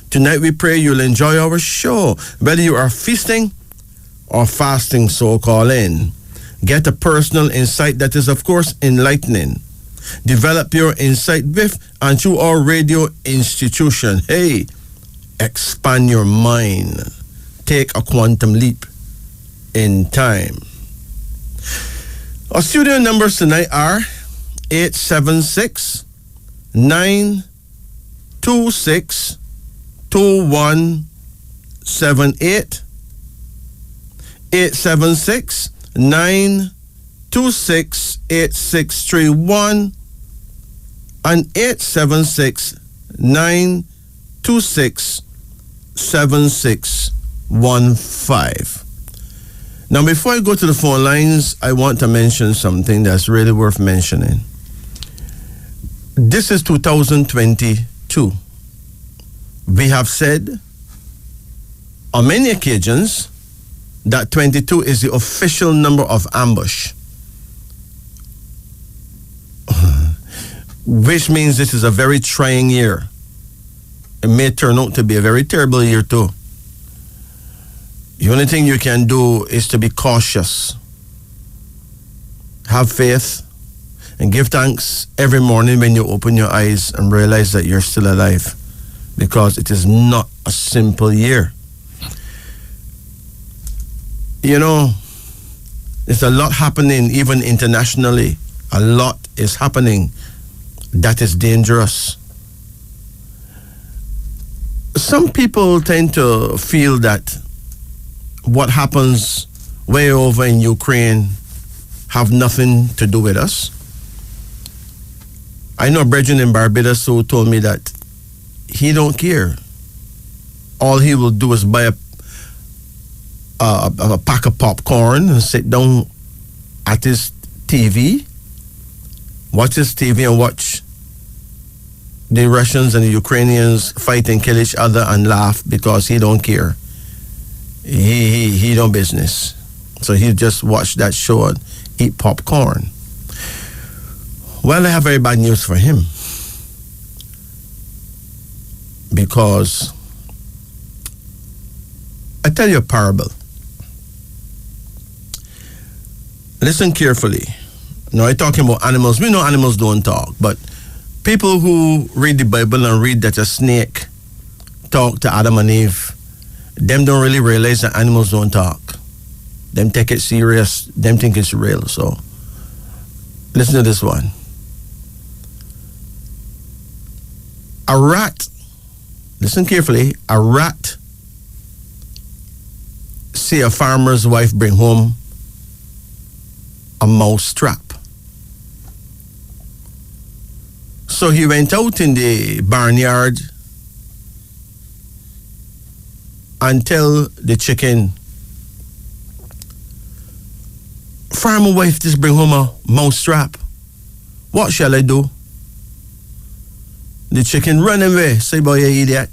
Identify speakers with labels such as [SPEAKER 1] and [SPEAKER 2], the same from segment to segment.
[SPEAKER 1] Tonight we pray you'll enjoy our show. Whether you are feasting or fasting, so call in. Get a personal insight that is, of course, enlightening. Develop your insight with and through our radio institution. Hey, expand your mind. Take a quantum leap in time. Our studio numbers tonight are 876 926 2178, 876 926 8631, and 876 926 7615. Now, before I go to the phone lines, I want to mention something that's really worth mentioning. This is 2022. We have said on many occasions that 22 is the official number of ambush, which means this is a very trying year. It may turn out to be a very terrible year too. The only thing you can do is to be cautious, have faith, and give thanks every morning when you open your eyes and realize that you're still alive, because it is not a simple year. You know, there's a lot happening even internationally. A lot is happening that is dangerous. Some people tend to feel that what happens way over in Ukraine have nothing to do with us. I know a brethren in Barbados who told me that he don't care. All he will do is buy a pack of popcorn and sit down at his TV, watch his TV and watch the Russians and the Ukrainians fight and kill each other and laugh because he don't care. He don't business. So he just watch that show and eat popcorn. Well, I have very bad news for him, because I tell you a parable. Listen carefully. Now, I'm talking about animals. We know animals don't talk, but people who read the Bible and read that a snake talked to Adam and Eve, them don't really realize that animals don't talk. Them take it serious. Them think it's real. So, listen to this one. A rat, listen carefully, a rat see a farmer's wife bring home a mouse trap. So he went out in the barnyard and tell the chicken, farmer wife just bring home a mouse trap. What shall I do? The chicken run away. Say, boy, you idiot.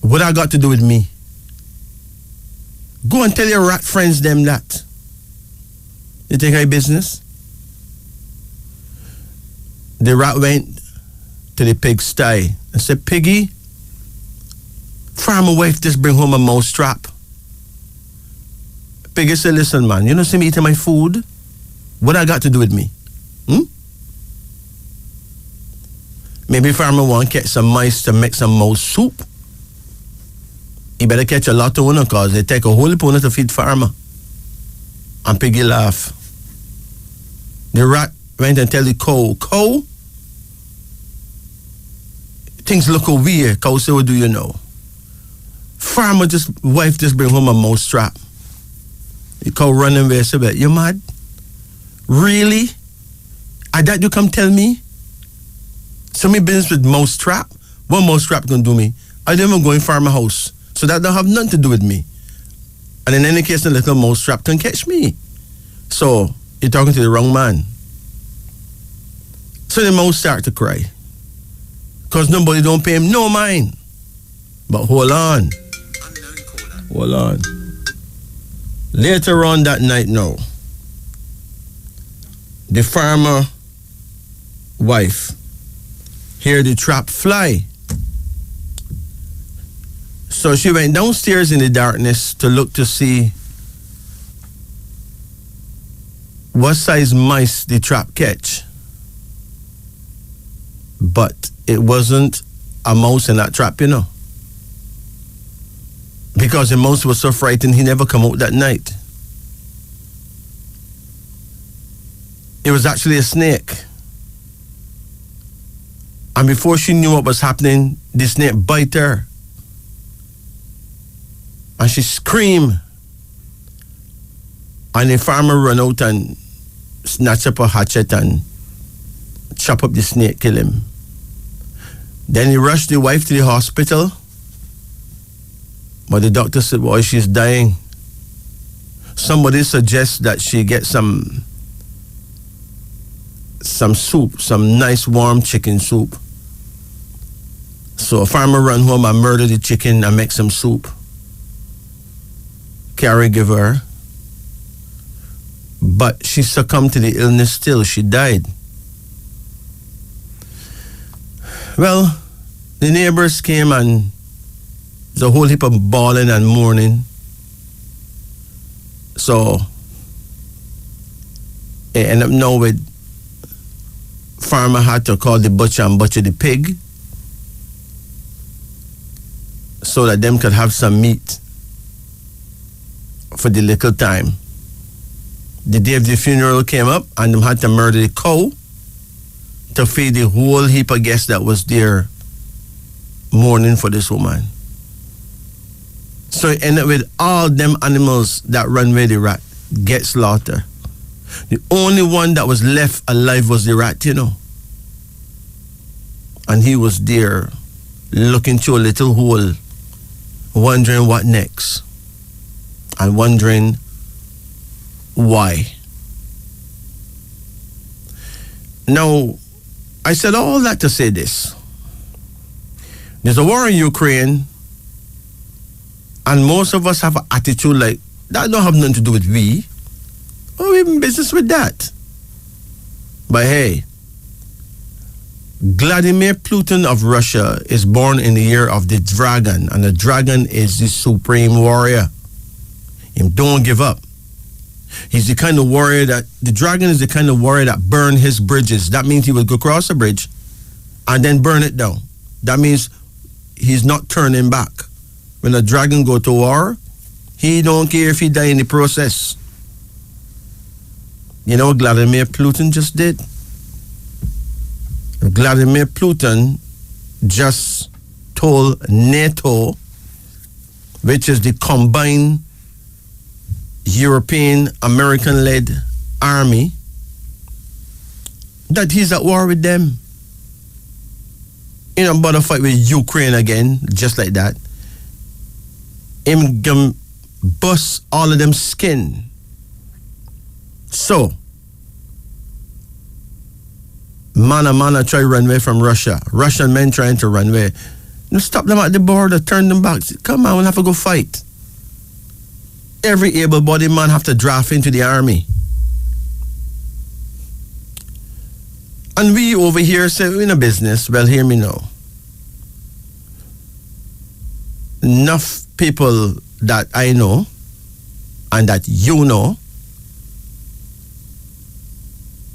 [SPEAKER 1] What I got to do with me? Go and tell your rat friends them that. You think I business? The rat went to the pigsty and said, Piggy, farmer wife just bring home a mouse trap. Piggy said, listen, man, you don't see me eating my food? What I got to do with me? Maybe farmer want to catch some mice to make some mouse soup. He better catch a lot of one because they take a whole pony to feed farmer. And Piggy laugh. The rat went and tell the cow, cow, things look weird. Cow say, what do you know? Farmer wife just bring home a mouse trap. The cow run away and say, you mad? Really? I that you come tell me? So me business with mouse trap? What mouse trap gonna do me? I don't even go in farmer house. So that don't have nothing to do with me. And in any case, the little mouse trap can catch me. So you're talking to the wrong man. So the mouse start to cry. Because nobody don't pay him no mind. But hold on. Hold on. Later on that night now, the farmer wife hear the trap fly So she went downstairs in the darkness to look to see what size mice the trap catch. But it wasn't a mouse in that trap, you know. Because the mouse was so frightened, he never come out that night. It was actually a snake. And before she knew what was happening, the snake bit her. And she screamed. And the farmer run out and snatch up a hatchet and chop up the snake, kill him. Then he rushed the wife to the hospital. But the doctor said, well, she's dying. Somebody suggests that she get some soup, some nice warm chicken soup. So a farmer run home and murder the chicken and make some soup. Carrie give her. But she succumbed to the illness still. She died. Well, the neighbors came and there's a whole heap of bawling and mourning. So it ended up now with farmer had to call the butcher and butcher the pig so that them could have some meat for the little time. The day of the funeral came up and them had to murder the cow to feed the whole heap of guests that was there mourning for this woman. So it ended up with all them animals that run with the rat get slaughtered. The only one that was left alive was the rat, you know. And he was there looking through a little hole, wondering what next. And wondering why. Now, I said all that to say this. There's a war in Ukraine, and most of us have an attitude like, that don't have nothing to do with we. Oh, we in business with that. But hey, Vladimir Putin of Russia is born in the year of the dragon, and the dragon is the supreme warrior. Him don't give up. He's the kind of warrior that, the dragon is the kind of warrior that burn his bridges. That means he will go across a bridge and then burn it down. That means he's not turning back. When a dragon go to war, he don't care if he die in the process. You know what Vladimir Putin just did? Vladimir Putin just told NATO, which is the combined European American-led army, that he's at war with them. You know, about to fight with Ukraine again, just like that. Him gonna bust all of them skin. So, man try to run away from Russia. Russian men trying to run away. You stop them at the border, turn them back. Come on, we'll have to go fight. Every able-bodied man have to draft into the army. And we over here say, we're in a business. Well, hear me now. Enough people that I know and that you know,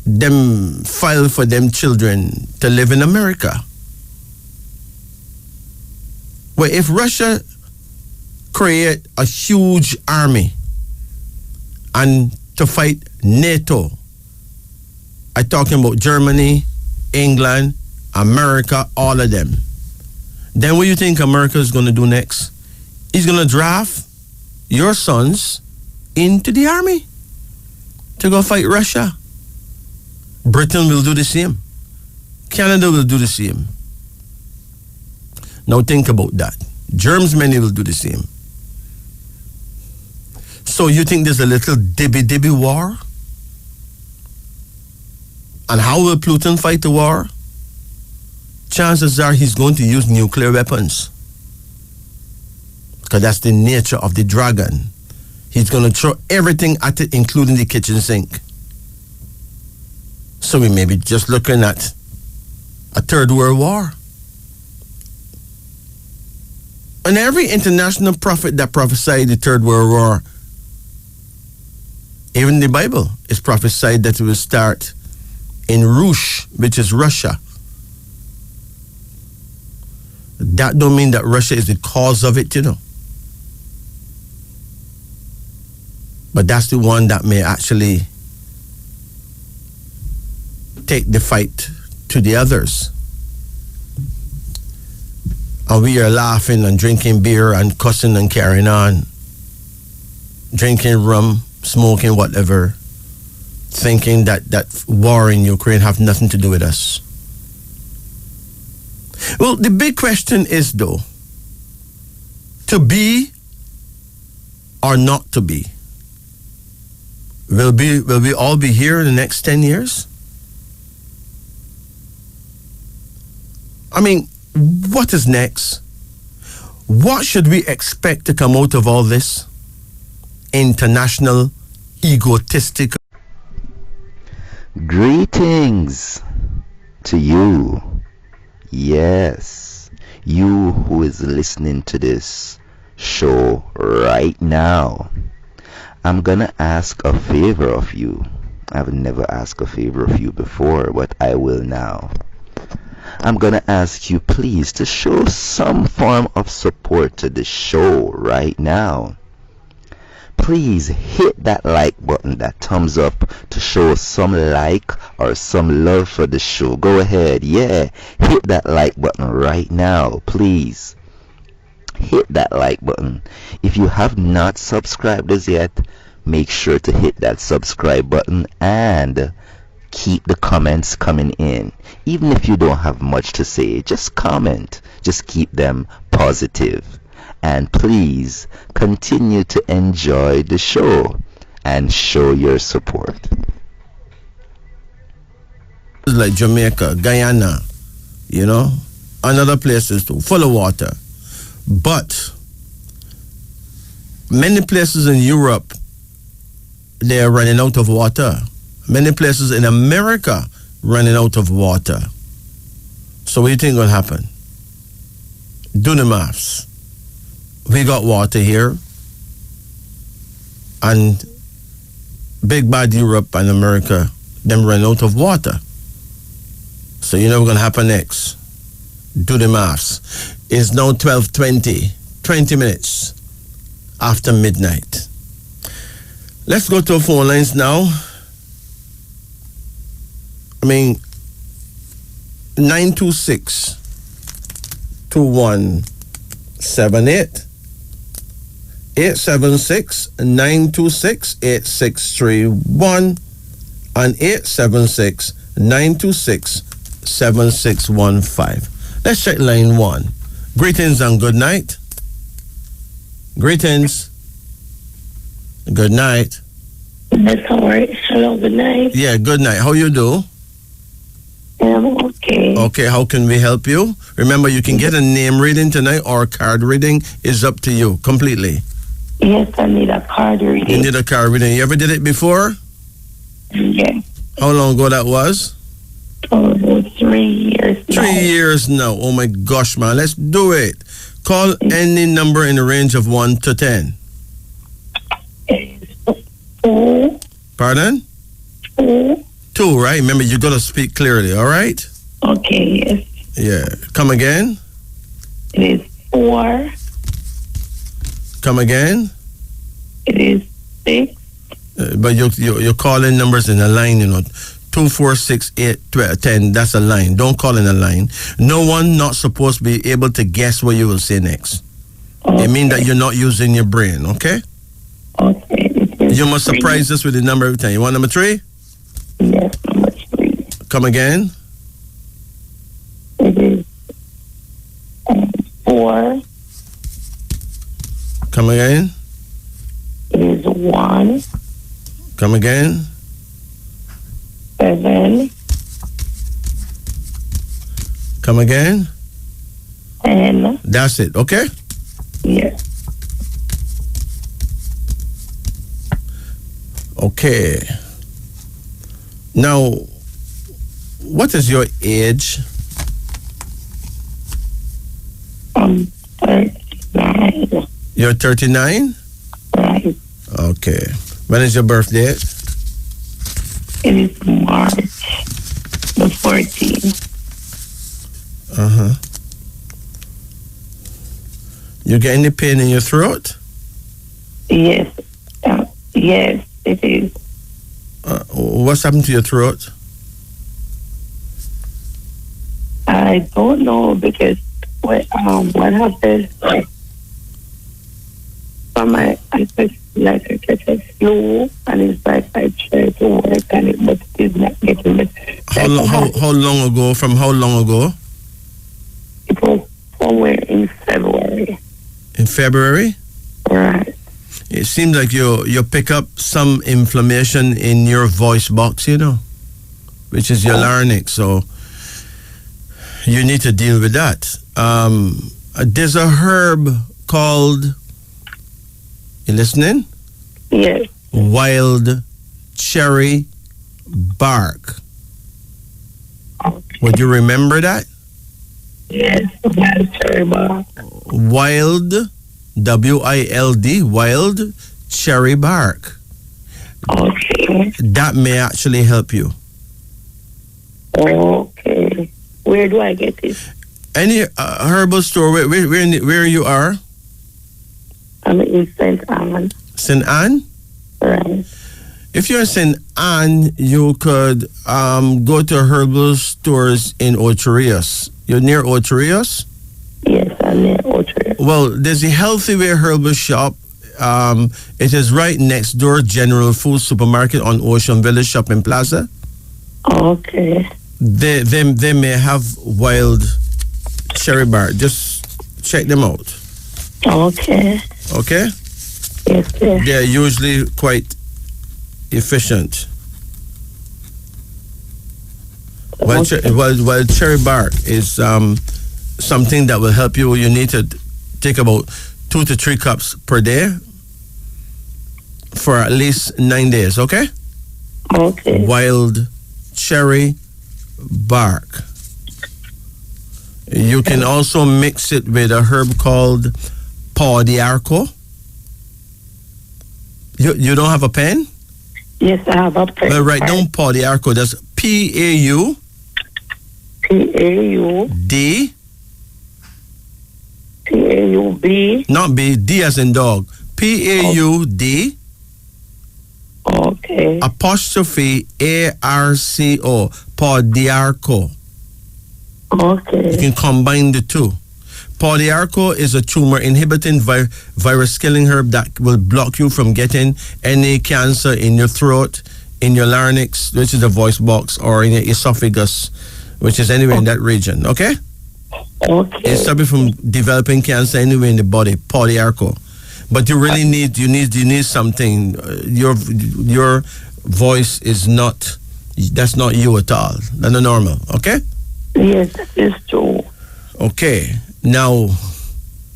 [SPEAKER 1] them file for them children to live in America. Well, if Russia create a huge army and to fight NATO, I'm talking about Germany, England, America, all of them, then what do you think America is going to do next? He's going to draft your sons into the army to go fight Russia. Britain will do the same. Canada will do the same. Now think about that. Germany will do the same. So you think there's a little dibby war? And how will Putin fight the war? Chances are he's going to use nuclear weapons. Because that's the nature of the dragon. He's going to throw everything at it, including the kitchen sink. So we may be just looking at a third world war. And every international prophet that prophesied the Third World War, even the Bible, is prophesied that it will start in Rush, which is Russia. That don't mean that Russia is the cause of it, you know. But that's the one that may actually take the fight to the others. And we are laughing and drinking beer and cussing and carrying on, drinking rum, smoking whatever, thinking that war in Ukraine have nothing to do with us. Well, the big question is, though, to be or not to be? Will we all be here in the next 10 years? I mean, what is next? What should we expect to come out of all this international egotistic?
[SPEAKER 2] Greetings to you. Yes, you who is listening to this show right now. I'm gonna ask a favor of you. I've never asked a favor of you before, but I will now. I'm gonna ask you please to show some form of support to the show right now. Please hit that like button, that thumbs up, to show some like or some love for the show. Go ahead, yeah, hit that like button right now, please. Hit that like button. If you have not subscribed as yet, make sure to hit that subscribe button and keep the comments coming in. Even if you don't have much to say, just comment. Just keep them positive. And please continue to enjoy the show and show your support.
[SPEAKER 1] Like Jamaica, Guyana, you know, and other places too, full of water. But many places in Europe, they are running out of water. Many places in America running out of water. So what do you think will happen? Do the maths. We got water here, and big bad Europe and America, them run out of water. So you know what's going to happen next? Do the maths. It's now 12:20, 20 minutes after midnight. Let's go to our phone lines now. I mean, 926-2178, 876-926-8631, and 876-926-7615. Let's check line one. Greetings and good night. Greetings. Good night.
[SPEAKER 3] That's all right. Hello, good night.
[SPEAKER 1] Yeah, good night. How you do?
[SPEAKER 3] I'm okay.
[SPEAKER 1] Okay, how can we help you? Remember, you can get a name reading tonight or a card reading. It's up to you completely.
[SPEAKER 3] Yes, I need a card reading.
[SPEAKER 1] You need a card reading. You ever did it before?
[SPEAKER 3] Yeah.
[SPEAKER 1] How long ago that was?
[SPEAKER 3] Oh, 3 years now.
[SPEAKER 1] 3 years now. Oh my gosh, man. Let's do it. Call any number in the range of 1 to 10.
[SPEAKER 3] It's 2.
[SPEAKER 1] Pardon?
[SPEAKER 3] 2.
[SPEAKER 1] 2, right? Remember, you got to speak clearly, all right?
[SPEAKER 3] Okay, yes.
[SPEAKER 1] Yeah. Come again?
[SPEAKER 3] It is 4.
[SPEAKER 1] Come again?
[SPEAKER 3] It is 6.
[SPEAKER 1] But you're calling numbers in a line, you know. 2, 4, 6, 8, 12, 10. That's a line. Don't call in a line. No one not supposed to be able to guess what you will say next.
[SPEAKER 3] Okay.
[SPEAKER 1] It means that you're not using your brain, okay?
[SPEAKER 3] Okay.
[SPEAKER 1] You must surprise us with the number every time. You want number 3?
[SPEAKER 3] Yes, number 3.
[SPEAKER 1] Come again?
[SPEAKER 3] It is 4.
[SPEAKER 1] Come again?
[SPEAKER 3] It is 1.
[SPEAKER 1] Come again?
[SPEAKER 3] 7.
[SPEAKER 1] Come again?
[SPEAKER 3] 10.
[SPEAKER 1] That's it, okay?
[SPEAKER 3] Yes.
[SPEAKER 1] Okay. Now, what is your age?
[SPEAKER 3] I'm 39. 39.
[SPEAKER 1] You're 39?
[SPEAKER 3] Right.
[SPEAKER 1] Okay. When is your birthday?
[SPEAKER 3] It is March the 14th.
[SPEAKER 1] Uh-huh. You get any pain in your throat?
[SPEAKER 3] Yes. Yes, it is.
[SPEAKER 1] What's happened to your throat?
[SPEAKER 3] I don't know because what happened? I catch a flu, and it's like I try to work on it, but it's not getting better.
[SPEAKER 1] How long ago? From how long ago?
[SPEAKER 3] It was somewhere in February.
[SPEAKER 1] In February?
[SPEAKER 3] Right.
[SPEAKER 1] It seems like you pick up some inflammation in your voice box, which is your larynx. So you need to deal with that. There's a herb called, you listening?
[SPEAKER 3] Yes.
[SPEAKER 1] Wild cherry bark.
[SPEAKER 3] Okay.
[SPEAKER 1] Would you remember that?
[SPEAKER 3] Yes, wild cherry bark.
[SPEAKER 1] Wild, W-I-L-D, wild cherry bark.
[SPEAKER 3] Okay.
[SPEAKER 1] That may actually help you.
[SPEAKER 3] Okay. Where do I get it?
[SPEAKER 1] Any herbal store where you are?
[SPEAKER 3] I'm in St. Anne.
[SPEAKER 1] St. Anne?
[SPEAKER 3] Right.
[SPEAKER 1] If you're in St. Anne, you could go to herbal stores in Ocherios. You're near Ocherios?
[SPEAKER 3] Yes, I'm near Ocherios.
[SPEAKER 1] Well, there's a Healthy Way herbal shop. It is right next door, General Food Supermarket on Ocean Village Shopping Plaza.
[SPEAKER 3] Okay.
[SPEAKER 1] They may have wild cherry bark. Just check them out.
[SPEAKER 3] Okay.
[SPEAKER 1] Okay?
[SPEAKER 3] Yes, sir.
[SPEAKER 1] They're usually quite efficient. Well, cherry bark is something that will help you. You need to take about 2 to 3 cups per day for at least 9 days, okay?
[SPEAKER 3] Okay.
[SPEAKER 1] Wild cherry bark. You can also mix it with a herb called pau d'arco. You don't have a pen?
[SPEAKER 3] Yes, I have a pen.
[SPEAKER 1] Well, write down pau d'arco. That's P-A-U.
[SPEAKER 3] P-A-U. P-A-U-B.
[SPEAKER 1] Not B, D as in dog. P-A-U-D.
[SPEAKER 3] Okay.
[SPEAKER 1] Apostrophe A-R-C-O. Pau d'arco.
[SPEAKER 3] Okay.
[SPEAKER 1] You can combine the two. Pau d'arco is a tumor inhibiting virus killing herb that will block you from getting any cancer in your throat, in your larynx, which is the voice box, or in your esophagus, which is anywhere in that region. Okay?
[SPEAKER 3] Okay.
[SPEAKER 1] It stops you from developing cancer anywhere in the body. Pau d'arco. But you really need something. Your voice is not. That's not you at all. That's not normal. Okay?
[SPEAKER 3] Yes, that is true.
[SPEAKER 1] Okay. Now,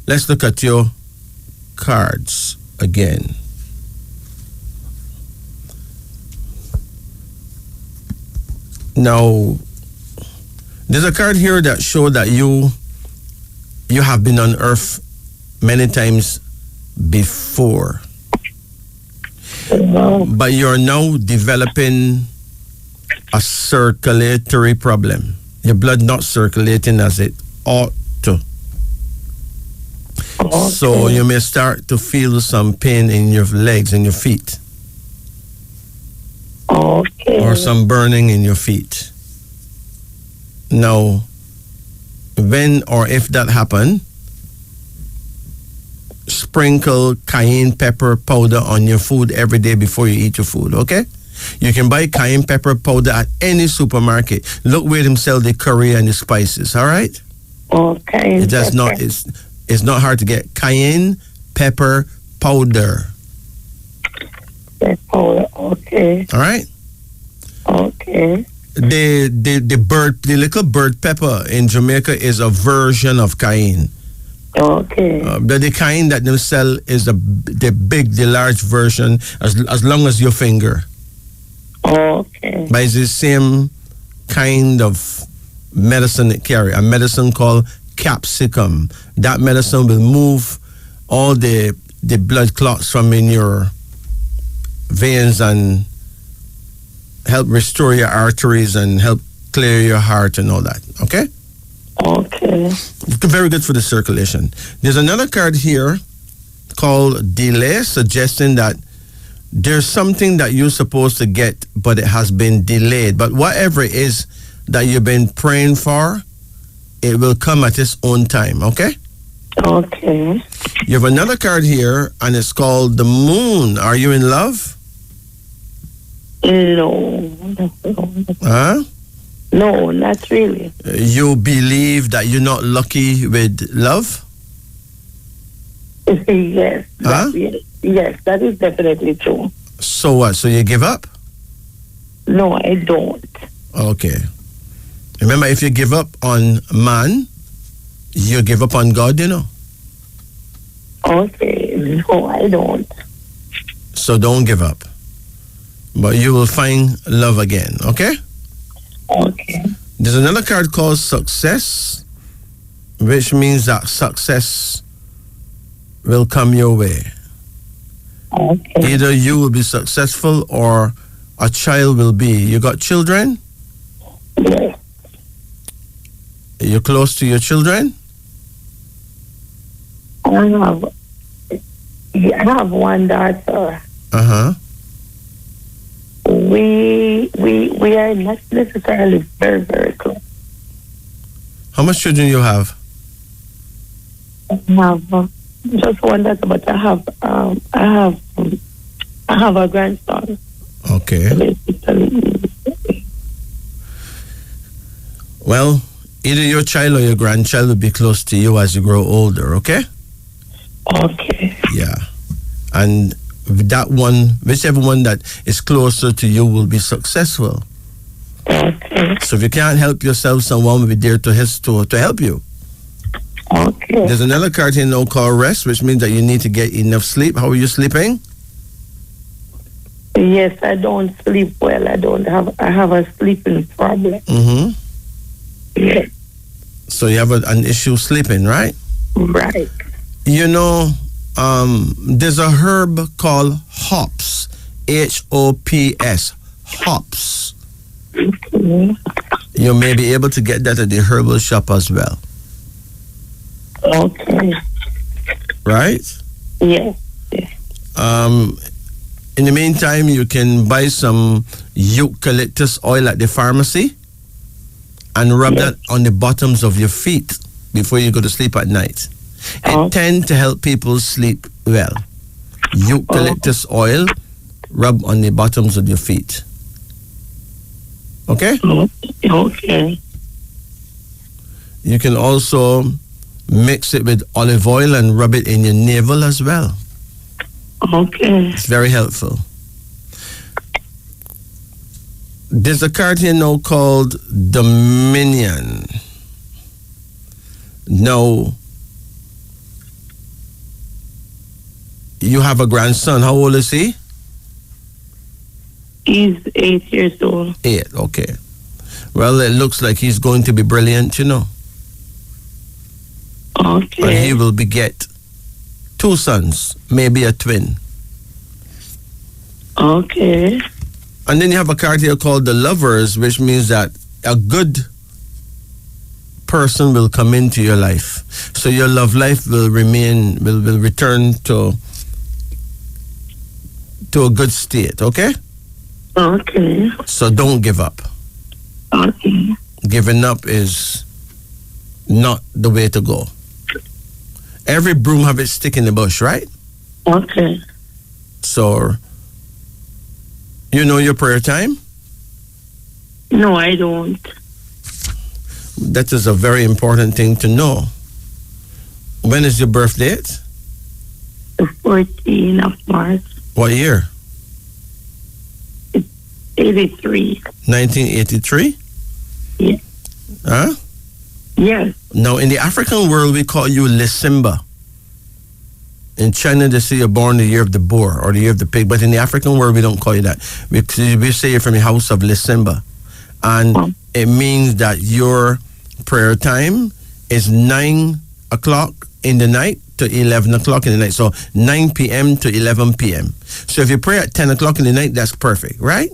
[SPEAKER 1] let's look at your cards again. Now, there's a card here that shows that you have been on Earth many times before. But you're now developing a circulatory problem. Your blood not circulating as it ought to.
[SPEAKER 3] Okay.
[SPEAKER 1] So you may start to feel some pain in your legs and your feet.
[SPEAKER 3] Okay.
[SPEAKER 1] Or some burning in your feet. Now, when or if that happen, sprinkle cayenne pepper powder on your food every day before you eat your food, okay? You can buy cayenne pepper powder at any supermarket. Look where them sell the curry and the spices, all right?
[SPEAKER 3] Okay.
[SPEAKER 1] It does not, it's not hard to get Cayenne pepper powder.
[SPEAKER 3] Powder, okay.
[SPEAKER 1] All right?
[SPEAKER 3] Okay.
[SPEAKER 1] The little bird pepper in Jamaica is a version of cayenne.
[SPEAKER 3] Okay.
[SPEAKER 1] The cayenne that they sell is the large version, as long as your finger.
[SPEAKER 3] Okay.
[SPEAKER 1] But it's the same kind of medicine it carry. A medicine called capsicum. That medicine will move all the blood clots from in your veins and help restore your arteries and help clear your heart and all that. Okay?
[SPEAKER 3] Okay.
[SPEAKER 1] Very good for the circulation. There's another card here called delay, suggesting that there's something that you're supposed to get, but it has been delayed. But whatever it is that you've been praying for, it will come at its own time, okay?
[SPEAKER 3] Okay.
[SPEAKER 1] You have another card here, and it's called the moon. Are you in love?
[SPEAKER 3] No.
[SPEAKER 1] Huh?
[SPEAKER 3] No, not really.
[SPEAKER 1] You believe that you're not lucky with love?
[SPEAKER 3] Yes.
[SPEAKER 1] Huh?
[SPEAKER 3] Yes, that is definitely true.
[SPEAKER 1] So what? So you give up?
[SPEAKER 3] No, I don't.
[SPEAKER 1] Okay. Remember, if you give up on man, you give up on God, you know.
[SPEAKER 3] Okay. No, I don't.
[SPEAKER 1] So don't give up. But you will find love again, okay?
[SPEAKER 3] Okay.
[SPEAKER 1] There's another card called success, which means that success will come your way.
[SPEAKER 3] Okay.
[SPEAKER 1] Either you will be successful or a child will be. You got children?
[SPEAKER 3] Yes.
[SPEAKER 1] You're close to your children?
[SPEAKER 3] I have one daughter.
[SPEAKER 1] Uh-huh.
[SPEAKER 3] We are not necessarily very, very close.
[SPEAKER 1] How much children you have?
[SPEAKER 3] I have just one daughter, but I have a grandson.
[SPEAKER 1] Okay. Well, either your child or your grandchild will be close to you as you grow older, okay?
[SPEAKER 3] Okay.
[SPEAKER 1] Yeah. And that one, whichever one that is closer to you will be successful.
[SPEAKER 3] Okay.
[SPEAKER 1] So if you can't help yourself, someone will be there to help you.
[SPEAKER 3] Okay.
[SPEAKER 1] There's another card here now called rest, which means that you need to get enough sleep. How are you sleeping?
[SPEAKER 3] Yes, I don't sleep well. I have a sleeping problem.
[SPEAKER 1] Mm-hmm.
[SPEAKER 3] Yes.
[SPEAKER 1] So you have an issue sleeping, right?
[SPEAKER 3] Right.
[SPEAKER 1] You know, there's a herb called hops, H-O-P-S, hops.
[SPEAKER 3] Okay.
[SPEAKER 1] You may be able to get that at the herbal shop as well.
[SPEAKER 3] Okay.
[SPEAKER 1] Right?
[SPEAKER 3] Yes.
[SPEAKER 1] In the meantime, you can buy some eucalyptus oil at the pharmacy and rub that on the bottoms of your feet before you go to sleep at night. It tends to help people sleep well. Eucalyptus oil, rub on the bottoms of your feet. Okay?
[SPEAKER 3] Okay.
[SPEAKER 1] You can also mix it with olive oil and rub it in your navel as well.
[SPEAKER 3] Okay.
[SPEAKER 1] It's very helpful. There's a card here now called Dominion. Now, you have a grandson. How old is he?
[SPEAKER 3] He's 8 years old.
[SPEAKER 1] 8, okay. Well, it looks like he's going to be brilliant, you know.
[SPEAKER 3] Okay.
[SPEAKER 1] And he will beget 2 sons, maybe a twin.
[SPEAKER 3] Okay.
[SPEAKER 1] And then you have a card here called the Lovers, which means that a good person will come into your life. So your love life will return to a good state, okay?
[SPEAKER 3] Okay.
[SPEAKER 1] So don't give up.
[SPEAKER 3] Okay.
[SPEAKER 1] Giving up is not the way to go. Every broom have its stick in the bush, right?
[SPEAKER 3] Okay.
[SPEAKER 1] So, you know your prayer time?
[SPEAKER 3] No, I don't.
[SPEAKER 1] That is a very important thing to know. When is your birth date?
[SPEAKER 3] The 14th of March.
[SPEAKER 1] What year?
[SPEAKER 3] 83.
[SPEAKER 1] 1983?
[SPEAKER 3] Yes.
[SPEAKER 1] Huh?
[SPEAKER 3] Yes.
[SPEAKER 1] Now, in the African world, we call you Lisimba. In China, they say you're born the year of the boar or the year of the pig. But in the African world, we don't call you that. We say you're from the house of Lisimba. And it means that your prayer time is 9 o'clock in the night to 11 o'clock in the night. So 9 p.m. to 11 p.m. So if you pray at 10 o'clock in the night, that's perfect, right?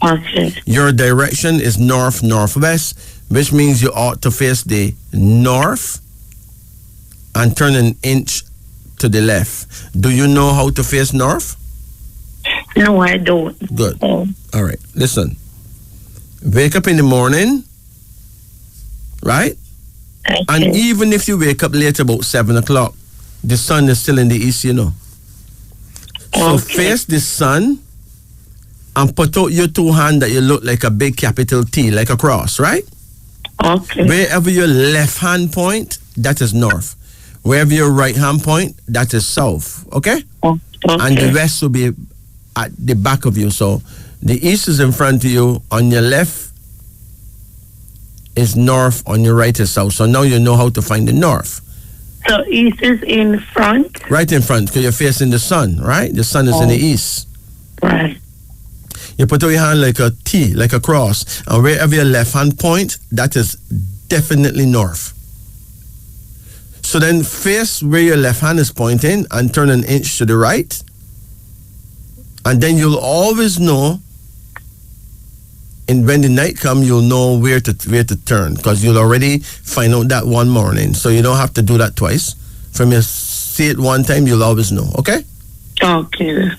[SPEAKER 3] Okay.
[SPEAKER 1] Your direction is north-northwest, which means you ought to face the north and turn an inch to the left. Do you know how to face north?
[SPEAKER 3] No, I don't.
[SPEAKER 1] Good.
[SPEAKER 3] Oh.
[SPEAKER 1] All right. Listen. Wake up in the morning, right?
[SPEAKER 3] Okay.
[SPEAKER 1] And even if you wake up late about 7 o'clock, the sun is still in the east, you know. So
[SPEAKER 3] Okay.
[SPEAKER 1] face the sun and put out your two hands that you look like a big capital T, like a cross, right?
[SPEAKER 3] Okay.
[SPEAKER 1] Wherever your left hand point, that is north. Wherever your right hand point, that is south, okay?
[SPEAKER 3] Oh, okay.
[SPEAKER 1] And the west will be at the back of you. So the east is in front of you. On your left is north. On your right is south. So now you know how to find the north.
[SPEAKER 3] So east is in front?
[SPEAKER 1] Right in front, because you're facing the sun, right? The sun is in the east.
[SPEAKER 3] Right.
[SPEAKER 1] You put out your hand like a T, like a cross. And wherever your left hand point, that is definitely north. So then face where your left hand is pointing and turn an inch to the right. And then you'll always know, and when the night comes, you'll know where to turn, because you'll already find out that one morning. So you don't have to do that twice. From you see it one time, you'll always know, okay?
[SPEAKER 3] Okay.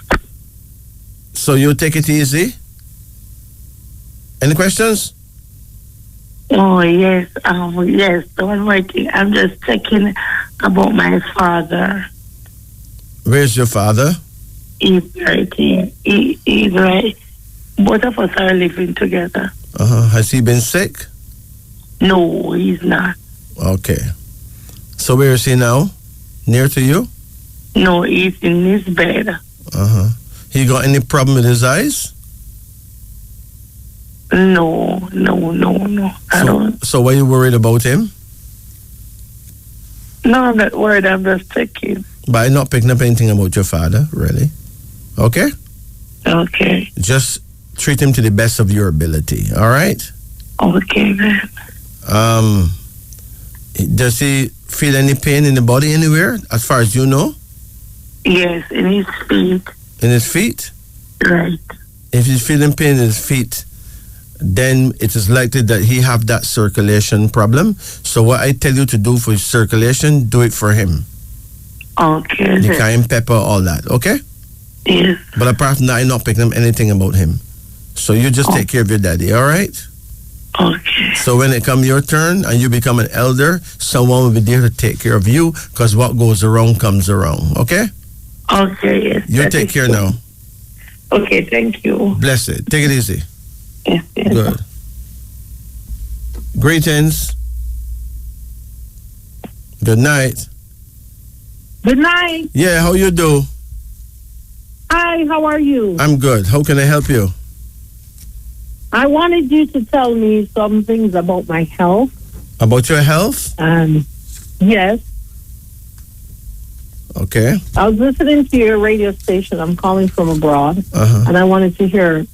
[SPEAKER 1] So you take it easy. Any questions?
[SPEAKER 3] Oh, yes. Yes. The one more thing. I'm just checking about my father.
[SPEAKER 1] Where's your father?
[SPEAKER 3] He's right here. He's right. Both of us are living together.
[SPEAKER 1] Has he been sick?
[SPEAKER 3] No, he's not.
[SPEAKER 1] Okay. So where is he now? Near to you?
[SPEAKER 3] No, he's in his bed.
[SPEAKER 1] He got any problem with his eyes?
[SPEAKER 3] No. I don't.
[SPEAKER 1] So why are you worried about him?
[SPEAKER 3] No, I'm not worried. I'm just checking.
[SPEAKER 1] By not picking up anything about your father, really. Okay?
[SPEAKER 3] Okay.
[SPEAKER 1] Just treat him to the best of your ability, all right?
[SPEAKER 3] Okay, then.
[SPEAKER 1] Does he feel any pain in the body anywhere, as far as you know?
[SPEAKER 3] Yes, in his feet.
[SPEAKER 1] In his feet?
[SPEAKER 3] Right.
[SPEAKER 1] If he's feeling pain in his feet, then it is likely that he have that circulation problem. So what I tell you to do for his circulation, do it for him.
[SPEAKER 3] Okay.
[SPEAKER 1] The cayenne pepper, all that, okay?
[SPEAKER 3] Yes.
[SPEAKER 1] But apart from that, I'm not picking up anything about him. So you just take care of your daddy, all right?
[SPEAKER 3] Okay.
[SPEAKER 1] So when it comes your turn and you become an elder, someone will be there to take care of you, because what goes around comes around, okay?
[SPEAKER 3] Okay, yes.
[SPEAKER 1] You take care now.
[SPEAKER 3] Okay, thank you.
[SPEAKER 1] Bless it. Take it easy.
[SPEAKER 3] Yes.
[SPEAKER 1] Good. Greetings. Good night.
[SPEAKER 4] Good night.
[SPEAKER 1] Yeah, how you do?
[SPEAKER 4] Hi, how are you?
[SPEAKER 1] I'm good. How can I help you?
[SPEAKER 4] I wanted you to tell me some things about my health.
[SPEAKER 1] About your health?
[SPEAKER 4] Yes.
[SPEAKER 1] Okay.
[SPEAKER 4] I was listening to your radio station. I'm calling from abroad, and I wanted to hear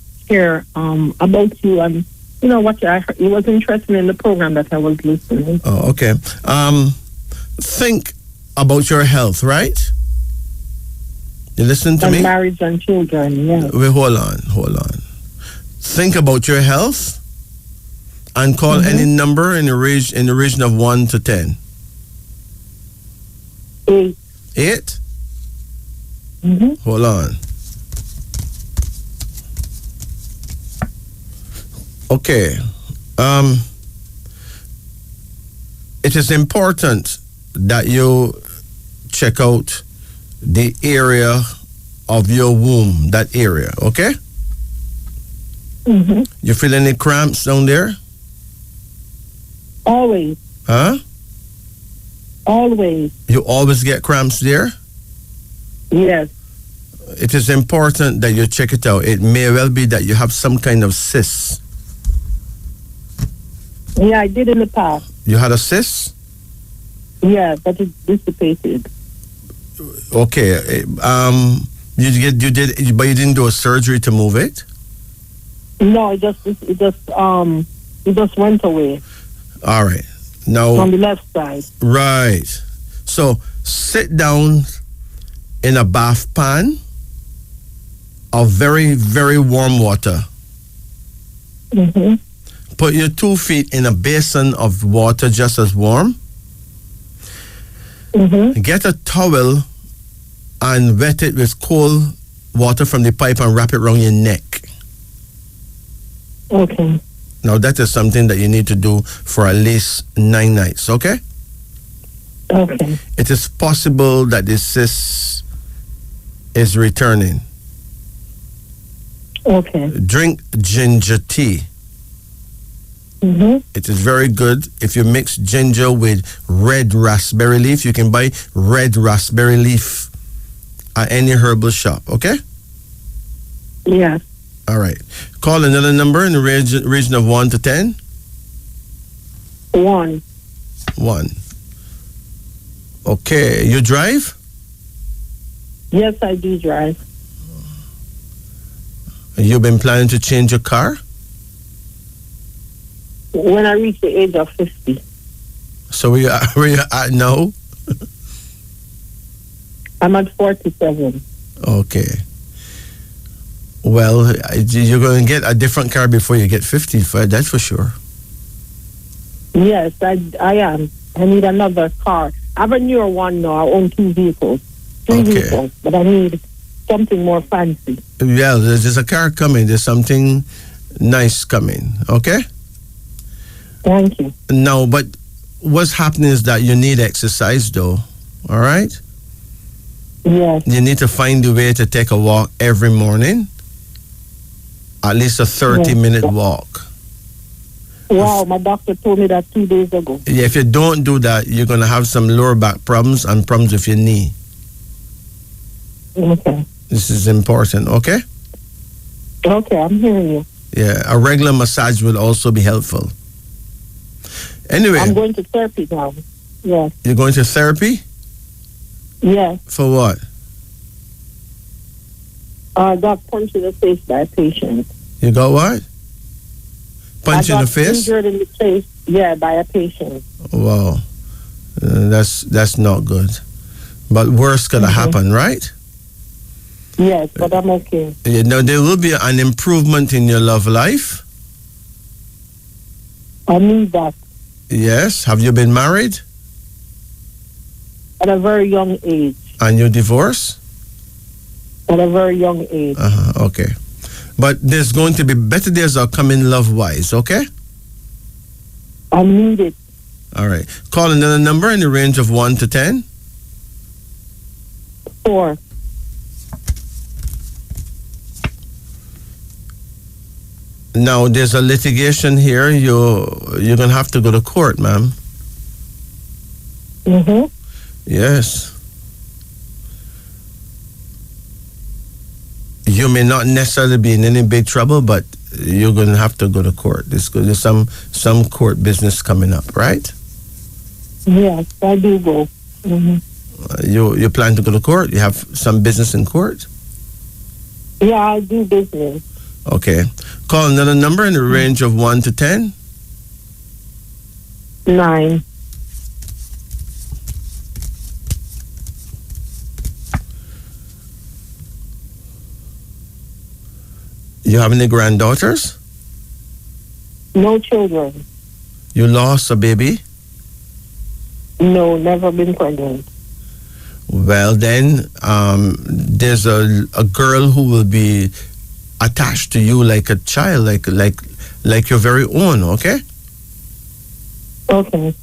[SPEAKER 4] about you and what you was interested in the program that I was listening.
[SPEAKER 1] Oh, okay. Think about your health, right? You listen to
[SPEAKER 4] and
[SPEAKER 1] me?
[SPEAKER 4] Marriage and children. Yeah.
[SPEAKER 1] Wait, hold on. Think about your health and call any number in the region of 1 to 10.
[SPEAKER 4] 8.
[SPEAKER 1] 8? Hold on. Okay. It is important that you check out the area of your womb, that area, okay? You feel any cramps down there?
[SPEAKER 4] Always.
[SPEAKER 1] Huh?
[SPEAKER 4] Always.
[SPEAKER 1] You always get cramps there?
[SPEAKER 4] Yes.
[SPEAKER 1] It is important that you check it out. It may well be that you have some kind of cyst.
[SPEAKER 4] Yeah, I did in the past.
[SPEAKER 1] You had a cyst?
[SPEAKER 4] Yeah, but it dissipated.
[SPEAKER 1] Okay. You did, but you didn't do a surgery to move it?
[SPEAKER 4] No, it just went away.
[SPEAKER 1] All right. Now,
[SPEAKER 4] on the left side.
[SPEAKER 1] right. So sit down in a bath pan of very, very warm water.
[SPEAKER 4] Mm-hmm.
[SPEAKER 1] Put your 2 feet in a basin of water just as warm.
[SPEAKER 4] Mm-hmm.
[SPEAKER 1] Get a towel and wet it with cold water from the pipe and wrap it around your neck.
[SPEAKER 4] Okay.
[SPEAKER 1] Now that is something that you need to do for at least 9 nights, okay?
[SPEAKER 4] Okay.
[SPEAKER 1] It is possible that the cyst is returning.
[SPEAKER 4] Okay.
[SPEAKER 1] Drink ginger tea.
[SPEAKER 4] Mm-hmm.
[SPEAKER 1] It is very good. If you mix ginger with red raspberry leaf, you can buy red raspberry leaf at any herbal shop, okay?
[SPEAKER 4] Yeah.
[SPEAKER 1] All right. Call another number in the region of 1 to 10.
[SPEAKER 4] 1.
[SPEAKER 1] 1. Okay. You drive?
[SPEAKER 4] Yes, I do drive.
[SPEAKER 1] You've been planning to change your car?
[SPEAKER 4] When I reach the age of 50.
[SPEAKER 1] So where you at now?
[SPEAKER 4] I'm at 47.
[SPEAKER 1] Okay. Well, you're going to get a different car before you get 50, that's for sure.
[SPEAKER 4] Yes, I am. I need another car. I have a newer one now. I own 2 vehicles. 3 vehicles, but I need something more fancy.
[SPEAKER 1] Yeah, there's a car coming. There's something nice coming, okay?
[SPEAKER 4] Thank you.
[SPEAKER 1] No, but what's happening is that you need exercise, though, all right?
[SPEAKER 4] Yes.
[SPEAKER 1] You need to find a way to take a walk every morning, at least a 30-minute walk.
[SPEAKER 4] Wow, my doctor told me that 2 days ago.
[SPEAKER 1] Yeah, if you don't do that, you're going to have some lower back problems and problems with your knee.
[SPEAKER 4] Okay.
[SPEAKER 1] This is important, okay?
[SPEAKER 4] Okay, I'm hearing you.
[SPEAKER 1] Yeah, a regular massage will also be helpful. Anyway.
[SPEAKER 4] I'm going to therapy now. Yes.
[SPEAKER 1] You're going to therapy?
[SPEAKER 4] Yes.
[SPEAKER 1] For what?
[SPEAKER 4] I got punched in the face by a patient.
[SPEAKER 1] You got what? Punch in the face?
[SPEAKER 4] Injured in the face, yeah, by a patient.
[SPEAKER 1] Wow. That's not good. But worse could have happened, right?
[SPEAKER 4] Yes, but I'm okay.
[SPEAKER 1] You know, there will be an improvement in your love life.
[SPEAKER 4] I need that.
[SPEAKER 1] Yes. Have you been married?
[SPEAKER 4] At a very young age.
[SPEAKER 1] And you divorced?
[SPEAKER 4] At a very young age.
[SPEAKER 1] Okay. But there's going to be better days are coming love-wise, okay?
[SPEAKER 4] I need it.
[SPEAKER 1] All right. Call another number in the range of 1 to 10.
[SPEAKER 4] 4.
[SPEAKER 1] Now, there's a litigation here. You're going to have to go to court, ma'am.
[SPEAKER 4] Mm-hmm.
[SPEAKER 1] Yes. You may not necessarily be in any big trouble, but you're going to have to go to court. There's some court business coming up, right?
[SPEAKER 4] Yes, I do go. Mm-hmm.
[SPEAKER 1] You plan to go to court? You have some business in court?
[SPEAKER 4] Yeah, I do business.
[SPEAKER 1] Okay. Call another number in the range of 1 to 10.
[SPEAKER 4] 9.
[SPEAKER 1] You have any granddaughters?
[SPEAKER 4] No children.
[SPEAKER 1] You lost a baby?
[SPEAKER 4] No, never been pregnant.
[SPEAKER 1] Well, then, there's a girl who will be attached to you like a child, like your very own, okay?
[SPEAKER 4] Okay.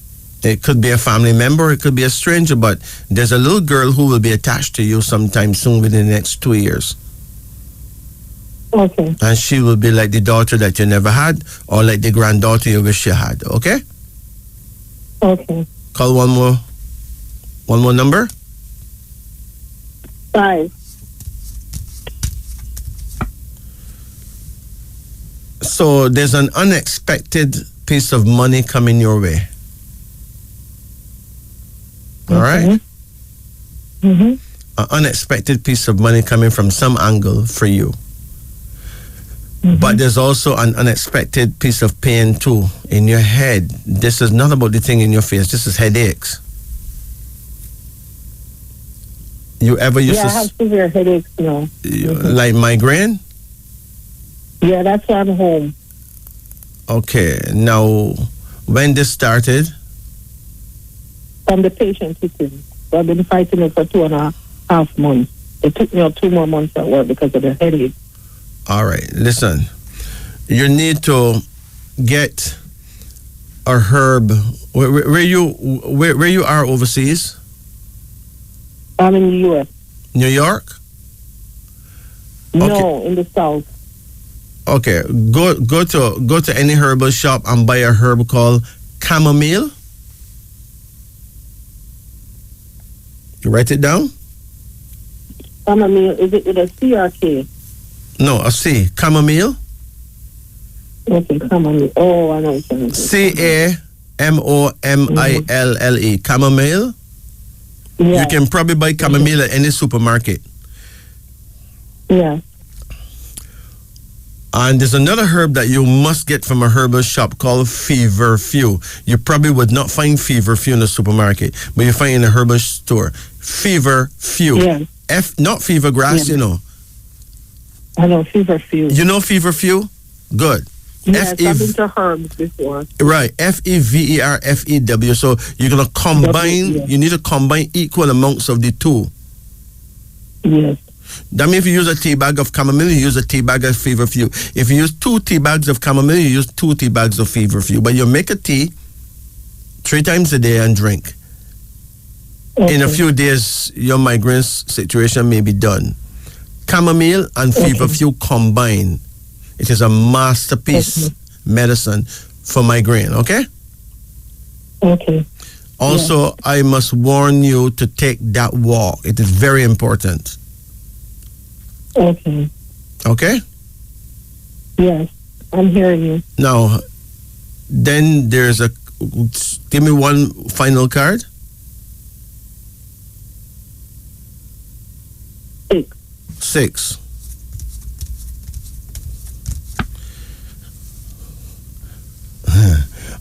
[SPEAKER 1] It could be a family member, it could be a stranger, but there's a little girl who will be attached to you sometime soon within the next 2 years.
[SPEAKER 4] Okay.
[SPEAKER 1] And she will be like the daughter that you never had or like the granddaughter you wish you had, okay?
[SPEAKER 4] Okay.
[SPEAKER 1] Call one more number.
[SPEAKER 4] 5.
[SPEAKER 1] So there's an unexpected piece of money coming your way. All right?
[SPEAKER 4] Mm-hmm.
[SPEAKER 1] An unexpected piece of money coming from some angle for you.
[SPEAKER 4] Mm-hmm.
[SPEAKER 1] But there's also an unexpected piece of pain too in your head. This is not about the thing in your face. This is headaches. You ever used
[SPEAKER 4] I have severe headaches now.
[SPEAKER 1] like migraine?
[SPEAKER 4] Yeah, that's why I'm home.
[SPEAKER 1] Okay. Now, when this started?
[SPEAKER 4] From the patient sitting. So I've been fighting it for 2.5 months. It took me 2 more months at work because of the headache.
[SPEAKER 1] All right. Listen, you need to get a herb. Where you are overseas?
[SPEAKER 4] I'm in the U.S.
[SPEAKER 1] New York?
[SPEAKER 4] No, in the South.
[SPEAKER 1] Okay. Go to any herbal shop and buy a herb called chamomile. You write it down?
[SPEAKER 4] Chamomile, is it with a C or a K?
[SPEAKER 1] No, a C. Chamomile.
[SPEAKER 4] Okay, chamomile. Oh, I know what you're saying.
[SPEAKER 1] CAMOMILLE. Chamomile.
[SPEAKER 4] Yeah.
[SPEAKER 1] You can probably buy chamomile at any supermarket.
[SPEAKER 4] Yeah.
[SPEAKER 1] And there's another herb that you must get from a herbal shop called feverfew. You probably would not find feverfew in the supermarket, but you find it in a herbal store. Feverfew.
[SPEAKER 4] Yeah.
[SPEAKER 1] Not fever grass, you know.
[SPEAKER 4] I know, feverfew.
[SPEAKER 1] You know feverfew? Good.
[SPEAKER 4] Yes, I've been to herbs before.
[SPEAKER 1] Right, FEVERFEW. So you're gonna combine. You need to combine equal amounts of the two.
[SPEAKER 4] Yes.
[SPEAKER 1] That means if you use a tea bag of chamomile, you use a tea bag of feverfew. If you use 2 tea bags of chamomile, you use 2 tea bags of feverfew. But you make a tea 3 times a day and drink. Okay. In a few days, your migraine situation may be done. Chamomile and feverfew combined. It is a masterpiece medicine for migraine, okay?
[SPEAKER 4] Okay.
[SPEAKER 1] Also, I must warn you to take that walk. It is very important.
[SPEAKER 4] Okay.
[SPEAKER 1] Okay?
[SPEAKER 4] Yes, I'm hearing you.
[SPEAKER 1] Now, then there's give me one final card. 6.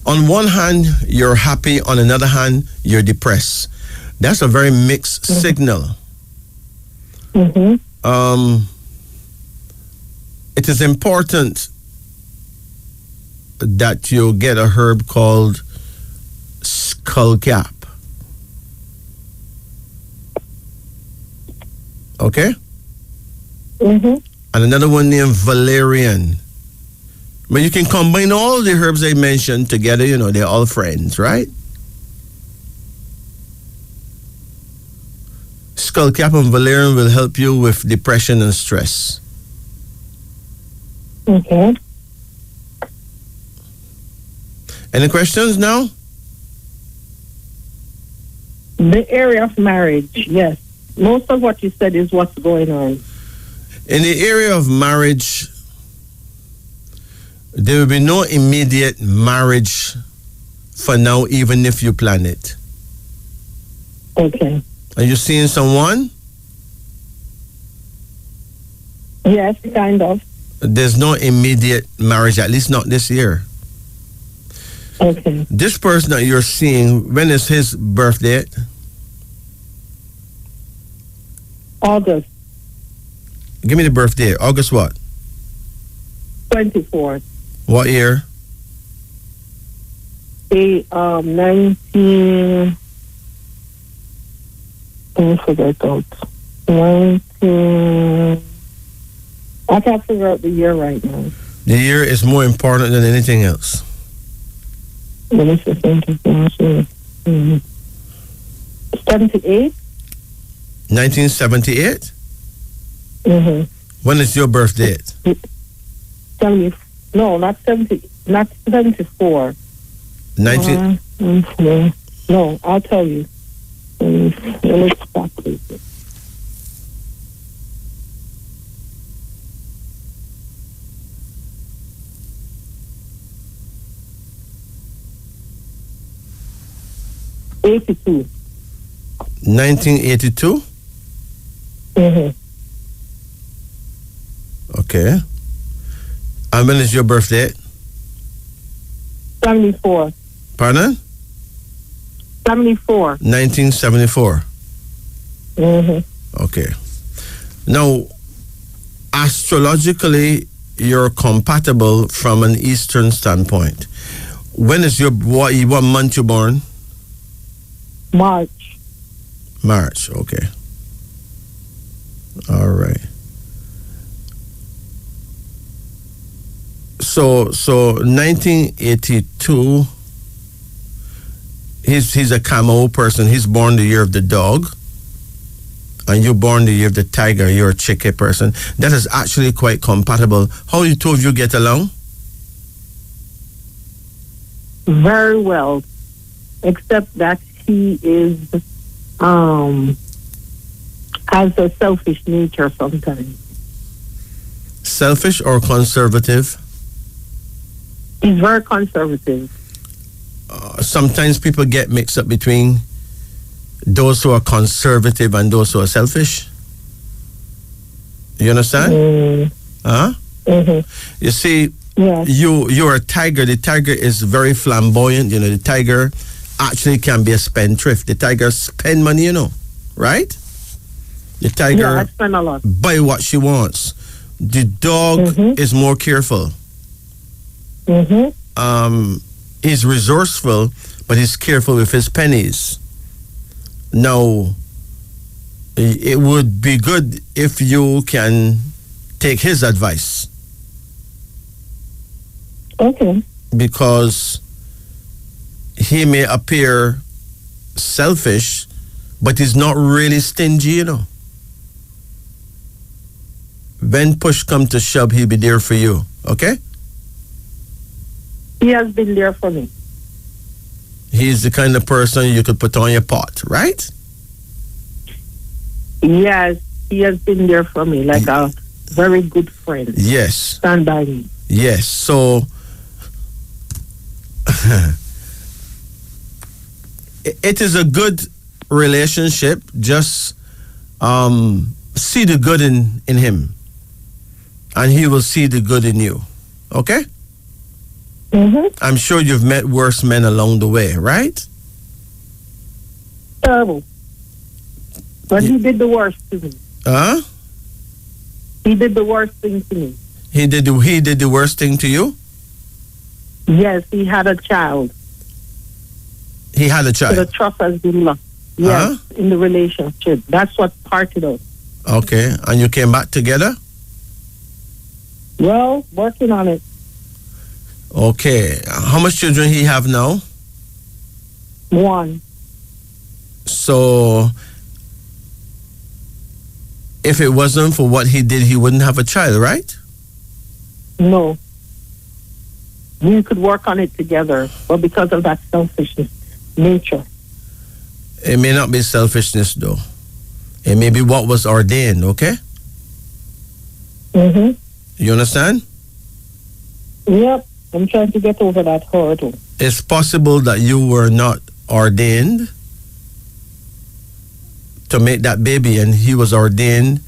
[SPEAKER 1] On one hand, you're happy. On another hand, you're depressed. That's a very mixed signal.
[SPEAKER 4] Mm-hmm.
[SPEAKER 1] It is important that you get a herb called skullcap. Okay?
[SPEAKER 4] Mm-hmm.
[SPEAKER 1] And another one named valerian. But you can combine all the herbs I mentioned together, you know, they're all friends, right? Skullcap and valerian will help you with depression and stress.
[SPEAKER 4] Okay.
[SPEAKER 1] Any questions now?
[SPEAKER 4] The area of marriage, yes. Most of what you said is what's going on.
[SPEAKER 1] In the area of marriage, there will be no immediate marriage for now, even if you plan it.
[SPEAKER 4] Okay.
[SPEAKER 1] Are you seeing someone?
[SPEAKER 4] Yes, kind of.
[SPEAKER 1] There's no immediate marriage, at least not this year.
[SPEAKER 4] Okay.
[SPEAKER 1] This person that you're seeing, when is his birthday?
[SPEAKER 4] August.
[SPEAKER 1] Give me the birthday. August what?
[SPEAKER 4] 24th.
[SPEAKER 1] What year?
[SPEAKER 4] 19. Let me figure it out. 19. I can't figure out the year right now.
[SPEAKER 1] The year is more important than anything else.
[SPEAKER 4] Let me just think of it. 78?
[SPEAKER 1] 1978?
[SPEAKER 4] Mm-hmm.
[SPEAKER 1] When is your birth date?
[SPEAKER 4] 70. No, not 70. Not 74.
[SPEAKER 1] 19.
[SPEAKER 4] No, I'll tell you. Let me stop, please. '82.
[SPEAKER 1] 1982?
[SPEAKER 4] Mm-hmm.
[SPEAKER 1] Okay. And when is your birthday?
[SPEAKER 4] 74.
[SPEAKER 1] Pardon?
[SPEAKER 4] 74.
[SPEAKER 1] 1974.
[SPEAKER 4] Mm-hmm.
[SPEAKER 1] Okay. Now, astrologically, you're compatible from an Eastern standpoint. When is what month you born?
[SPEAKER 4] March.
[SPEAKER 1] March, okay. All right. So 1982, he's a Camo person. He's born the year of the dog. And you're born the year of the tiger. You're a Chicken person. That is actually quite compatible. How you two of you get along?
[SPEAKER 4] Very well, except that he is has a selfish nature sometimes.
[SPEAKER 1] Selfish or conservative?
[SPEAKER 4] He's very conservative.
[SPEAKER 1] Sometimes people get mixed up between those who are conservative and those who are selfish. You understand? Huh?
[SPEAKER 4] Mm-hmm.
[SPEAKER 1] You see,
[SPEAKER 4] Yes.
[SPEAKER 1] you're a tiger. The tiger is very flamboyant. You know, the tiger actually can be a spendthrift. The tiger spend money, you know, right? The tiger
[SPEAKER 4] Yeah, I spend a lot.
[SPEAKER 1] buy what she wants. The dog is more careful.
[SPEAKER 4] Mm-hmm.
[SPEAKER 1] He's resourceful, but he's careful with his pennies. Now, it would be good if you can take his advice.
[SPEAKER 4] Okay.
[SPEAKER 1] Because he may appear selfish, but he's not really stingy, you know. When push come to shove, he'll be there for you, okay?
[SPEAKER 4] He has been there for me.
[SPEAKER 1] He's the kind of person you could put on your pot, right?
[SPEAKER 4] Yes, he has been there for me, like a very good friend.
[SPEAKER 1] Yes.
[SPEAKER 4] Stand by me.
[SPEAKER 1] Yes. So it is a good relationship. Just see the good in him, and he will see the good in you. Okay?
[SPEAKER 4] Mm-hmm.
[SPEAKER 1] I'm sure you've met worse men along the way, right?
[SPEAKER 4] Terrible. But he did the worst to me.
[SPEAKER 1] Huh?
[SPEAKER 4] He did the worst thing to me.
[SPEAKER 1] He did the worst thing to you?
[SPEAKER 4] Yes, he had a child.
[SPEAKER 1] He had a
[SPEAKER 4] So
[SPEAKER 1] child.
[SPEAKER 4] the trust has been lost. Yes, in the relationship. That's what parted us.
[SPEAKER 1] Okay. And you came back together?
[SPEAKER 4] Well, working on it.
[SPEAKER 1] Okay. How much children he have now?
[SPEAKER 4] One.
[SPEAKER 1] So if it wasn't for what he did, he wouldn't have a child, right?
[SPEAKER 4] No. We could work on it together, but because of that selfish nature.
[SPEAKER 1] It may not be selfishness, though. It may be what was ordained, okay?
[SPEAKER 4] Mm-hmm.
[SPEAKER 1] You understand?
[SPEAKER 4] Yep. I'm trying to get over that hurdle.
[SPEAKER 1] It's possible that you were not ordained to make that baby, and he was ordained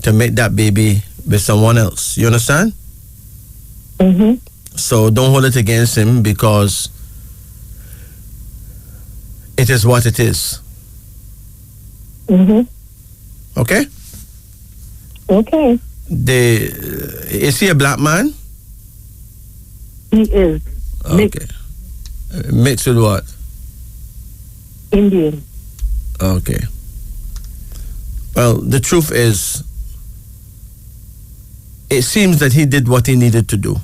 [SPEAKER 1] to make that baby with someone else. You understand?
[SPEAKER 4] Mm-hmm.
[SPEAKER 1] So don't hold it against him, because it is what it is.
[SPEAKER 4] Mm-hmm.
[SPEAKER 1] Okay?
[SPEAKER 4] Okay.
[SPEAKER 1] Is he a black man?
[SPEAKER 4] He is.
[SPEAKER 1] Okay. Mixed with what?
[SPEAKER 4] Indian.
[SPEAKER 1] Okay. Well, the truth is, it seems that he did what he needed to do,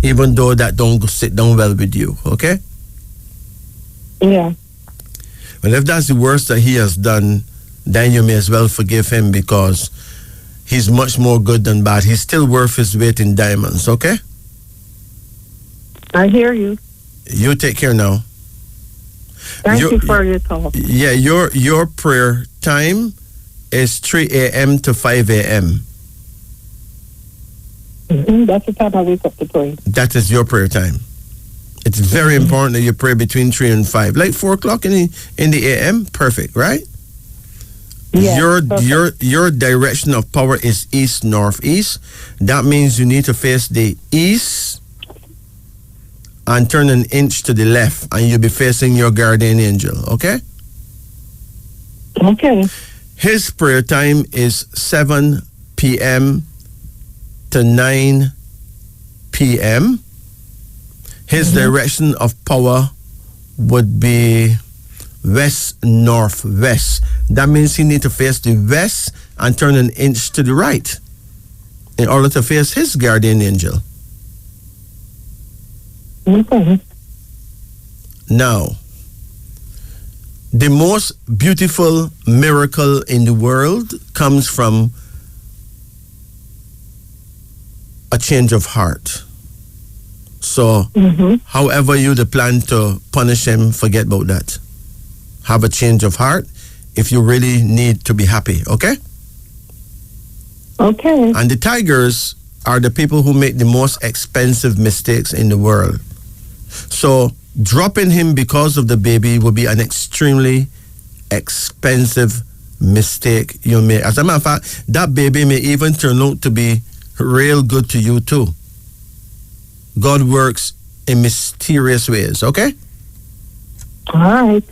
[SPEAKER 1] even though that don't sit down well with you, okay?
[SPEAKER 4] Yeah.
[SPEAKER 1] Well, if that's the worst that he has done, then you may as well forgive him, because he's much more good than bad. He's still worth his weight in diamonds, okay?
[SPEAKER 4] I hear you.
[SPEAKER 1] You take care now.
[SPEAKER 4] Thank you for your talk.
[SPEAKER 1] Yeah, your prayer time is 3 a.m. to 5 a.m.
[SPEAKER 4] Mm-hmm. That's the time I wake up to pray.
[SPEAKER 1] That is your prayer time. It's very important that you pray between 3 and 5. Like 4 o'clock in the a.m., perfect, right?
[SPEAKER 4] Yeah,
[SPEAKER 1] your direction of power is east, northeast. That means you need to face the east and turn an inch to the left, and you'll be facing your guardian angel, okay?
[SPEAKER 4] Okay.
[SPEAKER 1] His prayer time is 7 p.m. to 9 p.m. His direction of power would be west-northwest. That means he need to face the west and turn an inch to the right in order to face his guardian angel.
[SPEAKER 4] Okay.
[SPEAKER 1] Now, the most beautiful miracle in the world comes from a change of heart. So, however you plan to punish him, forget about that. Have a change of heart if you really need to be happy, okay?
[SPEAKER 4] Okay.
[SPEAKER 1] And the tigers are the people who make the most expensive mistakes in the world. So, dropping him because of the baby will be an extremely expensive mistake you make. As a matter of fact, that baby may even turn out to be real good to you too. God works in mysterious ways, okay?
[SPEAKER 4] All right.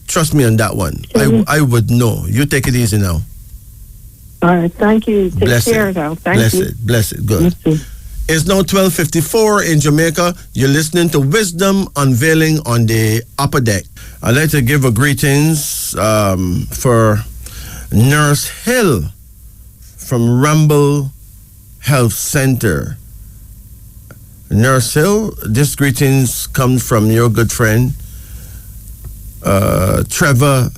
[SPEAKER 1] Trust me on that one. I would know. You take it easy now.
[SPEAKER 4] All right. Thank you. Take care now. Thank you.
[SPEAKER 1] Bless it. Good. It's now 12:54 in Jamaica. You're listening to Wisdom Unveiling on the Upper Deck. I'd like to give a greetings for Nurse Hill from Rumble Health Center. Nurse Hill, this greetings comes from your good friend Trevor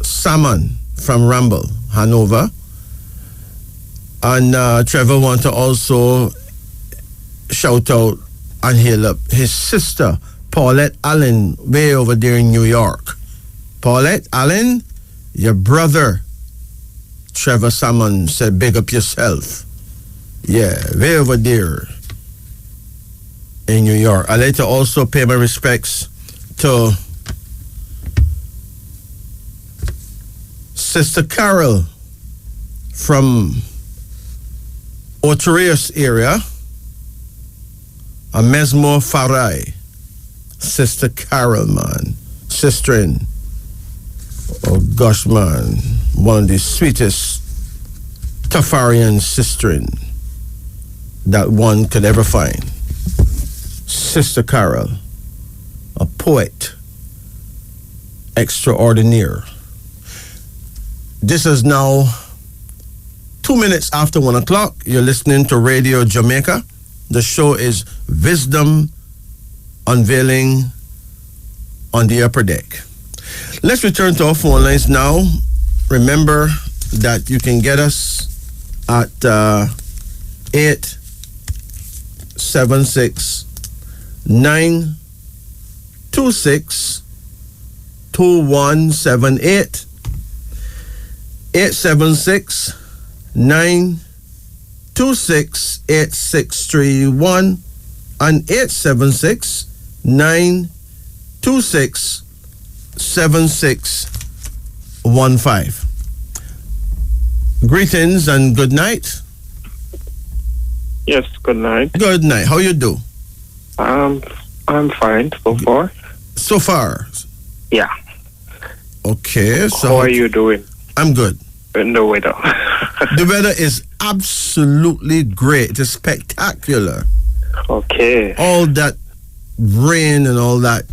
[SPEAKER 1] Salmon from Rumble, Hanover. And Trevor want to also shout out and hail up his sister, Paulette Allen, way over there in New York. Paulette Allen, your brother, Trevor Salmon, said big up yourself. Yeah, way over there in New York. I'd like to also pay my respects to Sister Carol from Oterius area, a Mesmo Farai. Sister Carol, man. Sisterin. Oh gosh, man. One of the sweetest Tafarian sisterin that one could ever find. Sister Carol, a poet extraordinaire. This is now 2 minutes after 1 o'clock. You're listening to Radio Jamaica. The show is Wisdom Unveiling on the Upper Deck. Let's return to our phone lines now. Remember that you can get us at 876-926-2178. 876-926-8631 and 876-926-7615. Greetings and good night.
[SPEAKER 5] Yes, good night.
[SPEAKER 1] Good night. How you do?
[SPEAKER 5] I'm fine so far.
[SPEAKER 1] So far?
[SPEAKER 5] Yeah.
[SPEAKER 1] Okay. So
[SPEAKER 5] how are you doing?
[SPEAKER 1] I'm good.
[SPEAKER 5] In the weather.
[SPEAKER 1] The weather is absolutely great. It's spectacular.
[SPEAKER 5] Okay.
[SPEAKER 1] All that rain and all that.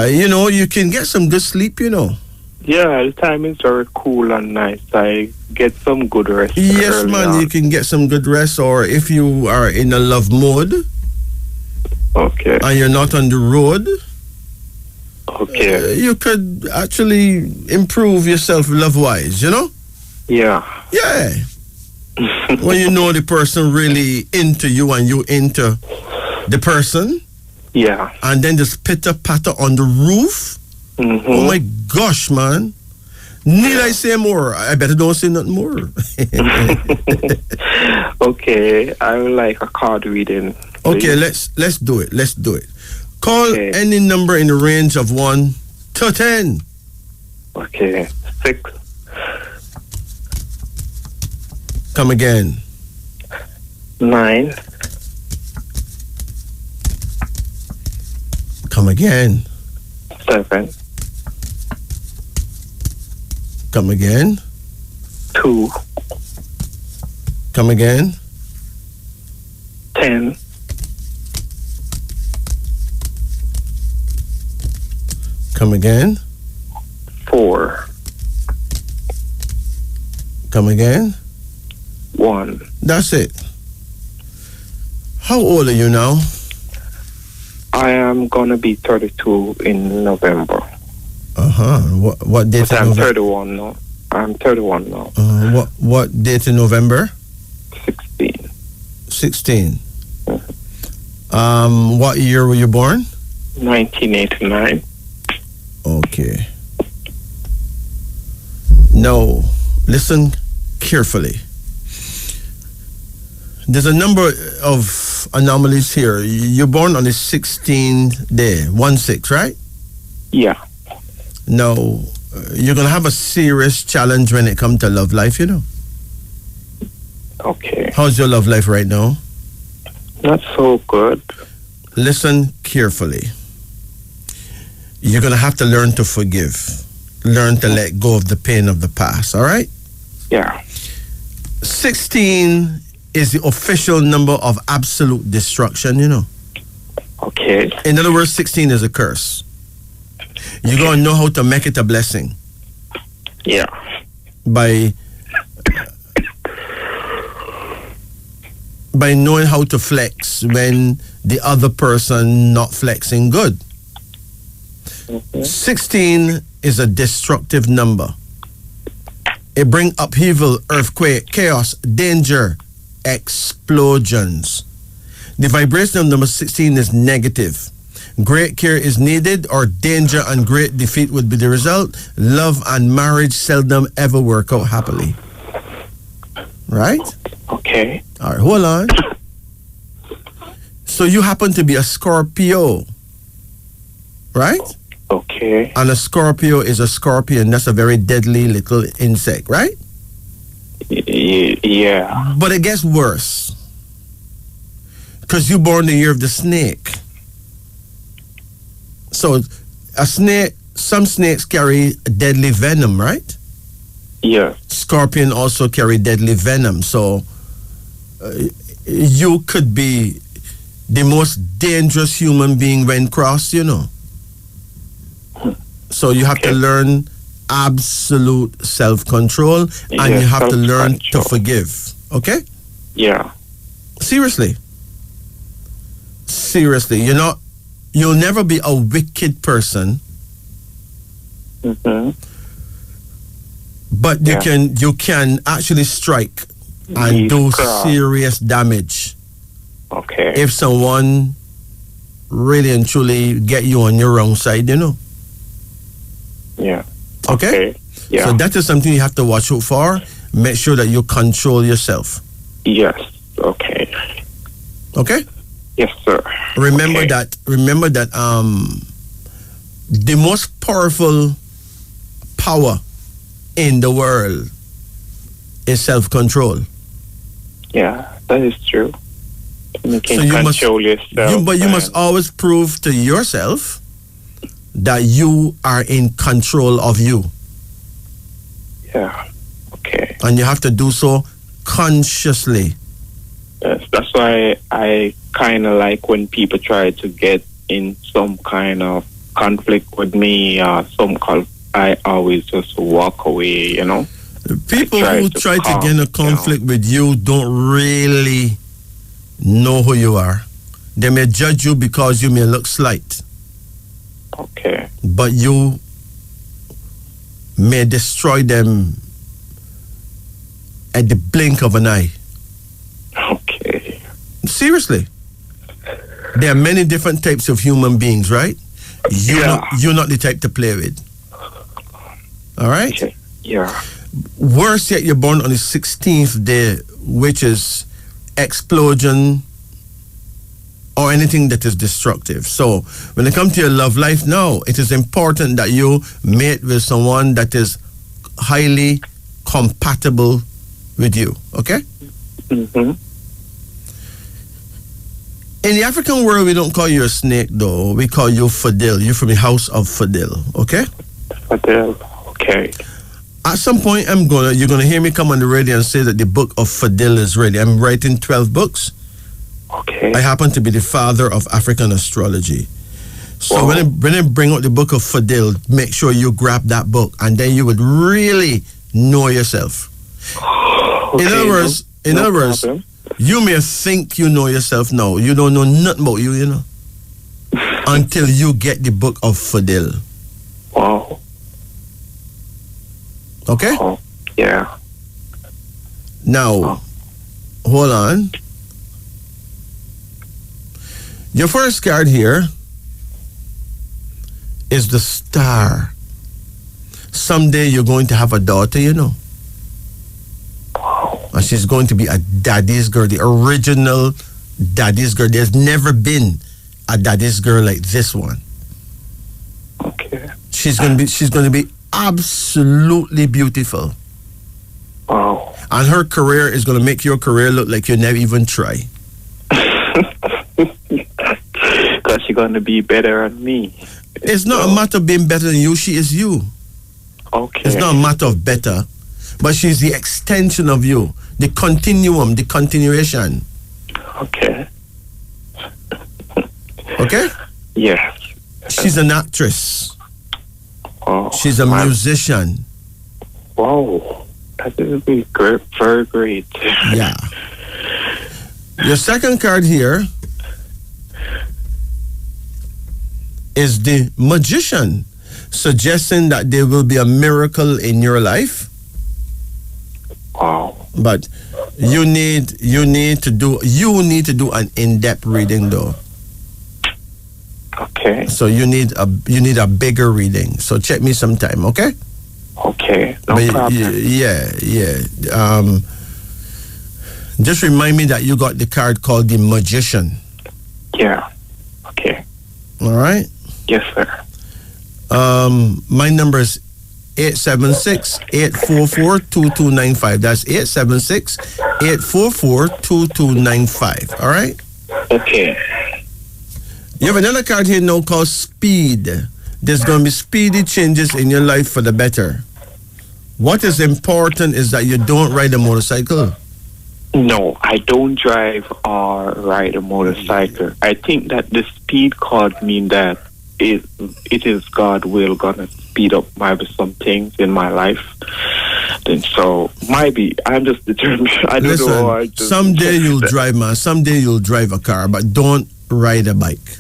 [SPEAKER 1] You can get some good sleep,
[SPEAKER 5] Yeah, the time is very cool and nice. I get some good rest.
[SPEAKER 1] Yes, man, you can get some good rest. Or if you are in a love mode,
[SPEAKER 5] okay,
[SPEAKER 1] and you're not on the road,
[SPEAKER 5] okay,
[SPEAKER 1] you could actually improve yourself love-wise,
[SPEAKER 5] Yeah.
[SPEAKER 1] Yeah. When you know the person really into you and you into the person.
[SPEAKER 5] Yeah.
[SPEAKER 1] And then just pitter-patter on the roof.
[SPEAKER 5] Mm-hmm.
[SPEAKER 1] Oh my gosh, man. Need I say more? I better don't say nothing more.
[SPEAKER 5] Okay, I would like a card reading.
[SPEAKER 1] Okay, let's do it. Let's do it. Call any number in the range of 1 to 10.
[SPEAKER 5] Okay, 6.
[SPEAKER 1] Come again.
[SPEAKER 5] 9.
[SPEAKER 1] Come again.
[SPEAKER 5] 7.
[SPEAKER 1] Come again.
[SPEAKER 5] 2.
[SPEAKER 1] Come again.
[SPEAKER 5] 10.
[SPEAKER 1] Come again.
[SPEAKER 5] 4.
[SPEAKER 1] Come again.
[SPEAKER 5] 1.
[SPEAKER 1] That's it. How old are you now?
[SPEAKER 5] I am gonna be 32 in November.
[SPEAKER 1] What date?
[SPEAKER 5] But I'm 31 now. I'm 31 now.
[SPEAKER 1] What date in November?
[SPEAKER 5] 16.
[SPEAKER 1] 16. What year were you born?
[SPEAKER 5] 1989.
[SPEAKER 1] Okay. Now, listen carefully. There's a number of anomalies here. You're born on the 16th day, 1-6, right?
[SPEAKER 5] Yeah.
[SPEAKER 1] Now, you're going to have a serious challenge when it comes to love life, you know.
[SPEAKER 5] Okay.
[SPEAKER 1] How's your love life right now?
[SPEAKER 5] Not so good.
[SPEAKER 1] Listen carefully. You're going to have to learn to forgive. Learn to let go of the pain of the past, all right?
[SPEAKER 5] Yeah.
[SPEAKER 1] 16 is the official number of absolute destruction, you know.
[SPEAKER 5] Okay.
[SPEAKER 1] In other words, 16 is a curse. You're going to know how to make it a blessing.
[SPEAKER 5] Yeah.
[SPEAKER 1] By knowing how to flex when the other person not flexing good. 16 is a destructive number. It brings upheaval, earthquake, chaos, danger, explosions. The vibration of number 16 is negative. Great care is needed, or danger and great defeat would be the result. Love and marriage seldom ever work out happily. Right?
[SPEAKER 5] Okay.
[SPEAKER 1] All right, hold on. So you happen to be a Scorpio, right?
[SPEAKER 5] Okay.
[SPEAKER 1] And a Scorpio is a scorpion. That's a very deadly little insect, right?
[SPEAKER 5] Yeah.
[SPEAKER 1] But it gets worse. Because you born the year of the snake. So a snake, some snakes carry deadly venom, right?
[SPEAKER 5] Yeah.
[SPEAKER 1] Scorpion also carry deadly venom. So you could be the most dangerous human being when crossed, you know. So you have to learn absolute self-control, and you have to learn to forgive. Okay?
[SPEAKER 5] Yeah.
[SPEAKER 1] Seriously. Seriously. You'll never be a wicked person.
[SPEAKER 5] Mm-hmm.
[SPEAKER 1] But you can actually strike and do serious damage.
[SPEAKER 5] Okay.
[SPEAKER 1] If someone really and truly get you on your wrong side, you know.
[SPEAKER 5] Yeah.
[SPEAKER 1] Okay?
[SPEAKER 5] Yeah.
[SPEAKER 1] So that is something you have to watch out for. Make sure that you control yourself.
[SPEAKER 5] Yes. Okay.
[SPEAKER 1] Okay?
[SPEAKER 5] Yes, sir.
[SPEAKER 1] Remember that the most powerful power in the world is self-control.
[SPEAKER 5] Yeah, that is true. You can
[SPEAKER 1] So you
[SPEAKER 5] control yourself.
[SPEAKER 1] But you must always prove to yourself that you are in control of you.
[SPEAKER 5] Yeah. Okay.
[SPEAKER 1] And you have to do so consciously.
[SPEAKER 5] Yes, that's why I kind of like when people try to get in some kind of conflict with me, I always just walk away, you know.
[SPEAKER 1] People who try to get in a conflict with you don't really know who you are. They may judge you because you may look slight.
[SPEAKER 5] Okay.
[SPEAKER 1] But you may destroy them at the blink of an eye.
[SPEAKER 5] Okay.
[SPEAKER 1] Seriously. There are many different types of human beings, right? You're not the type to play with. All right?
[SPEAKER 5] Okay. Yeah.
[SPEAKER 1] Worse yet, you're born on the 16th day, which is explosion or anything that is destructive. So when it comes to your love life now, it is important that you mate with someone that is highly compatible with you. Okay?
[SPEAKER 5] Mm-hmm.
[SPEAKER 1] In the African world, we don't call you a snake, though. We call you Fadil. You're from the house of Fadil. Okay?
[SPEAKER 5] Fadil. Okay.
[SPEAKER 1] At some point, you're gonna hear me come on the radio and say that the book of Fidel is ready. I'm writing 12 books.
[SPEAKER 5] Okay.
[SPEAKER 1] I happen to be the father of African astrology. So when I bring out the book of Fidel, make sure you grab that book, and then you would really know yourself.
[SPEAKER 5] Okay,
[SPEAKER 1] in other words, you may think you know yourself now. You don't know nothing about you know, until you get the book of Fidel.
[SPEAKER 5] Wow.
[SPEAKER 1] Okay?
[SPEAKER 5] Oh, yeah.
[SPEAKER 1] Now, hold on. Your first card here is the star. Someday you're going to have a daughter, you know.
[SPEAKER 5] Wow.
[SPEAKER 1] And she's going to be a daddy's girl, the original daddy's girl. There's never been a daddy's girl like this one.
[SPEAKER 5] Okay.
[SPEAKER 1] She's going to be absolutely beautiful.
[SPEAKER 5] Wow.
[SPEAKER 1] And her career is going to make your career look like you never even try.
[SPEAKER 5] Because she's going to be better than me.
[SPEAKER 1] It's not a matter of being better than you. She is you.
[SPEAKER 5] Okay.
[SPEAKER 1] It's not a matter of better, but she's the extension of you, the continuum, the continuation.
[SPEAKER 5] Okay.
[SPEAKER 1] Okay?
[SPEAKER 5] Yes.
[SPEAKER 1] She's an actress.
[SPEAKER 5] Oh,
[SPEAKER 1] She's a musician.
[SPEAKER 5] Wow. That is great, very great.
[SPEAKER 1] Yeah. Your second card here is the Magician, suggesting that there will be a miracle in your life.
[SPEAKER 5] Wow.
[SPEAKER 1] But you need to do an in-depth reading though.
[SPEAKER 5] Okay.
[SPEAKER 1] So you need a bigger reading. So check me sometime, okay?
[SPEAKER 5] Okay. No problem.
[SPEAKER 1] Yeah. Just remind me that you got the card called the Magician.
[SPEAKER 5] Yeah. Okay.
[SPEAKER 1] All right?
[SPEAKER 5] Yes, sir.
[SPEAKER 1] My number is 876-844-2295. That's 876-844-2295. All right?
[SPEAKER 5] Okay.
[SPEAKER 1] You have another card here now called Speed. There's going to be speedy changes in your life for the better. What is important is that you don't ride a motorcycle.
[SPEAKER 5] No, I don't drive or ride a motorcycle. I think that the speed card means that it is God will gonna speed up maybe some things in my life. And so maybe I'm just determined. I don't know.
[SPEAKER 1] Someday you'll drive, man. Someday you'll drive a car, but don't ride a bike.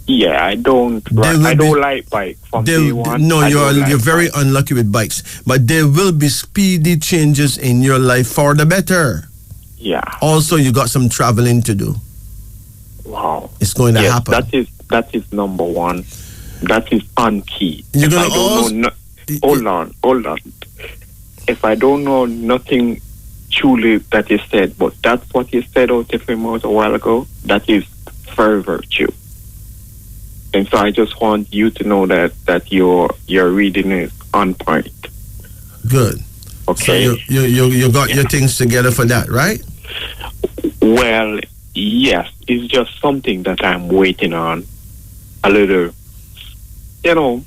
[SPEAKER 5] Yeah, I don't like bike from day one.
[SPEAKER 1] No, you're very unlucky with bikes. But there will be speedy changes in your life for the better.
[SPEAKER 5] Yeah.
[SPEAKER 1] Also, you got some traveling to do.
[SPEAKER 5] Wow.
[SPEAKER 1] It's going to happen.
[SPEAKER 5] That is number one. That is on key.
[SPEAKER 1] You're gonna
[SPEAKER 5] hold on. If I don't know nothing truly that is said, but that's what you said out of your mouth a while ago, that is very virtue. And so I just want you to know that your reading is on point.
[SPEAKER 1] Good.
[SPEAKER 5] Okay.
[SPEAKER 1] So you got your things together for that, right?
[SPEAKER 5] Well, yes. It's just something that I'm waiting on. A little, not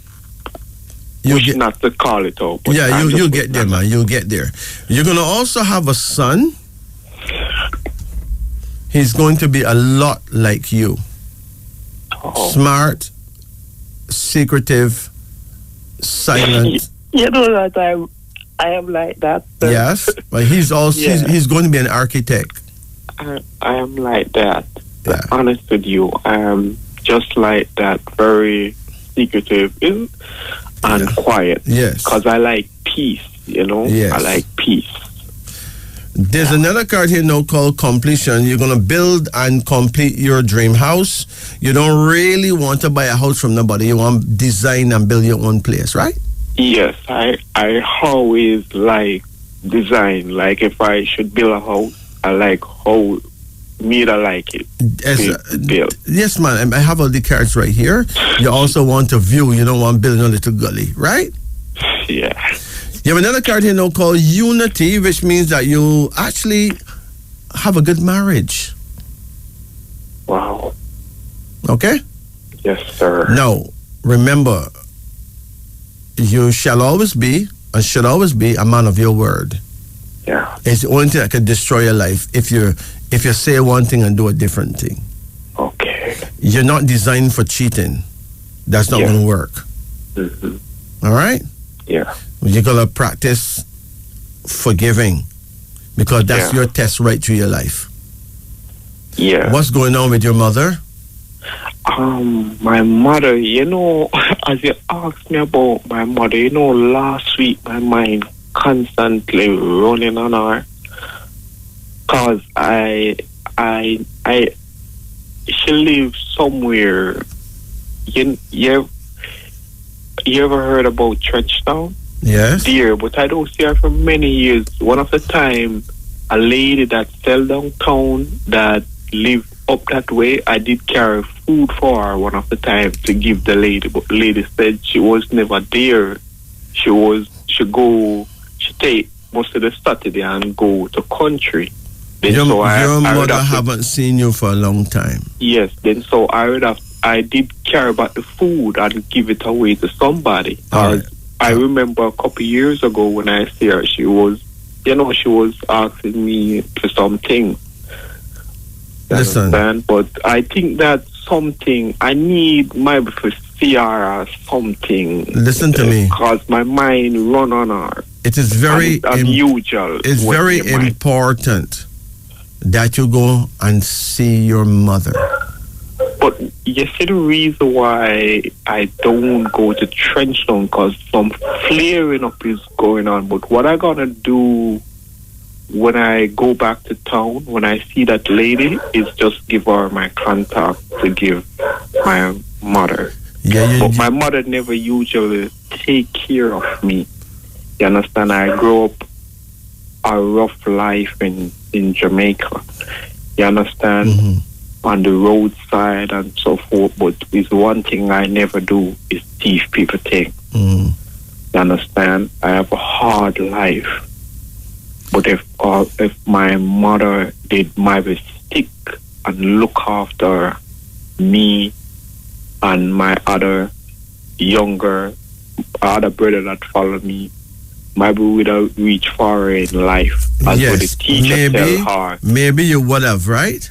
[SPEAKER 5] to call it out.
[SPEAKER 1] Yeah, you'll get there, man. You'll get there. You're going to also have a son. He's going to be a lot like you.
[SPEAKER 5] Oh.
[SPEAKER 1] Smart, secretive, silent.
[SPEAKER 5] You know that I am like that. Sir.
[SPEAKER 1] Yes, but he's also he's going to be an architect.
[SPEAKER 5] I am like that.
[SPEAKER 1] Yeah.
[SPEAKER 5] Honest with you, I am just like that, very secretive and quiet.
[SPEAKER 1] Yes.
[SPEAKER 5] Because I like peace,
[SPEAKER 1] Yes.
[SPEAKER 5] I like peace.
[SPEAKER 1] There's another card here now called completion. You're going to build and complete your dream house. You don't really want to buy a house from nobody. You want to design and build your own place, right?
[SPEAKER 5] Yes, I always like design. Like if I should build a house, I like how me that like it. Build.
[SPEAKER 1] Yes, man. I have all the cards right here. You also want to view. You don't want to build a little gully, right?
[SPEAKER 5] Yeah.
[SPEAKER 1] You have another card here now called unity, which means that you actually have a good marriage.
[SPEAKER 5] Wow.
[SPEAKER 1] Okay?
[SPEAKER 5] Yes, sir.
[SPEAKER 1] Now, remember, you shall always be and should always be a man of your word.
[SPEAKER 5] Yeah.
[SPEAKER 1] It's the only thing that can destroy your life if you say one thing and do a different thing.
[SPEAKER 5] Okay.
[SPEAKER 1] You're not designed for cheating. That's not going to work.
[SPEAKER 5] Mm-hmm.
[SPEAKER 1] All right?
[SPEAKER 5] Yeah.
[SPEAKER 1] You're going to practice forgiving because that's your test right through your life.
[SPEAKER 5] Yeah.
[SPEAKER 1] What's going on with your mother?
[SPEAKER 5] My mother, as you asked me about my mother, last week my mind constantly running on her. Cause she lives somewhere. You ever heard about Trenchtown?
[SPEAKER 1] Yes.
[SPEAKER 5] Dear, but I don't see her for many years. One of the time, a lady that sell downtown that live up that way, I did carry food for her one of the time to give the lady, but the lady said she was never there. She take most of the Saturday and go to country. Then
[SPEAKER 1] your mother haven't seen you for a long time.
[SPEAKER 5] Yes, then so I did care about the food and give it away to somebody.
[SPEAKER 1] Right.
[SPEAKER 5] I remember a couple of years ago when I see her, she was asking me for something.
[SPEAKER 1] Listen.
[SPEAKER 5] But I think that something, I need maybe for CR or something.
[SPEAKER 1] Listen to me.
[SPEAKER 5] Because my mind run on her.
[SPEAKER 1] It is very
[SPEAKER 5] unusual.
[SPEAKER 1] It's very important that you go and see your mother.
[SPEAKER 5] But you see the reason why I don't go to Trenchtown, because some flaring up is going on. But what I'm going to do when I go back to town, when I see that lady, is just give her my contact to give my mother. But my mother never usually take care of me. You understand? I grew up a rough life in Jamaica. You understand?
[SPEAKER 1] Mm-hmm.
[SPEAKER 5] On the roadside and so forth. But it's one thing I never do is thief people thing.
[SPEAKER 1] Mm-hmm.
[SPEAKER 5] You understand? I have a hard life. But if my mother did maybe stick and look after me and my other brother that followed me, maybe we would have reached far in life. As what the teacher tell her.
[SPEAKER 1] Maybe you would have, right?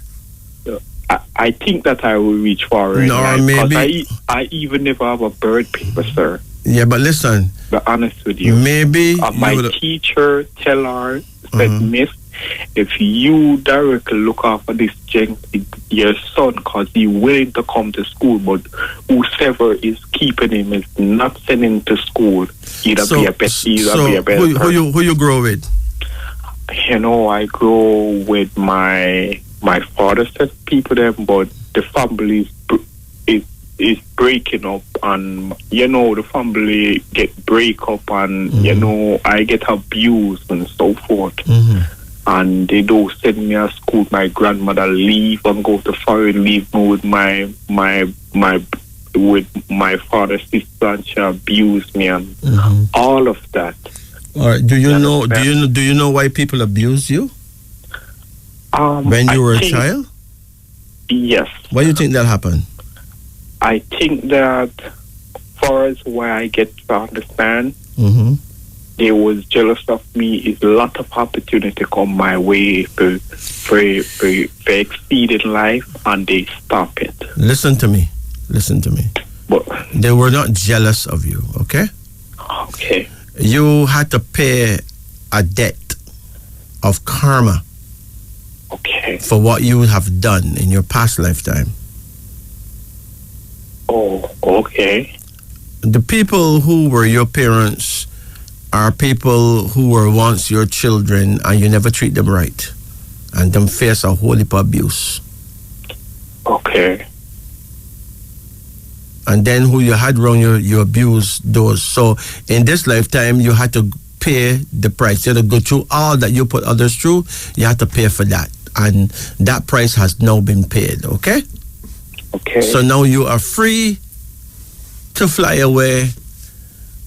[SPEAKER 5] I think that I will reach far in life.
[SPEAKER 1] Maybe.
[SPEAKER 5] I even never have a bird paper, sir.
[SPEAKER 1] Yeah, but listen.
[SPEAKER 5] Be honest with you.
[SPEAKER 1] Maybe
[SPEAKER 5] my teacher tell her, said, Miss, if you directly look after this your son, because he's willing to come to school, but whoever is keeping him is not sending him to school, be a better
[SPEAKER 1] who you grow with?
[SPEAKER 5] I grow with my father's set of people them, but the family is breaking up, and the family get break up, and I get abused and so forth. And they don't send me to school. My grandmother leave and go to foreign, leave me with my father's sister, and she abused me and all of that.
[SPEAKER 1] All right. Do you know why people abuse you? When you were a child?
[SPEAKER 5] Yes.
[SPEAKER 1] Why do you think that happened?
[SPEAKER 5] I think that, far as where I get to understand, they was jealous of me. Is a lot of opportunity come my way for exceed in life, and they stop it.
[SPEAKER 1] Listen to me. But they were not jealous of you, okay?
[SPEAKER 5] Okay.
[SPEAKER 1] You had to pay a debt of karma.
[SPEAKER 5] Okay.
[SPEAKER 1] For what you have done in your past lifetime.
[SPEAKER 5] Oh, okay.
[SPEAKER 1] The people who were your parents are people who were once your children, and you never treat them right, and them face a whole heap of abuse.
[SPEAKER 5] Okay.
[SPEAKER 1] And then who you had wrong, you abuse those. So in this lifetime, you had to pay the price. You had to go through all that you put others through. You had to pay for that. And that price has now been paid, okay?
[SPEAKER 5] Okay.
[SPEAKER 1] So now you are free to fly away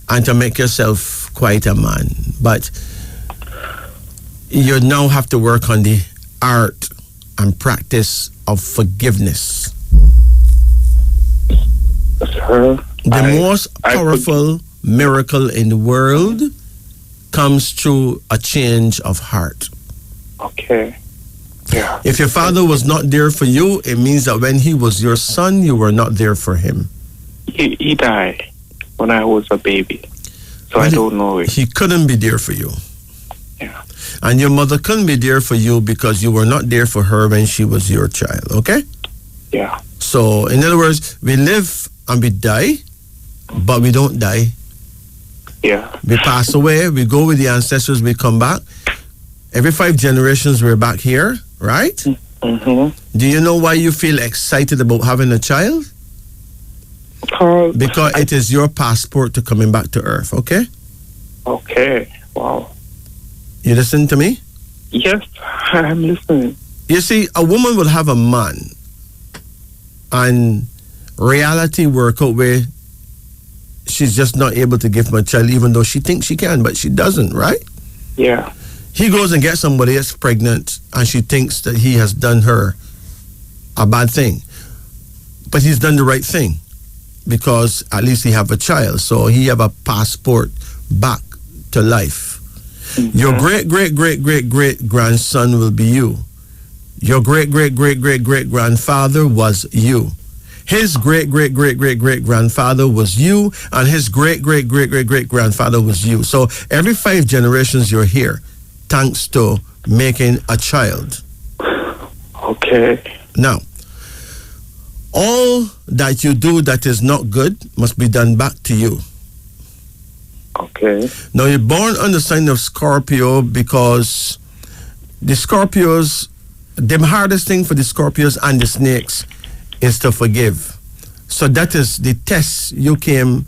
[SPEAKER 1] and to make yourself quite a man. But you now have to work on the art and practice of forgiveness.
[SPEAKER 5] Sir,
[SPEAKER 1] the most powerful miracle in the world comes through a change of heart.
[SPEAKER 5] Okay. Yeah.
[SPEAKER 1] If your father was not there for you, it means that when he was your son, you were not there for him.
[SPEAKER 5] He died when I was a baby. So I don't know it.
[SPEAKER 1] He couldn't be there for you.
[SPEAKER 5] Yeah.
[SPEAKER 1] And your mother couldn't be there for you because you were not there for her when she was your child, okay?
[SPEAKER 5] Yeah.
[SPEAKER 1] So, in other words, we live and we die, but we don't die.
[SPEAKER 5] Yeah.
[SPEAKER 1] We pass away, we go with the ancestors, we come back. Every 5 generations, we're back here, right?
[SPEAKER 5] Mm-hmm.
[SPEAKER 1] Do you know why you feel excited about having a child? Because it is your passport to coming back to Earth, okay?
[SPEAKER 5] Okay. Wow.
[SPEAKER 1] You listen to me?
[SPEAKER 5] Yes, I'm listening.
[SPEAKER 1] You see, a woman will have a man, and reality work out where she's just not able to give him a child, even though she thinks she can, but she doesn't, right?
[SPEAKER 5] Yeah.
[SPEAKER 1] He goes and gets somebody that's pregnant, and she thinks that he has done her a bad thing. But he's done the right thing, because at least he have a child, so he have a passport back to life. Mm-hmm. Your great-great-great-great-great-grandson will be you. Your great-great-great-great-great-grandfather was you. His great-great-great-great-great-grandfather was you, and his great-great-great-great-great-grandfather was you. So every 5 generations you're here, thanks to making a child.
[SPEAKER 5] Okay.
[SPEAKER 1] Now, all that you do that is not good must be done back to you.
[SPEAKER 5] Okay.
[SPEAKER 1] Now, you're born on the sign of Scorpio because the Scorpios, the hardest thing for the Scorpios and the snakes is to forgive. So that is the test you came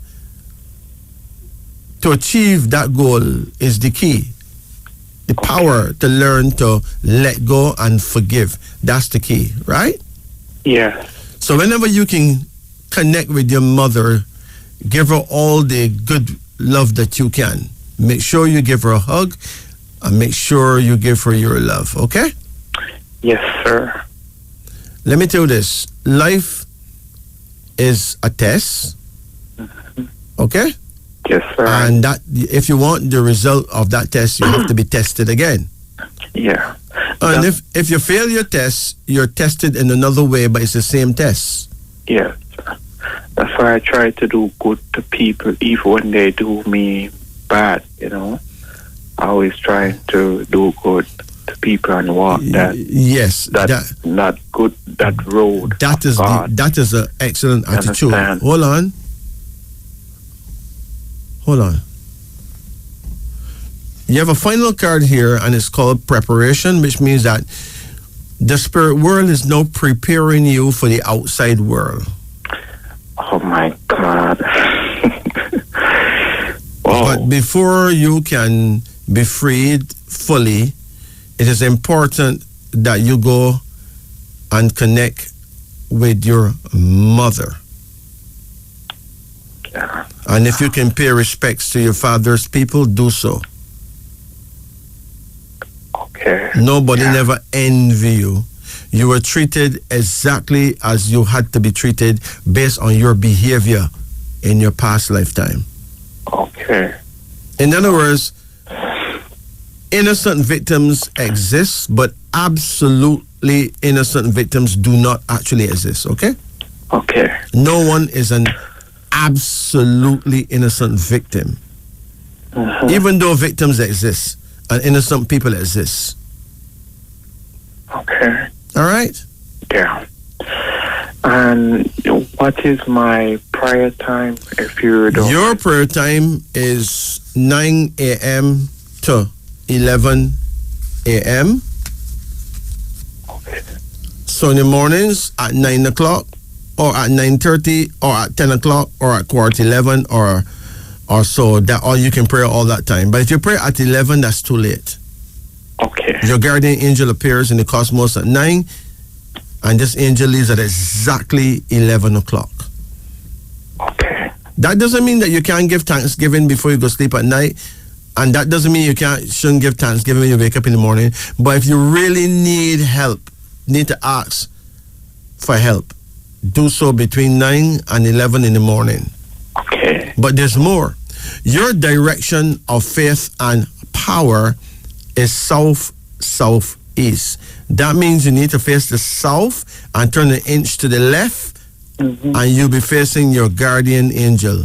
[SPEAKER 1] to achieve. That goal is the key. The power to learn to let go and forgive. That's the key, right?
[SPEAKER 5] Yeah.
[SPEAKER 1] So whenever you can connect with your mother, give her all the good love that you can. Make sure you give her a hug and make sure you give her your love, okay?
[SPEAKER 5] Yes, sir.
[SPEAKER 1] Let me tell you this. Life is a test, okay?
[SPEAKER 5] Yes, sir.
[SPEAKER 1] And that if you want the result of that test, you have to be tested again.
[SPEAKER 5] Yeah.
[SPEAKER 1] And if you fail your test, you're tested in another way, but it's the same test.
[SPEAKER 5] Yeah. That's why I try to do good to people, even when they do me bad, you know. I always try to do good to people and walk that.
[SPEAKER 1] Yes.
[SPEAKER 5] That not good, that road.
[SPEAKER 1] That is that is an excellent attitude.
[SPEAKER 5] Understand.
[SPEAKER 1] Hold on. You have a final card here, and it's called preparation, which means that the spirit world is now preparing you for the outside world.
[SPEAKER 5] Oh my God. Wow.
[SPEAKER 1] But before you can be freed fully, it is important that you go and connect with your mother.
[SPEAKER 5] Yeah.
[SPEAKER 1] And if you can pay respects to your father's people, do so.
[SPEAKER 5] Okay.
[SPEAKER 1] Nobody never envy you. You were treated exactly as you had to be treated based on your behavior in your past lifetime.
[SPEAKER 5] Okay.
[SPEAKER 1] In other words, innocent victims exist, but absolutely innocent victims do not actually exist, okay?
[SPEAKER 5] Okay.
[SPEAKER 1] No one is an absolutely innocent victim.
[SPEAKER 5] Uh-huh.
[SPEAKER 1] Even though victims exist and innocent people exist.
[SPEAKER 5] Okay.
[SPEAKER 1] All right?
[SPEAKER 5] Yeah. And what is my prayer time, if you don't?
[SPEAKER 1] Your prayer time is 9 a.m. to 11 a.m.
[SPEAKER 5] Okay.
[SPEAKER 1] So in the mornings at 9 o'clock or at 9:30 or at 10 o'clock or at 11:15 or so, that or you can pray all that time. But if you pray at 11, that's too late.
[SPEAKER 5] Okay.
[SPEAKER 1] Your guardian angel appears in the cosmos at 9, and this angel leaves at exactly 11 o'clock.
[SPEAKER 5] Okay.
[SPEAKER 1] That doesn't mean that you can't give thanksgiving before you go sleep at night, and that doesn't mean you shouldn't give thanksgiving when you wake up in the morning. But if you really need help, need to ask for help, do so between 9 and 11 in the morning.
[SPEAKER 5] Okay.
[SPEAKER 1] But there's more. Your direction of faith and power is south-southeast. That means you need to face the south and turn an inch to the left, and you'll be facing your guardian angel.